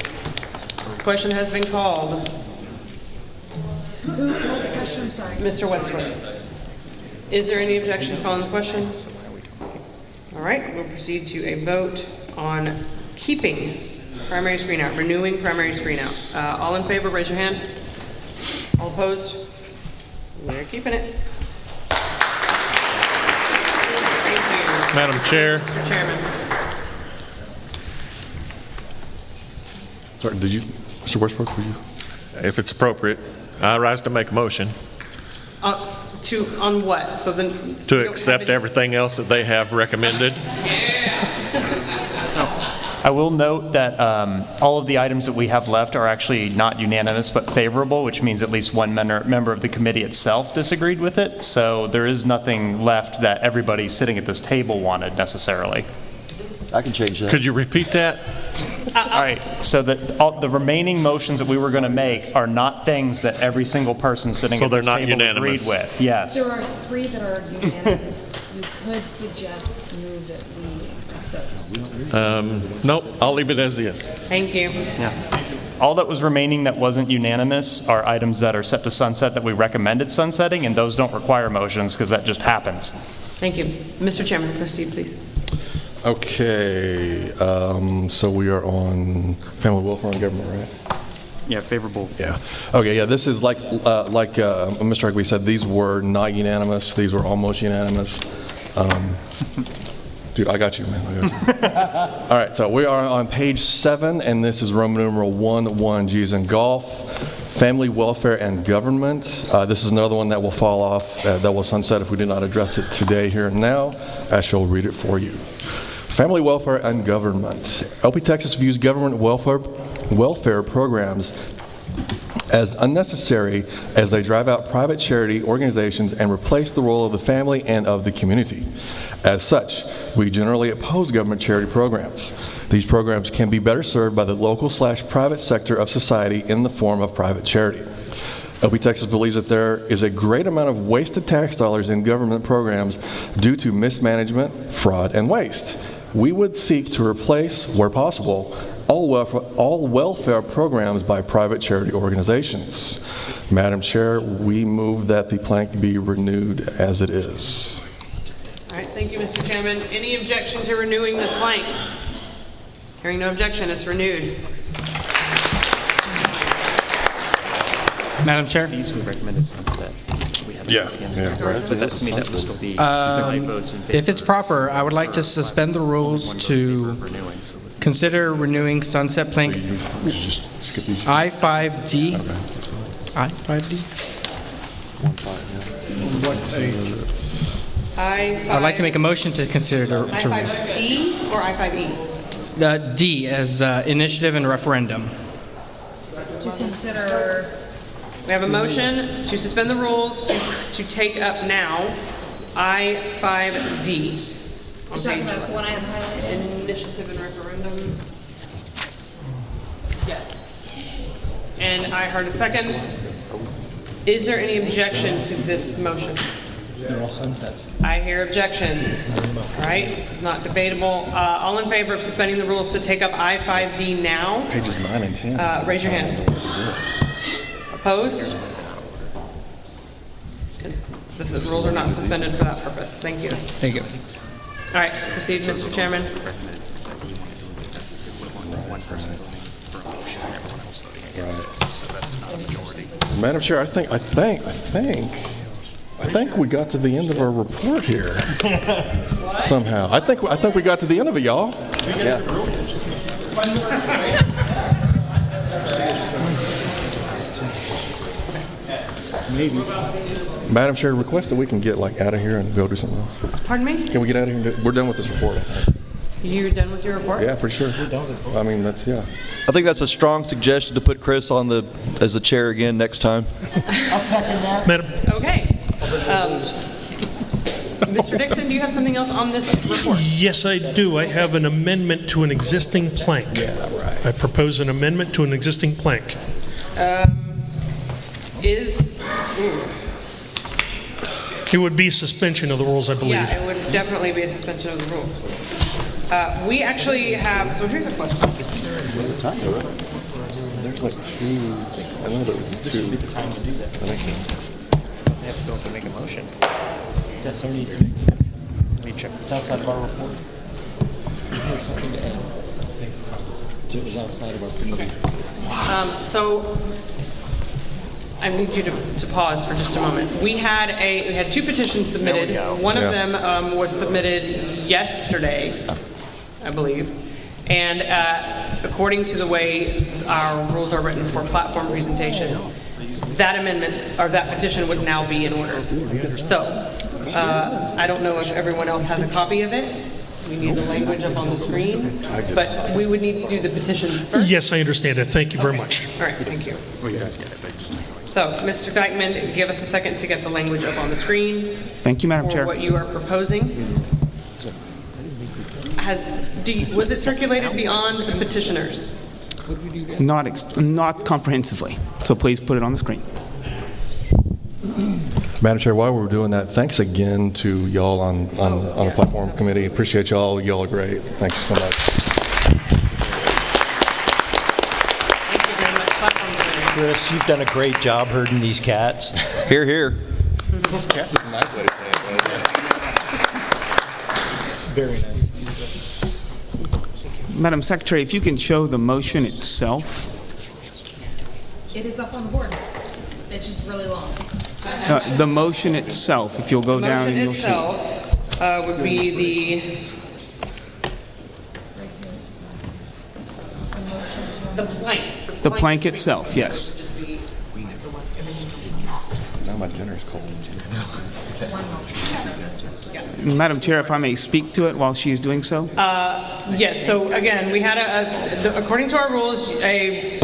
Question has been called. Mr. Westbrook. Is there any objection to calling the question? All right, we'll proceed to a vote on keeping primary screen out, renewing primary screen out. All in favor, raise your hand. All opposed? We're keeping it. Madam Chair. Mr. Chairman. Sorry, did you, Mr. Westbrook, were you? If it's appropriate, I rise to make a motion On what? So then to accept everything else that they have recommended. I will note that all of the items that we have left are actually not unanimous but favorable, which means at least one member of the committee itself disagreed with it. So there is nothing left that everybody sitting at this table wanted necessarily. I can change that. Could you repeat that? All right, so the remaining motions that we were going to make are not things that every single person sitting at this table agreed with. Yes. There are 3 that are unanimous. You could suggest move that we accept those. Nope, I'll leave it as is. Thank you. Yeah. All that was remaining that wasn't unanimous are items that are set to sunset that we recommended sunsetting, and those don't require motions because that just happens. Thank you. Mr. Chairman, proceed, please. Okay, so we are on family welfare and government, right? Yeah, favorable. Yeah. Okay, yeah, this is like Mr. Hickley said, these were not unanimous. These were almost unanimous. Dude, I got you, man. I got you. All right, so we are on page 7, and this is Roman numeral 1, G's in golf. Family welfare and government. This is another one that will fall off, that will sunset if we do not address it today, here and now. I shall read it for you. Family welfare and government. LP Texas views government welfare programs as unnecessary as they drive out private charity organizations and replace the role of the family and of the community. As such, we generally oppose government charity programs. These programs can be better served by the local/private sector of society in the form of private charity. LP Texas believes that there is a great amount of wasted tax dollars in government programs due to mismanagement, fraud, and waste. We would seek to replace, where possible, all welfare programs by private charity organizations. Madam Chair, we move that the plank be renewed as it is. All right, thank you, Mr. Chairman. Any objection to renewing this plank? Hearing no objection, it's renewed. Madam Chair? These we recommended sunset. We haven't Yeah, against yeah, that. right. But that, to me, that would still be 5 votes in favor. If it's proper, I would like to suspend the rules to consider renewing sunset plank Just skip these. I-5D. I-5D? I would like to make a motion to consider to I-5D or I-5E? D as initiative and referendum. To consider, We have a motion to suspend the rules to take up now I-5D. you're talking about the one I have highlighted? Initiative and referendum. Yes. And I heard a second. Is there any objection to this motion? They're all sunsets. I hear objection. All right, this is not debatable. All in favor of suspending the rules to take up I-5D now? Pages 9 and 10. Raise your hand. Opposed? The rules are not suspended for that purpose. Thank you. Thank you. All right, proceed, Mr. Chairman. Madam Chair, I think we got to the end of our report here. Somehow. I think we got to the end of it, y'all. Maybe. Madam Chair, request that we can get out of here and go do something else. Pardon me? Can we get out of here? We're done with this report, I think. You're done with your report? Yeah, pretty sure. I mean, that's, yeah. I think that's a strong suggestion to put Chris on as the chair again next time. I'll second that. Madam. Okay. Mr. Dixon, do you have something else on this report? Yes, I do. I have an amendment to an existing plank. Yeah, right. I propose an amendment to an existing plank. It would be suspension of the rules, I believe. Yeah, it would definitely be a suspension of the rules. We actually have, so here's a question. There's like two, I know there was This two. would be the time to do that. That makes sense. They have to go up and make a motion. Yes, I need to make a motion. Let me check. It's outside of our report. Is there something to add? It was outside of our committee. So I need you to pause for just a moment. We had two petitions submitted. One of them was submitted yesterday, I believe. And according to the way our rules are written for platform presentations, that amendment or that petition would now be in order. So I don't know if everyone else has a copy of it. We need the language up on the screen, but we would need to do the petitions first. Yes, I understand it. Thank you very much. All right, thank you. So, Mr. Dyckman, give us a second to get the language up on the screen. Thank you, Madam for Chair. what you are proposing. Was it circulated beyond the petitioners? Not comprehensively. So please put it on the screen. Madam Chair, while we're doing that, thanks again to y'all on the platform committee. Appreciate y'all. Y'all are great. Thank you so much. Chris, you've done a great job herding these cats. Hear, hear. Cats is a nice way to say it. Very nice. Madam Secretary, if you can show the motion itself. It is up on the board. It's just really long. The motion itself, if you'll go down and you'll see. The motion itself would be the plank. The plank itself, yes. Now my dinner's cold. Madam Chair, if I may speak to it while she is doing so? Yes, so again, we had according to our rules, a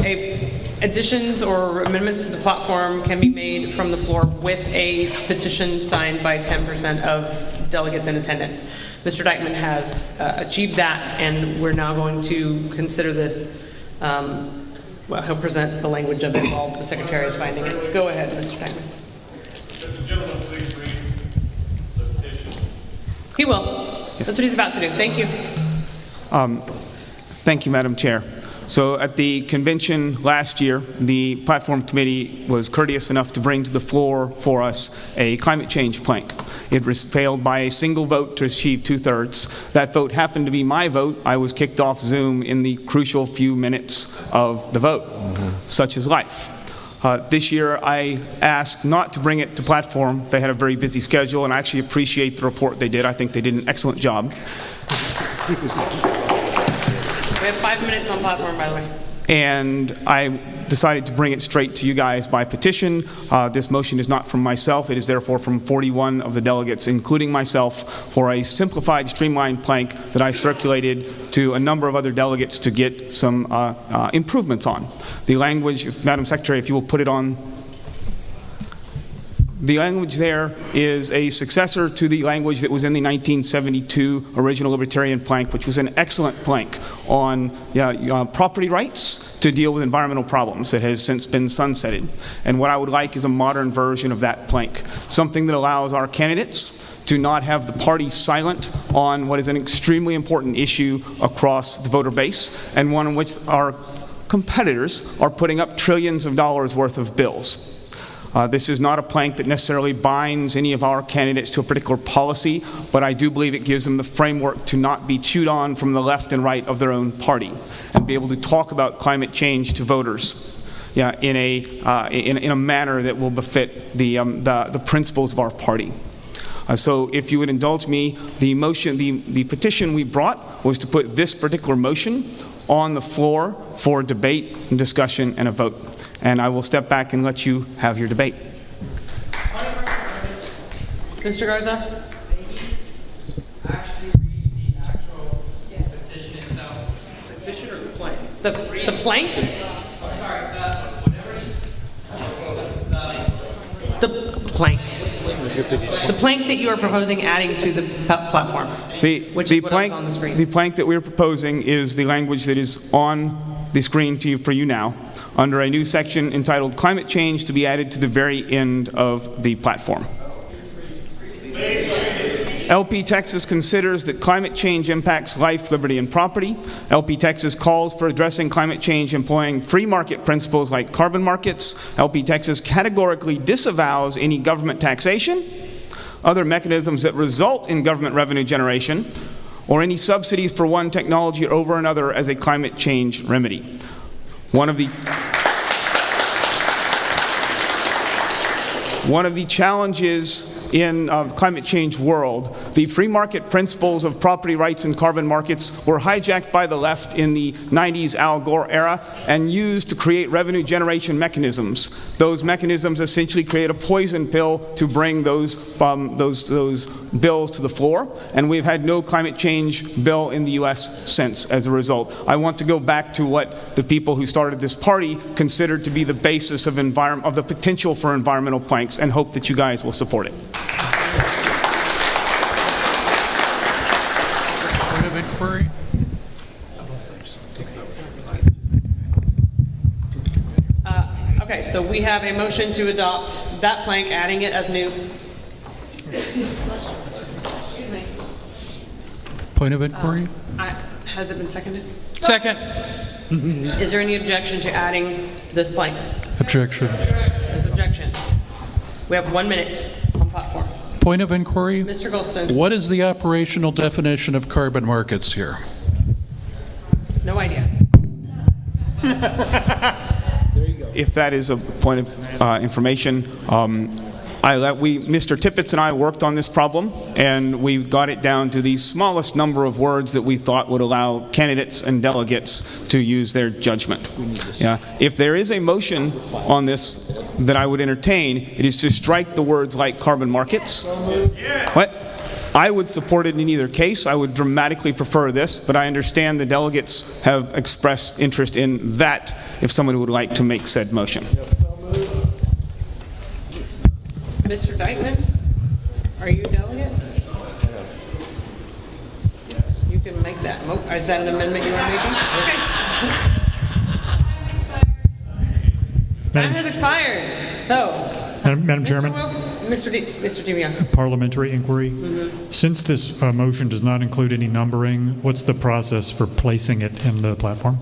additions or amendments to the platform can be made from the floor with a petition signed by 10% of delegates in attendance. Mr. Dykeman has achieved that, and we're now going to consider this. Well, he'll present the language of it while the Secretary is finding it. Go ahead, Mr. Dykeman. Could the gentleman please read the petition? He will. That's what he's about to do. Thank you. Thank you, Madam Chair. So at the convention last year, the platform committee was courteous enough to bring to the floor for us a climate change plank. It was failed by a single vote to achieve 2/3. That vote happened to be my vote. I was kicked off Zoom in the crucial few minutes of the vote. Such is life. This year, I asked not to bring it to platform. They had a very busy schedule, and I actually appreciate the report they did. I think they did an excellent job. We have 5 minutes on platform, by the way. And I decided to bring it straight to you guys by petition. This motion is not from myself. It is therefore from 41 of the delegates, including myself, for a simplified, streamlined plank that I circulated to a number of other delegates to get some improvements on. The language, Madam Secretary, if you will put it on. The language there is a successor to the language that was in the 1972 original libertarian plank, which was an excellent plank on property rights to deal with environmental problems that has since been sunsetted. And what I would like is a modern version of that plank, something that allows our candidates to not have the party silent on what is an extremely important issue across the voter base, and one in which our competitors are putting up trillions of dollars worth of bills. This is not a plank that necessarily binds any of our candidates to a particular policy, but I do believe it gives them the framework to not be chewed on from the left and right of their own party, and be able to talk about climate change to voters in a manner that will befit the principles of our party. So if you would indulge me, the petition we brought was to put this particular motion on the floor for debate and discussion and a vote. And I will step back and let you have your debate. Mr. Garza? Actually read the actual petition itself. Petition or the plank? The plank? I'm sorry, The plank. The plank that you are proposing adding to the platform, which is what is on the screen. The plank that we are proposing is the language that is on the screen for you now, under a new section entitled Climate Change, to be added to the very end of the platform. LP Texas considers that climate change impacts life, liberty, and property. LP Texas calls for addressing climate change employing free market principles like carbon markets. LP Texas categorically disavows any government taxation, other mechanisms that result in government revenue generation, or any subsidies for one technology over another as a climate change remedy. One of the challenges in climate change world, the free market principles of property rights and carbon markets were hijacked by the left in the 90s Al Gore era and used to create revenue generation mechanisms. Those mechanisms essentially create a poison pill to bring those bills to the floor, and we've had no climate change bill in the U.S. since as a result. I want to go back to what the people who started this party considered to be the basis of the potential for environmental planks, and hope that you guys will support it. Point of inquiry? Okay, so we have a motion to adopt that plank, adding it as new. Point of inquiry? Has it been seconded? Second. Is there any objection to adding this plank? Objection. There's objection. We have 1 minute on platform. Point of inquiry? Mr. Golston. What is the operational definition of carbon markets here? No idea. If that is a point of information, Mr. Tippett and I worked on this problem, and we got it down to the smallest number of words that we thought would allow candidates and delegates to use their judgment. If there is a motion on this that I would entertain, it is to strike the words like carbon markets. What? I would support it in either case. I would dramatically prefer this, but I understand the delegates have expressed interest in that if someone would like to make said motion. Mr. Dykeman, are you delegate? You can make that. Is that an amendment you are making? Okay. Time has expired. So, Madam Chairman, Mr. DiBianco. parliamentary inquiry. Since this motion does not include any numbering, what's the process for placing it in the platform?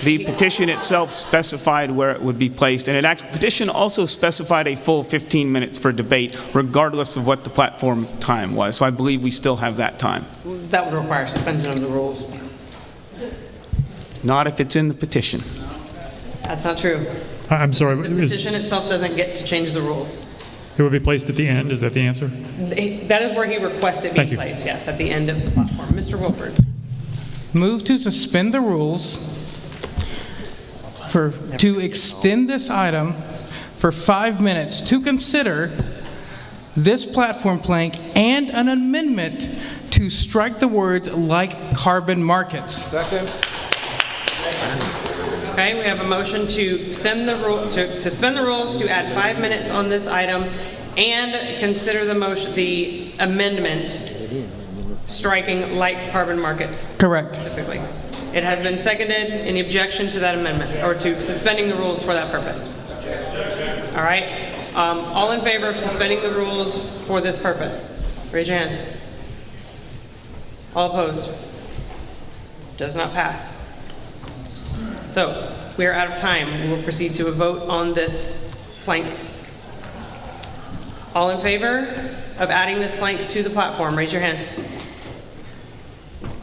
The petition itself specified where it would be placed, and the petition also specified a full 15 minutes for debate, regardless of what the platform time was. So I believe we still have that time. That would require suspension of the rules. Not if it's in the petition. That's not true. I'm sorry. The petition itself doesn't get to change the rules. It would be placed at the end. Is that the answer? That is where he requested Thank be you. placed, yes, at the end of the platform. Mr. Wilford. Move to suspend the rules to extend this item for 5 minutes to consider this platform plank and an amendment to strike the words "like carbon markets." Second. Okay, we have a motion to suspend the rules to add 5 minutes on this item and consider the amendment striking like carbon markets. Correct. Specifically. It has been seconded. Any objection to that amendment or to suspending the rules for that purpose? All right. All in favor of suspending the rules for this purpose? Raise your hand. All opposed? Does not pass. So we are out of time. We will proceed to a vote on this plank. All in favor of adding this plank to the platform, raise your hands.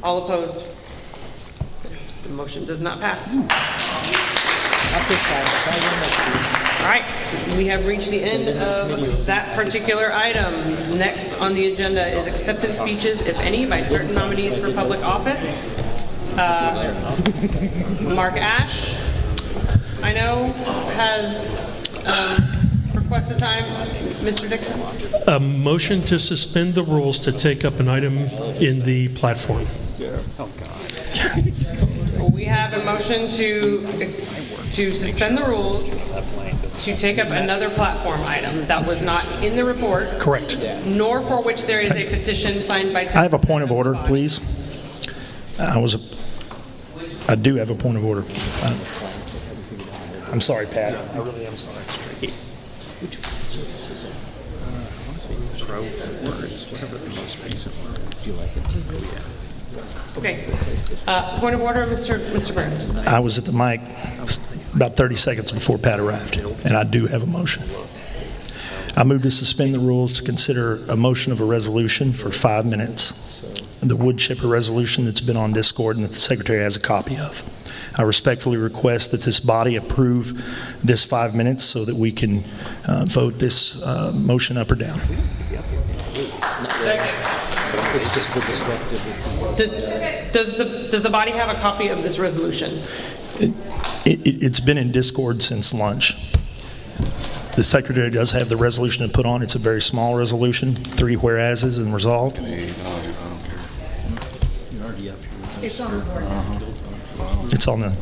All opposed? The motion does not pass. All right, we have reached the end of that particular item. Next on the agenda is acceptance speeches, if any, by certain nominees for public office. Mark Ash, I know, has requested time. Mr. Dixon? A motion to suspend the rules to take up an item in the platform. We have a motion to suspend the rules to take up another platform item that was not in the report. Correct. Nor for which there is a petition signed by 10%. I have a point of order, please. I do have a point of order. I'm sorry, Pat. I really am sorry. Whatever the most recent one is. Do you like it? Okay. Point of order, Mr. Burns. I was at the mic about 30 seconds before Pat arrived, and I do have a motion. I move to suspend the rules to consider a motion of a resolution for 5 minutes. The wood chipper resolution that's been on Discord and that the Secretary has a copy of. I respectfully request that this body approve this 5 minutes so that we can vote this motion up or down. Does the body have a copy of this resolution? It's been in Discord since lunch. The Secretary does have the resolution to put on. It's a very small resolution, 3 whereases and resolved. It's on the board. It's on the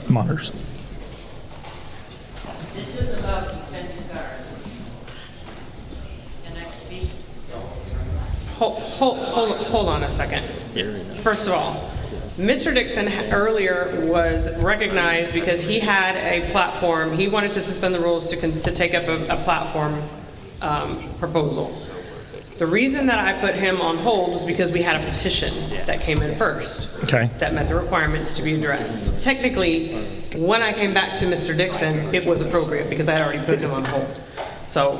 monitors. This is about defending guard. Can I speak? Hold on a second. First of all, Mr. Dixon earlier was recognized because he had a platform. He wanted to suspend the rules to take up a platform proposal. The reason that I put him on hold was because we had a petition that came in first. Okay. That met the requirements to be addressed. So technically, when I came back to Mr. Dixon, it was appropriate because I had already put him on hold. So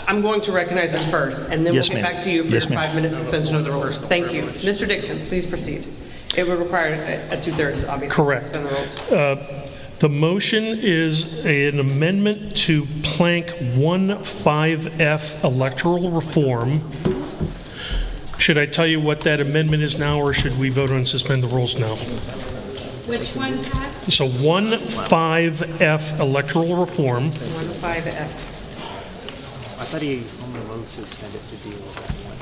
I'm going to recognize him first, and then Yes, we'll get ma'am. back to you for Yes, your ma'am. 5-minute suspension of the rules. Thank you. Mr. Dixon, please proceed. It would require a 2/3, obviously, Correct. to suspend the rules. The motion is an amendment to Plank 15F electoral reform. Should I tell you what that amendment is now, or should we vote on suspend the rules now? Which one, Pat? So 15F electoral reform. 15F. I thought he only moved to extend it to deal with that one.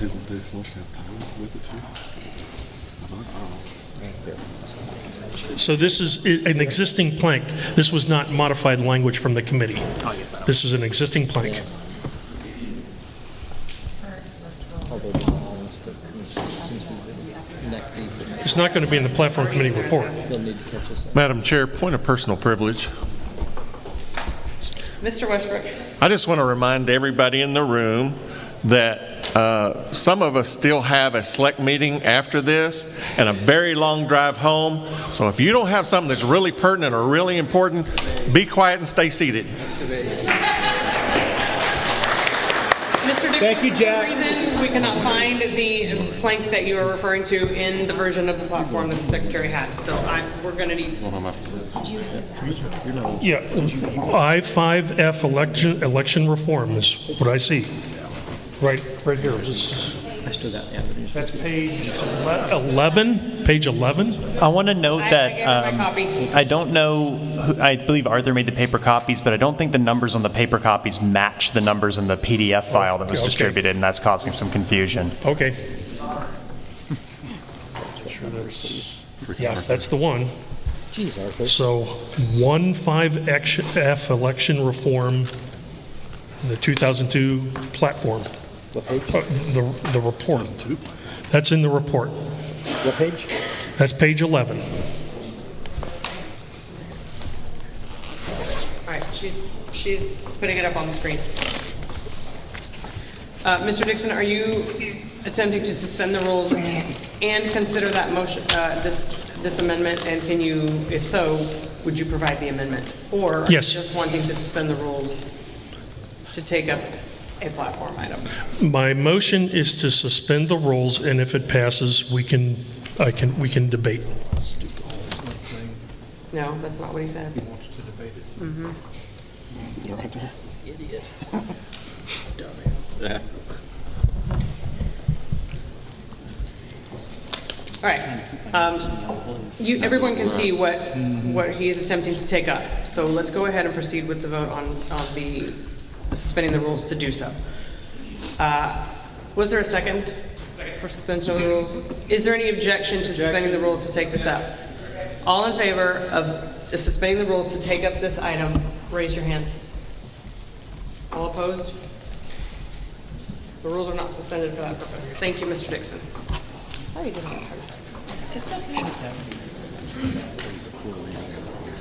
Isn't this motion have time with it too? So this is an existing plank. This was not modified language from the committee. This is an existing plank. It's not going to be in the platform committee report. Madam Chair, point of personal privilege. Mr. Westbrook. I just want to remind everybody in the room that some of us still have a select meeting after this and a very long drive home. So if you don't have something that's really pertinent or really important, be quiet and stay seated. Mr. Dixon, Thank you, Jack. for some reason we cannot find the plank that you are referring to in the version of the platform that the secretary has. So we're going to need. Yeah, I-5F election reform is what I see. Right here. That's page 11. Page 11. I want to note that gave her my copy. I don't know. I believe Arthur made the paper copies, but I don't think the numbers on the paper copies match the numbers in the PDF file that was okay. distributed, and that's causing some confusion. Okay. Yeah, that's the one. Jeez, Arthur. So 1-5F election reform, the 2002 platform. What page? The report. That's in the report. What page? That's page 11. All right, she's putting it up on the screen. Mr. Dixon, are you attempting to suspend the rules and consider that motion, this amendment? And can you, if so, would you provide the amendment? Or are Yes. you just wanting to suspend the rules to take up a platform item? My motion is to suspend the rules, and if it passes, we can debate. No, that's not what he said. He wants to debate it. Mm-hmm. You're right there. Idiot. Yeah. All right. Everyone can see what he's attempting to take up. So let's go ahead and proceed with the vote on the suspending the rules to do so. Was there a second for suspension of the rules? Is there any objection to suspending the rules to take this up? All in favor of suspending the rules to take up this item, raise your hands. All opposed? The rules are not suspended for that purpose. Thank you, Mr. Dixon. Oh, you did that. It's okay.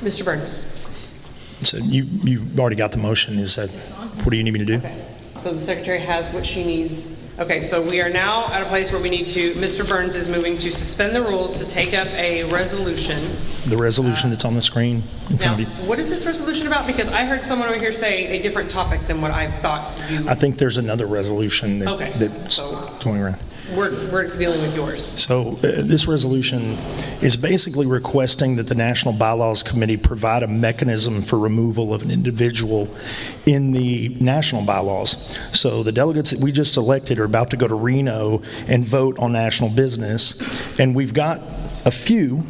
Mr. Burns. So you've already got the motion. Is that, what do you need me to do? Okay. So the secretary has what she needs. Okay, so we are now at a place where we need to, Mr. Burns is moving to suspend the rules to take up a resolution. The resolution that's on the screen in Now, front of you? what is this resolution about? Because I heard someone over here say a different topic than what I thought you. I think there's another resolution Okay. that's going around. We're dealing with yours. So this resolution is basically requesting that the National Bylaws Committee provide a mechanism for removal of an individual in the national bylaws. So the delegates that we just elected are about to go to Reno and vote on national business, and we've got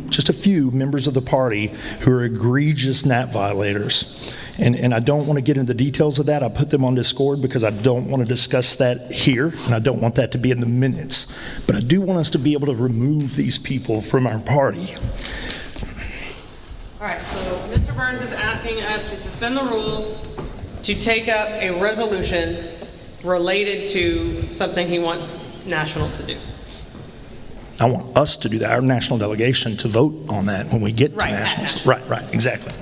just a few members of the party who are egregious NAP violators. And I don't want to get into the details of that. I put them on Discord because I don't want to discuss that here, and I don't want that to be in the minutes. But I do want us to be able to remove these people from our party. All right, so Mr. Burns is asking us to suspend the rules to take up a resolution related to something he wants national to do. I want us to do that, our national delegation, to vote on that when we get to Right, at nationals. national. Right, exactly.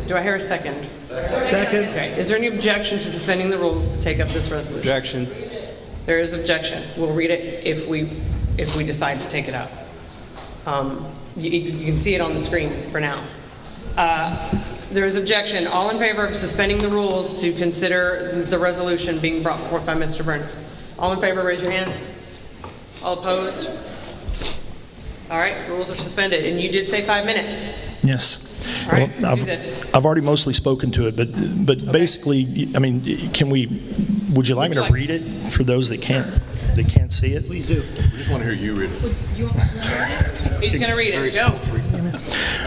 Do I hear a second? Second. Okay, is there any objection to suspending the rules to take up this resolution? Objection. There is objection. We'll read it if we decide to take it up. You can see it on the screen for now. There is objection. All in favor of suspending the rules to consider the resolution being brought forth by Mr. Burns? All in favor, raise your hands. All opposed? All right, rules are suspended. And you did say 5 minutes. Yes. All right, Well, let's do this. I've already mostly spoken to it, but basically, I mean, would you like me to read it for those that can't see it? Please do. We just want to hear you read it. He's going to read it. Go.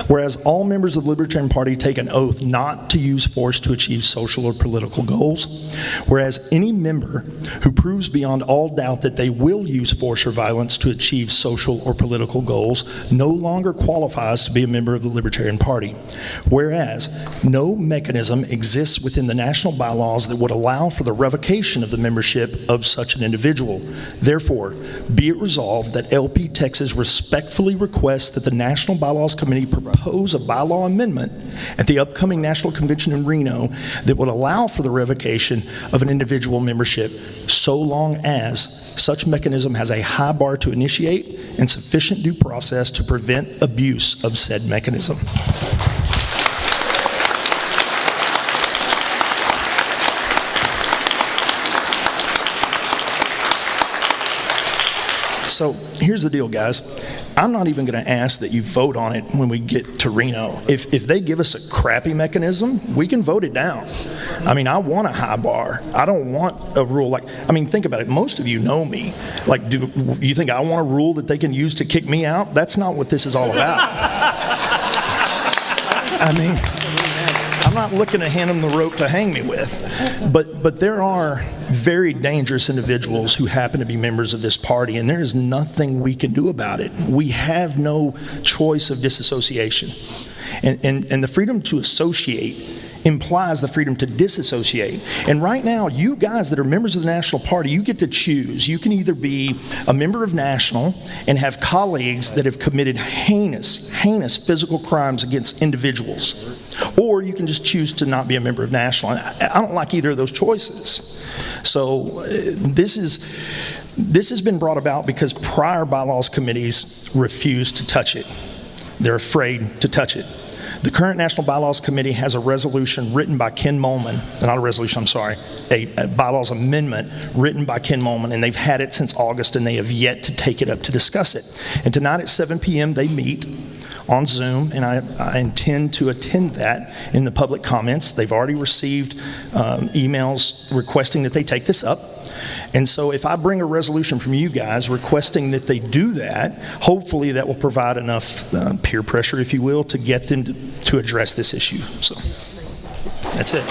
Whereas all members of the Libertarian Party take an oath not to use force to achieve social or political goals. Whereas any member who proves beyond all doubt that they will use force or violence to achieve social or political goals no longer qualifies to be a member of the Libertarian Party. Whereas no mechanism exists within the national bylaws that would allow for the revocation of the membership of such an individual. Therefore, be it resolved that LP Texas respectfully requests that the National Bylaws Committee propose a bylaw amendment at the upcoming National Convention in Reno that would allow for the revocation of an individual membership so long as such mechanism has a high bar to initiate and sufficient due process to prevent abuse of said mechanism. So here's the deal, guys. I'm not even going to ask that you vote on it when we get to Reno. If they give us a crappy mechanism, we can vote it down. I mean, I want a high bar. I don't want a rule like, I mean, think about it. Most of you know me. Like, do you think I want a rule that they can use to kick me out? That's not what this is all about. I mean, I'm not looking to hand them the rope to hang me with. But there are very dangerous individuals who happen to be members of this party, and there is nothing we can do about it. We have no choice of disassociation. And the freedom to associate implies the freedom to disassociate. And right now, you guys that are members of the National Party, you get to choose. You can either be a member of National and have colleagues that have committed heinous physical crimes against individuals, or you can just choose to not be a member of National. And I don't like either of those choices. So this has been brought about because prior bylaws committees refused to touch it. They're afraid to touch it. The current National Bylaws Committee has a resolution written by Ken Molman, not a resolution, I'm sorry, a bylaws amendment written by Ken Molman, and they've had it since August, and they have yet to take it up to discuss it. And tonight at 7 p.m. they meet on Zoom, and I intend to attend that in the public comments. They've already received emails requesting that they take this up. And so if I bring a resolution from you guys requesting that they do that, hopefully that will provide enough peer pressure, if you will, to get them to address this issue. So that's it.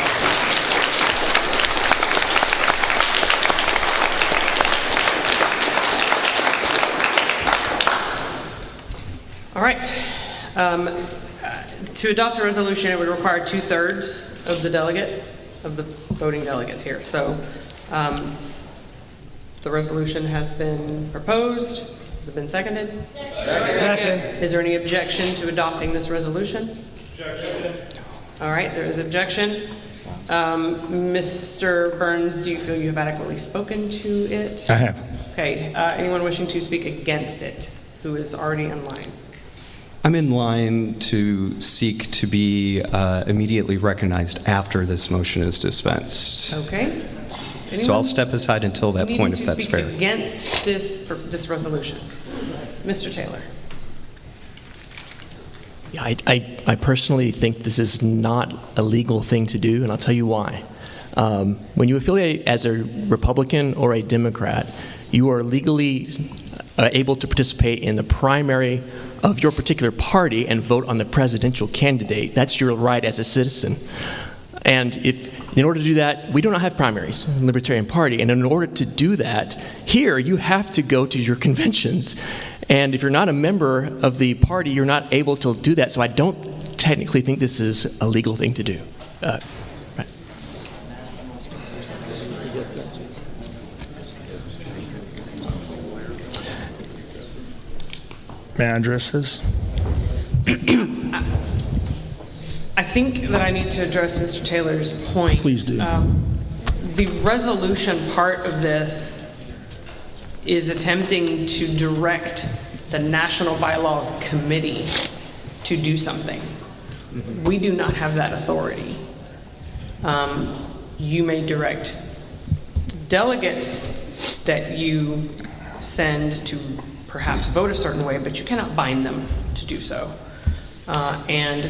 All right. To adopt a resolution, it would require 2/3 of the delegates, of the voting delegates here. So the resolution has been proposed. Has it been seconded? Second. Is there any objection to adopting this resolution? Objection. All right, there is objection. Mr. Burns, do you feel you have adequately spoken to it? I have. Okay. Anyone wishing to speak against it who is already in line? I'm in line to seek to be immediately recognized after this motion is dispensed. Okay. Anyone So I'll step aside until that point, if that's fair. Against this resolution, Mr. Taylor. Yeah, I personally think this is not a legal thing to do, and I'll tell you why. When you affiliate as a Republican or a Democrat, you are legally able to participate in the primary of your particular party and vote on the presidential candidate. That's your right as a citizen. And in order to do that, we do not have primaries in the Libertarian Party. And in order to do that, here you have to go to your conventions. And if you're not a member of the party, you're not able to do that. So I don't technically think this is a legal thing to do. Right. May I address this? I think that I need to address Mr. Taylor's point. Please do. The resolution part of this is attempting to direct the National Bylaws Committee to do something. We do not have that authority. You may direct delegates that you send to perhaps vote a certain way, but you cannot bind them to do so. And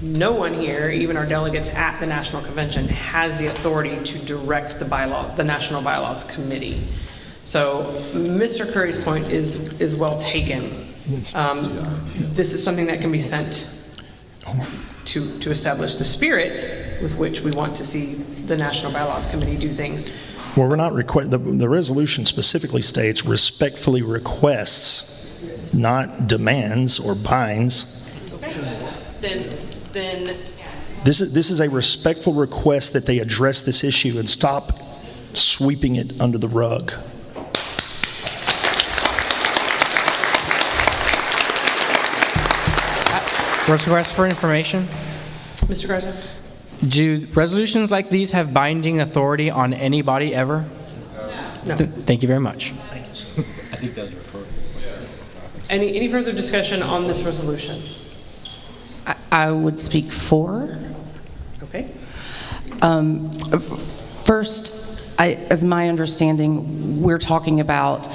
no one here, even our delegates at the National Convention, has the authority to direct the bylaws, the National Bylaws Committee. So Mr. Curry's point is well taken. This is something that can be sent to establish the spirit with which we want to see the National Bylaws Committee do things. Well, we're not the resolution specifically states respectfully requests, not demands or binds. Then This is a respectful request that they address this issue and stop sweeping it under the rug. Request for information. Mr. Garza? Do resolutions like these have binding authority on anybody ever? No. Thank you very much. I think that's appropriate. Any further discussion on this resolution? I would speak for. Okay. First, as my understanding, we're talking about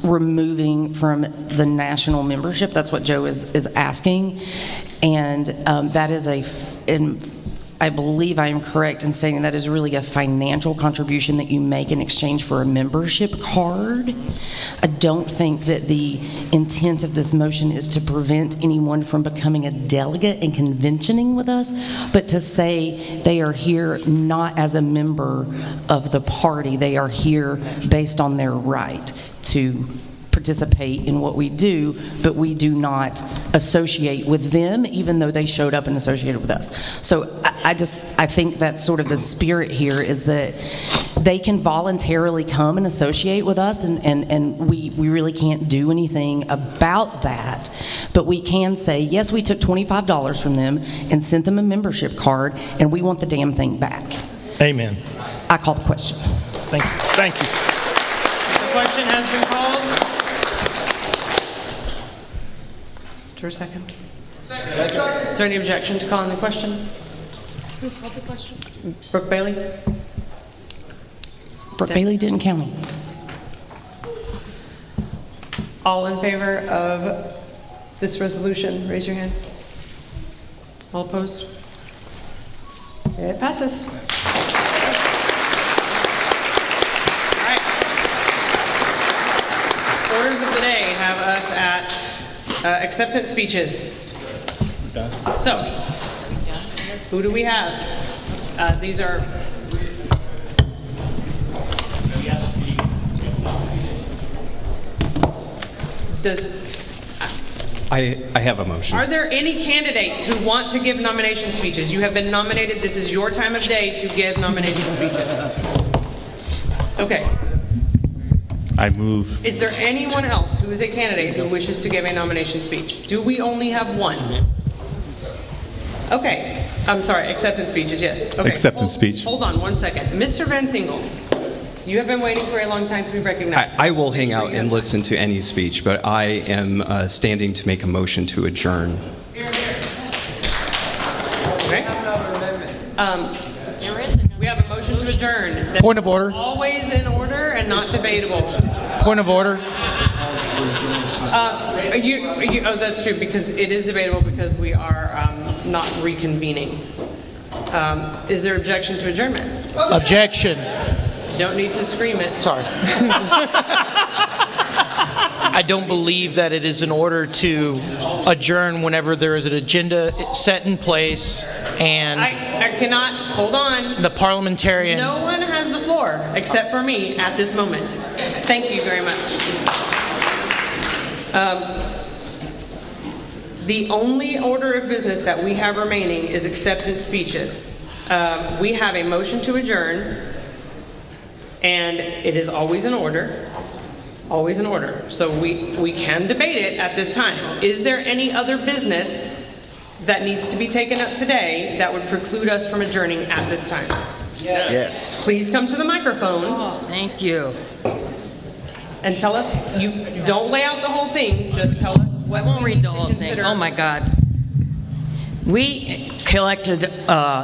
removing from the national membership. That's what Joe is asking. And that is I believe I am correct in saying that is really a financial contribution that you make in exchange for a membership card. I don't think that the intent of this motion is to prevent anyone from becoming a delegate and conventioning with us, but to say they are here not as a member of the party. They are here based on their right to participate in what we do, but we do not associate with them, even though they showed up and associated with us. So I think that's sort of the spirit here, is that they can voluntarily come and associate with us, and we really can't do anything about that. But we can say, yes, we took $25 from them and sent them a membership card, and we want the damn thing back. Amen. I call the question. Thank you. Thank you. The question has been called. Is there a second? Is there any objection to calling the question? Who called the question? Brooke Bailey? Brooke Bailey didn't count me. All in favor of this resolution, raise your hand. All opposed? It passes. All right. Orders of the day have us at acceptance speeches. So, who do we have? These are. I have a motion. Are there any candidates who want to give nomination speeches? You have been nominated. This is your time of day to give nomination speeches. Okay. I move. Is there anyone else who is a candidate who wishes to give a nomination speech? Do we only have one? Okay. I'm sorry, acceptance speeches, yes. Okay. Acceptance speech. Hold on one second. Mr. Van Single, you have been waiting for a long time to be recognized. I will hang out and listen to any speech, but I am standing to make a motion to adjourn. Okay. We have a motion to adjourn. That's Point of order. Always in order and not debatable. Point of order. Oh, that's true, because it is debatable because we are not reconvening. Is there objection to adjournment? Objection. Don't need to scream it. Sorry. I don't believe that it is in order to adjourn whenever there is an agenda set in place and I cannot, hold on. the parliamentarian. No one has the floor except for me at this moment. Thank you very much. The only order of business that we have remaining is acceptance speeches. We have a motion to adjourn, and it is always in order. Always in order. So we can debate it at this time. Is there any other business that needs to be taken up today that would preclude us from adjourning at this time? Yes. Please come to the microphone. Oh, thank you. And tell us, you don't lay out the whole thing, just tell us what I won't you read need the to whole thing. consider. Oh my God. We collected,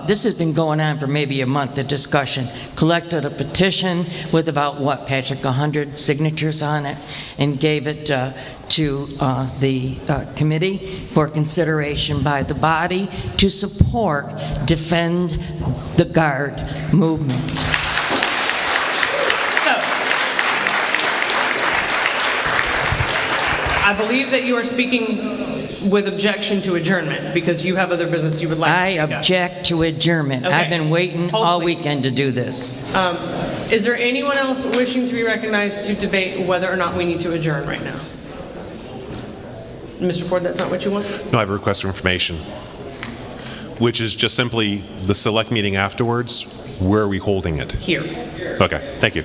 this has been going on for maybe a month, the discussion. Collected a petition with about, what, Patrick, 100 signatures on it, and gave it to the committee for consideration by the body to support Defend the Guard movement. I believe that you are speaking with objection to adjournment because you have other business you would like I to take up. object to adjournment. Okay. I've been waiting Hold, all please. weekend to do this. Is there anyone else wishing to be recognized to debate whether or not we need to adjourn right now? Mr. Ford, that's not what you want? No, I have a request for information, which is just simply the select meeting afterwards. Where are we holding it? Here. Okay, thank you.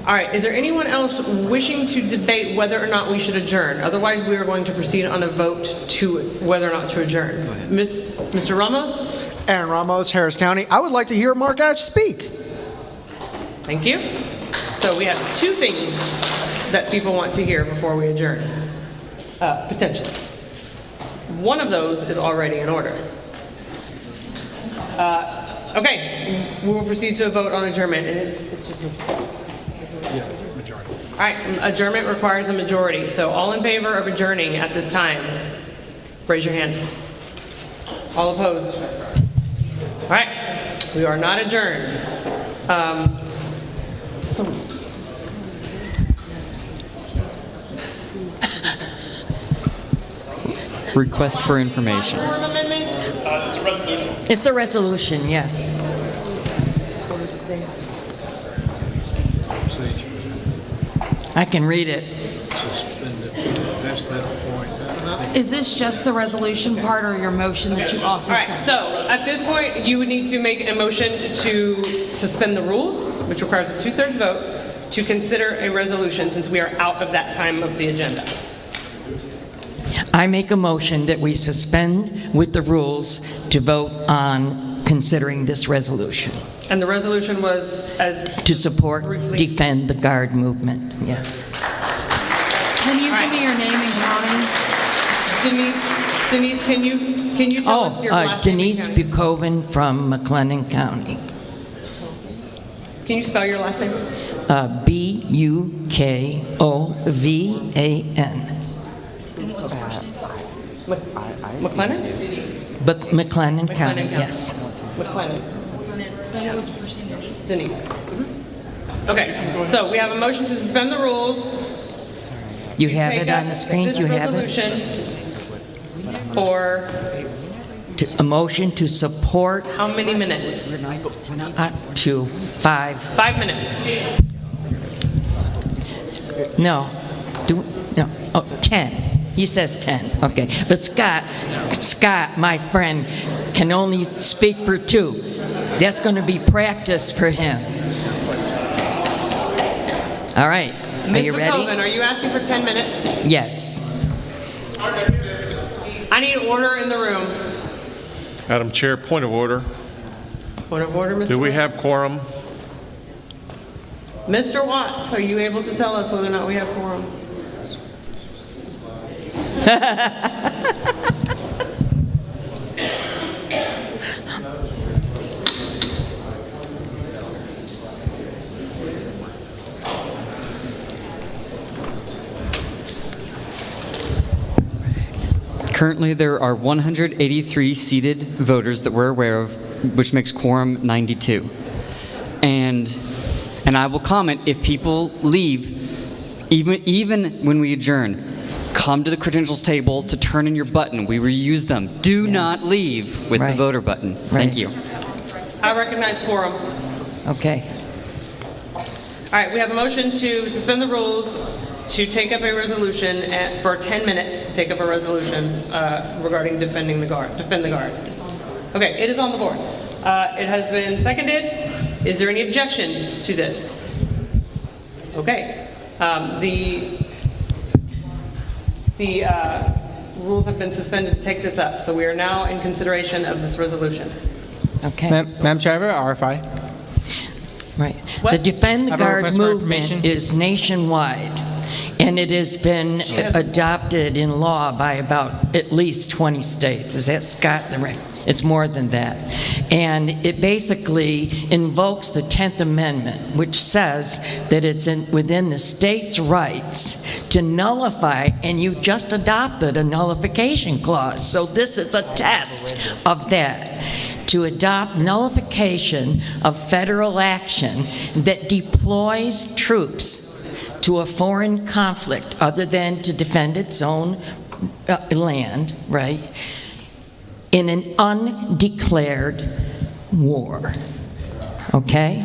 All right, is there anyone else wishing to debate whether or not we should adjourn? Otherwise, we are going to proceed on a vote to whether or not to adjourn. Mr. Ramos? Aaron Ramos, Harris County. I would like to hear Mark Ashe speak. Thank you. So we have two things that people want to hear before we adjourn, potentially. One of those is already in order. Okay, we will proceed to a vote on adjournment, and it's just Majority. all right. Adjournment requires a majority, so all in favor of adjourning at this time, raise your hand. All opposed? All right, we are not adjourned. So. Request for information. It's a resolution. It's a resolution, yes. I can read it. Is this just the resolution part or your motion that you also All right, sent? so at this point, you would need to make a motion to suspend the rules, which requires a 2/3 vote, to consider a resolution since we are out of that time of the agenda. I make a motion that we suspend with the rules to vote on considering this resolution. And the resolution was as To support, defend the Guard movement, yes. Can you give me your name and county? Denise, can you tell us your last name? Denise and county? Bukoven from McLennan County. Can you spell your last name? Bukovan. McLennan? But McLennan McLennan County, County. yes. McLennan. That was first name Denise. Denise. Okay, so we have a motion to suspend the rules. You to have take it up on the screen? This You have it? resolution for A motion to support how many minutes? to 5. 5 minutes. No. No. Oh, 10. He says 10. Okay. But Scott, my friend, can only speak for 2. That's going to be practice for him. All right. Are Ms. you ready? McCoven, are you asking for 10 minutes? Yes. I need order in the room. Madam Chair, point of order. Point of order, Mr. Do we Watts? have quorum? Mr. Watts, are you able to tell us whether or not we have quorum? Currently, there are 183 seated voters that we're aware of, which makes quorum 92. And I will comment, if people leave, even when we adjourn, come to the credentials table to turn in your button. We reuse them. Do not leave with the voter button. Thank you. I recognize quorum. Okay. All right, we have a motion to suspend the rules to take up a resolution for 10 minutes to take up a resolution regarding defend the guard. Okay, it is on the board. It has been seconded. Is there any objection to this? Okay. The rules have been suspended to take this up, so we are now in consideration of this resolution. Okay. Madam Chair, I have an RFI. Right. The Defend the I have a Guard request for movement information. is nationwide, and it has been adopted in law by about at least 20 states. Is that Scott? It's more than that. And it basically invokes the 10th Amendment, which says that it's within the state's rights to nullify, and you just adopted a nullification clause. So this is a test of that. To adopt nullification of federal action that deploys troops to a foreign conflict other than to defend its own land, right, in an undeclared war. Okay?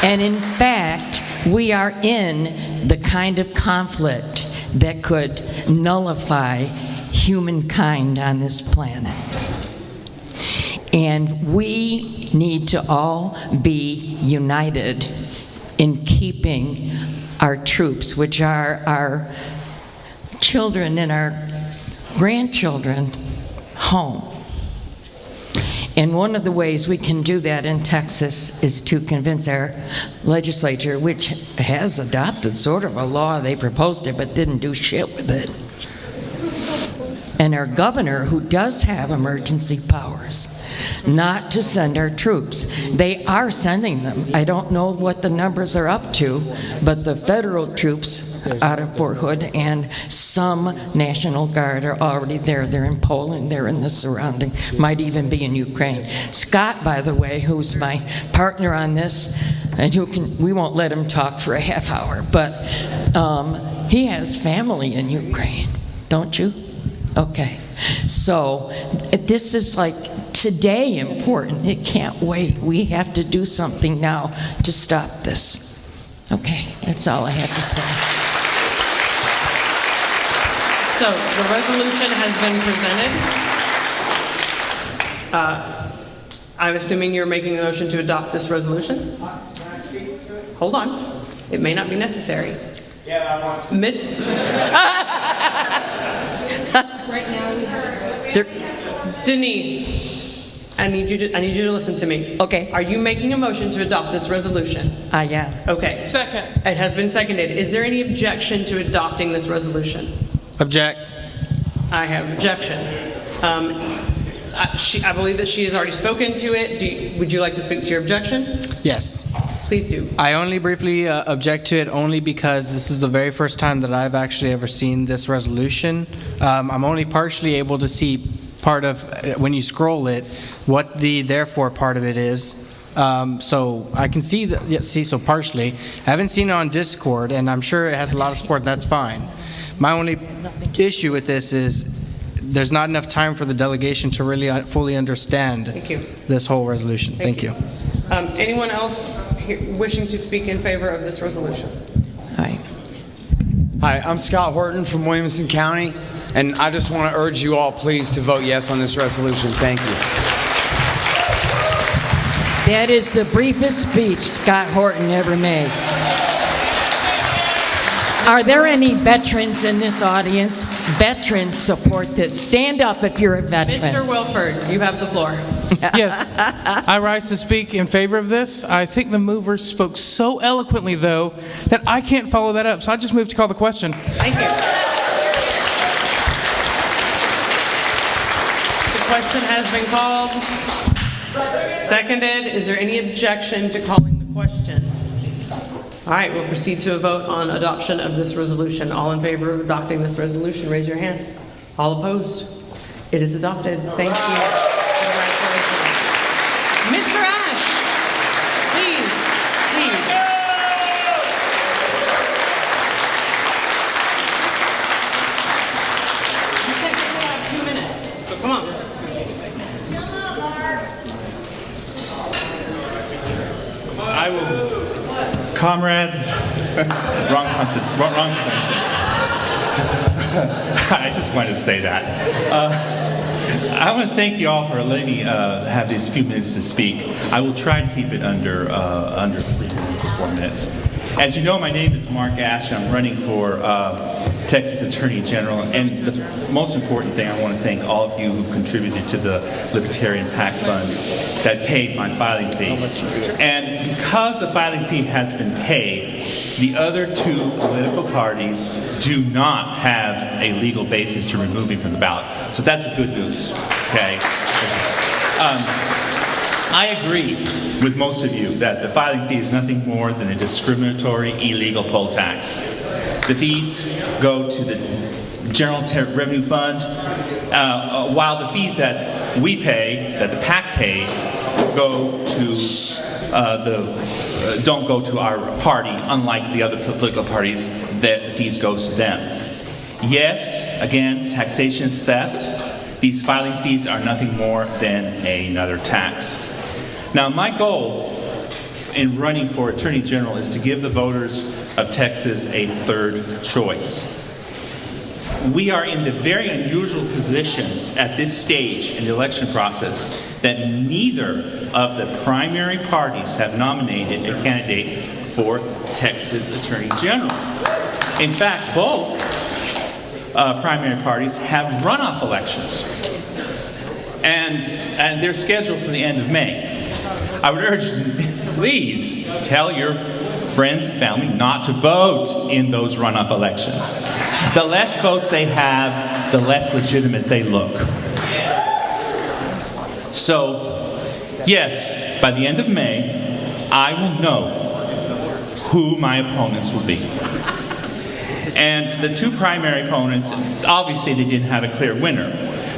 And in fact, we are in the kind of conflict that could nullify humankind on this planet. And we need to all be united in keeping our troops, which are our children and our grandchildren, home. And one of the ways we can do that in Texas is to convince our legislature, which has adopted sort of a law, they proposed it but didn't do shit with it, and our governor, who does have emergency powers, not to send our troops. They are sending them. I don't know what the numbers are up to, but the federal troops out of Fort Hood and some National Guard are already there. They're in Poland, they're in the surrounding, might even be in Ukraine. Scott, by the way, who's my partner on this, and we won't let him talk for a half hour, but he has family in Ukraine, don't you? Okay. So this is like today important. It can't wait. We have to do something now to stop this. Okay, that's all I have to say. So the resolution has been presented. I'm assuming you're making a motion to adopt this resolution? Can I speak to it? Hold on. It may not be necessary. Yeah, I want to. Right now we have. Denise, I need you to listen to me. Okay. Are you making a motion to adopt this resolution? Yeah. Okay. Second. It has been seconded. Is there any objection to adopting this resolution? Object. I have objection. I believe that she has already spoken to it. Would you like to speak to your objection? Yes. Please do. I only briefly object to it only because this is the very first time that I've actually ever seen this resolution. I'm only partially able to see part of, when you scroll it, what the therefore part of it is. So I can see so partially. I haven't seen it on Discord, and I'm sure it has a lot of support. That's fine. My only issue with this is there's not enough time for the delegation to really fully understand this whole resolution. Thank you. Anyone else wishing to speak in favor of this resolution? Hi, I'm Scott Horton from Williamson County, and I just want to urge you all, please, to vote yes on this resolution. Thank you. that is the briefest speech Scott Horton ever made. Are there any veterans in this audience? Veterans support this. Stand up if you're a veteran. Mr. Wilford, you have the floor. Yes, I rise to speak in favor of this. I think the mover spoke so eloquently, though, that I can't follow that up, so I just move to call the question. Thank you. The question has been called. Seconded. Is there any objection to calling the question? All right, we'll proceed to a vote on adoption of this resolution. All in favor of adopting this resolution, raise your hand. All opposed? It is adopted. Thank you. Congratulations. Mr. Ash, please. You technically have 2 minutes, so come on. I will. Comrades, wrong concept. I just wanted to say that. I want to thank you all for letting me have these few minutes to speak. I will try to keep it under 3 minutes or 4 minutes. As you know, my name is Mark Ash. I'm running for Texas Attorney General, and the most important thing, I want to thank all of you who contributed to the Libertarian PAC Fund that paid my filing fee. And because the filing fee has been paid, the other 2 political parties do not have a legal basis to remove me from the ballot. So that's good news, okay? I agree with most of you that the filing fee is nothing more than a discriminatory, illegal poll tax. The fees go to the General Revenue Fund, while the fees that we pay, that the PAC paid, go to don't go to our party, unlike the other political parties, that the fees goes to them. Yes, again, taxation is theft. These filing fees are nothing more than another tax. Now, my goal in running for Attorney General is to give the voters of Texas a third choice. We are in the very unusual position at this stage in the election process that neither of the primary parties have nominated a candidate for Texas Attorney General. In fact, both primary parties have runoff elections, and they're scheduled for the end of May. I would urge, please tell your friends and family not to vote in those runoff elections. The less votes they have, the less legitimate they look. So, yes, by the end of May, I will know who my opponents will be. And the two primary opponents, obviously they didn't have a clear winner.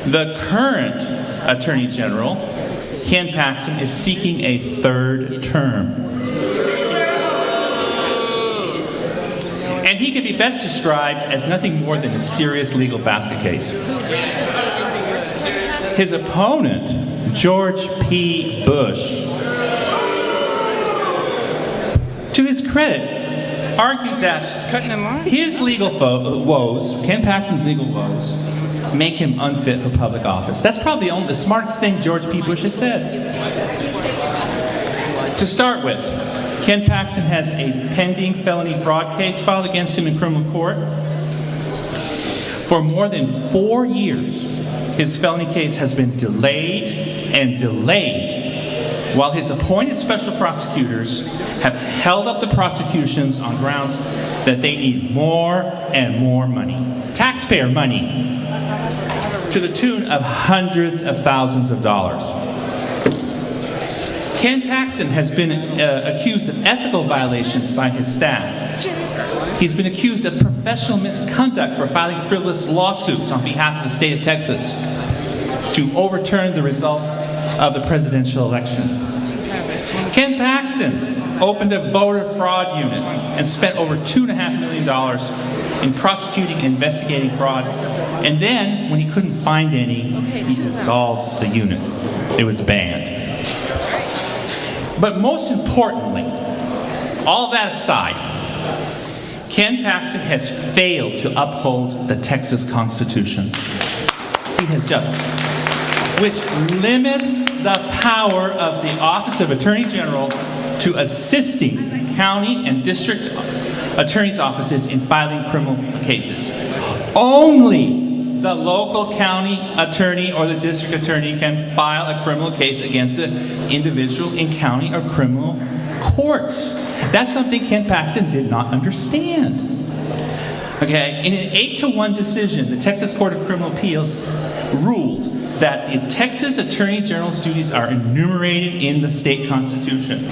The current Attorney General, Ken Paxton, is seeking a third term. And he could be best described as nothing more than a serious legal basket case. His opponent, George P. Bush, to his credit, argued that his legal woes, Ken Paxton's legal woes, make him unfit for public office. That's probably the smartest thing George P. Bush has said. To start with, Ken Paxton has a pending felony fraud case filed against him in criminal court. For more than 4 years, his felony case has been delayed and delayed, while his appointed special prosecutors have held up the prosecutions on grounds that they need more and more money, taxpayer money, to the tune of hundreds of thousands of dollars. Ken Paxton has been accused of ethical violations by his staff. He's been accused of professional misconduct for filing frivolous lawsuits on behalf of the state of Texas to overturn the results of the presidential election. Ken Paxton opened a voter fraud unit and spent over $2.5 million in prosecuting and investigating fraud. And then, when he couldn't find any, he dissolved the unit. It was banned. But most importantly, all that aside, Ken Paxton has failed to uphold the Texas Constitution. He has just, which limits the power of the Office of Attorney General to assisting county and district attorney's offices in filing criminal cases. Only the local county attorney or the district attorney can file a criminal case against an individual in county or criminal courts. That's something Ken Paxton did not understand. Okay, in an 8-1 decision, the Texas Court of Criminal Appeals ruled that the Texas Attorney General's duties are enumerated in the state constitution.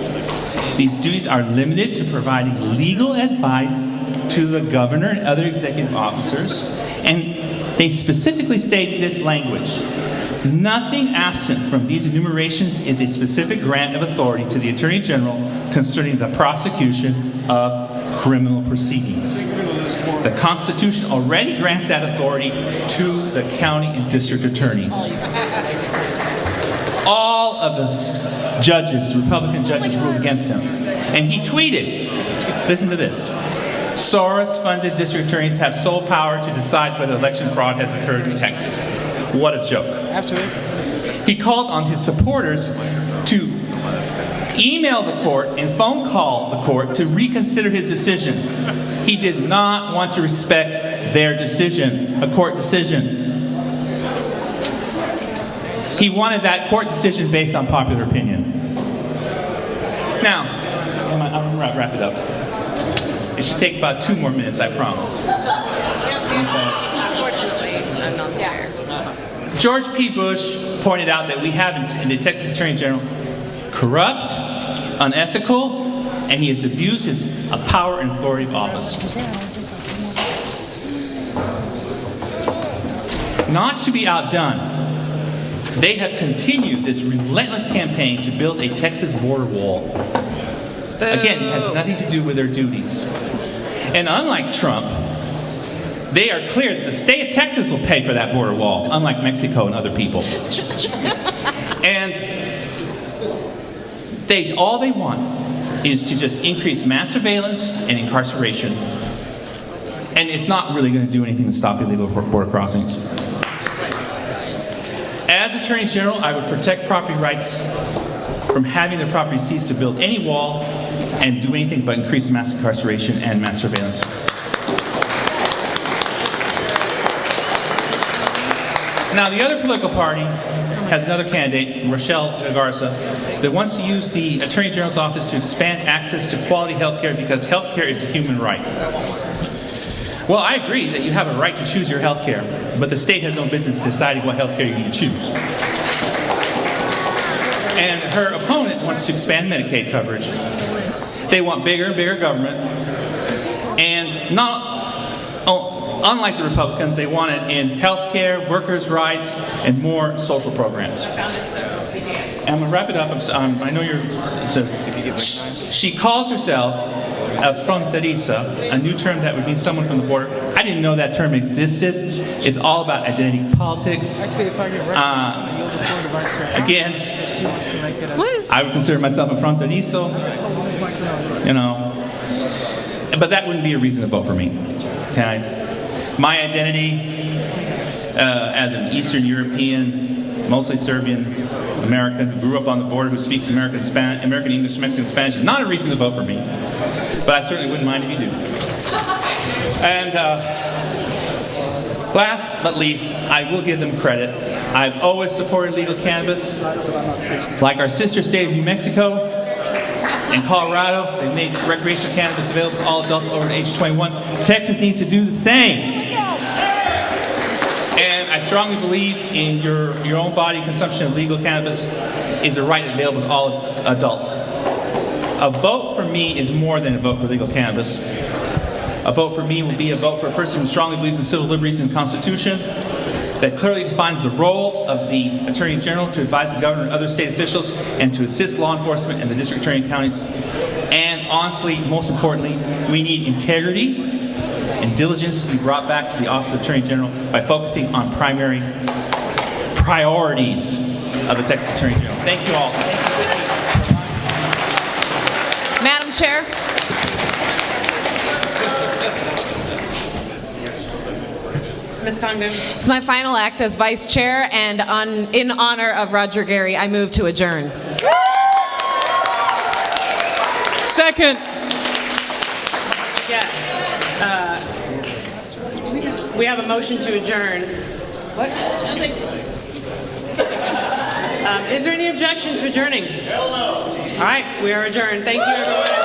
These duties are limited to providing legal advice to the governor and other executive officers, and they specifically say this language: nothing absent from these enumerations is a specific grant of authority to the Attorney General concerning the prosecution of criminal proceedings. The Constitution already grants that authority to the county and district attorneys. All of the judges, Republican judges, ruled against him. And he tweeted, listen to this: Soros-funded district attorneys have sole power to decide whether election fraud has occurred in Texas. What a joke. Absolutely. He called on his supporters to email the court and phone call the court to reconsider his decision. He did not want to respect their decision, a court decision. He wanted that court decision based on popular opinion. Now, I'm going to wrap it up. It should take about 2 more minutes, I promise. Unfortunately, I'm not there. George P. Bush pointed out that we have in the Texas Attorney General corrupt, unethical, and he has abused his power and authority of office. Not to be outdone, they have continued this relentless campaign to build a Texas border wall. Again, it has nothing to do with their duties. And unlike Trump, they are clear that the state of Texas will pay for that border wall, unlike Mexico and other people. And all they want is to just increase mass surveillance and incarceration. And it's not really going to do anything to stop illegal border crossings. As Attorney General, I would protect property rights from having their property seized to build any wall and do anything but increase mass incarceration and mass surveillance. Now, the other political party has another candidate, Rochelle Garza, that wants to use the Attorney General's office to expand access to quality health care because health care is a human right. Well, I agree that you have a right to choose your health care, but the state has no business deciding what health care you need to choose. And her opponent wants to expand Medicaid coverage. They want bigger and bigger government, and unlike the Republicans, they want it in health care, workers' rights, and more social programs. And I'm going to wrap it up. I know you're... She calls herself a fronteriza, a new term that would mean someone from the border. I didn't know that term existed. It's all about identity politics. Actually, if I could again, I would consider myself a fronterizo, you know, but that wouldn't be a reason to vote for me. Okay? My identity as an Eastern European, mostly Serbian American who grew up on the border, who speaks American English, Mexican Spanish, is not a reason to vote for me. But I certainly wouldn't mind if you do. And last but least, I will give them credit. I've always supported legal cannabis. Like our sister state of New Mexico and Colorado, they've made recreational cannabis available to all adults over the age of 21. Texas needs to do the same. And I strongly believe in your own body consumption of legal cannabis is a right available to all adults. A vote for me is more than a vote for legal cannabis. A vote for me will be a vote for a person who strongly believes in civil liberties and the Constitution, that clearly defines the role of the Attorney General to advise the governor and other state officials and to assist law enforcement and the district attorney counties. And honestly, most importantly, we need integrity and diligence to be brought back to the Office of Attorney General by focusing on primary priorities of the Texas Attorney General. Thank you all. Madam Chair. Ms. Congdon. It's my final act as Vice Chair, and in honor of Roger Gary, I move to adjourn. Second. Yes. We have a motion to adjourn. What? Is there any objection to adjourning? Hell no. All right, we are adjourned. Thank you, everyone.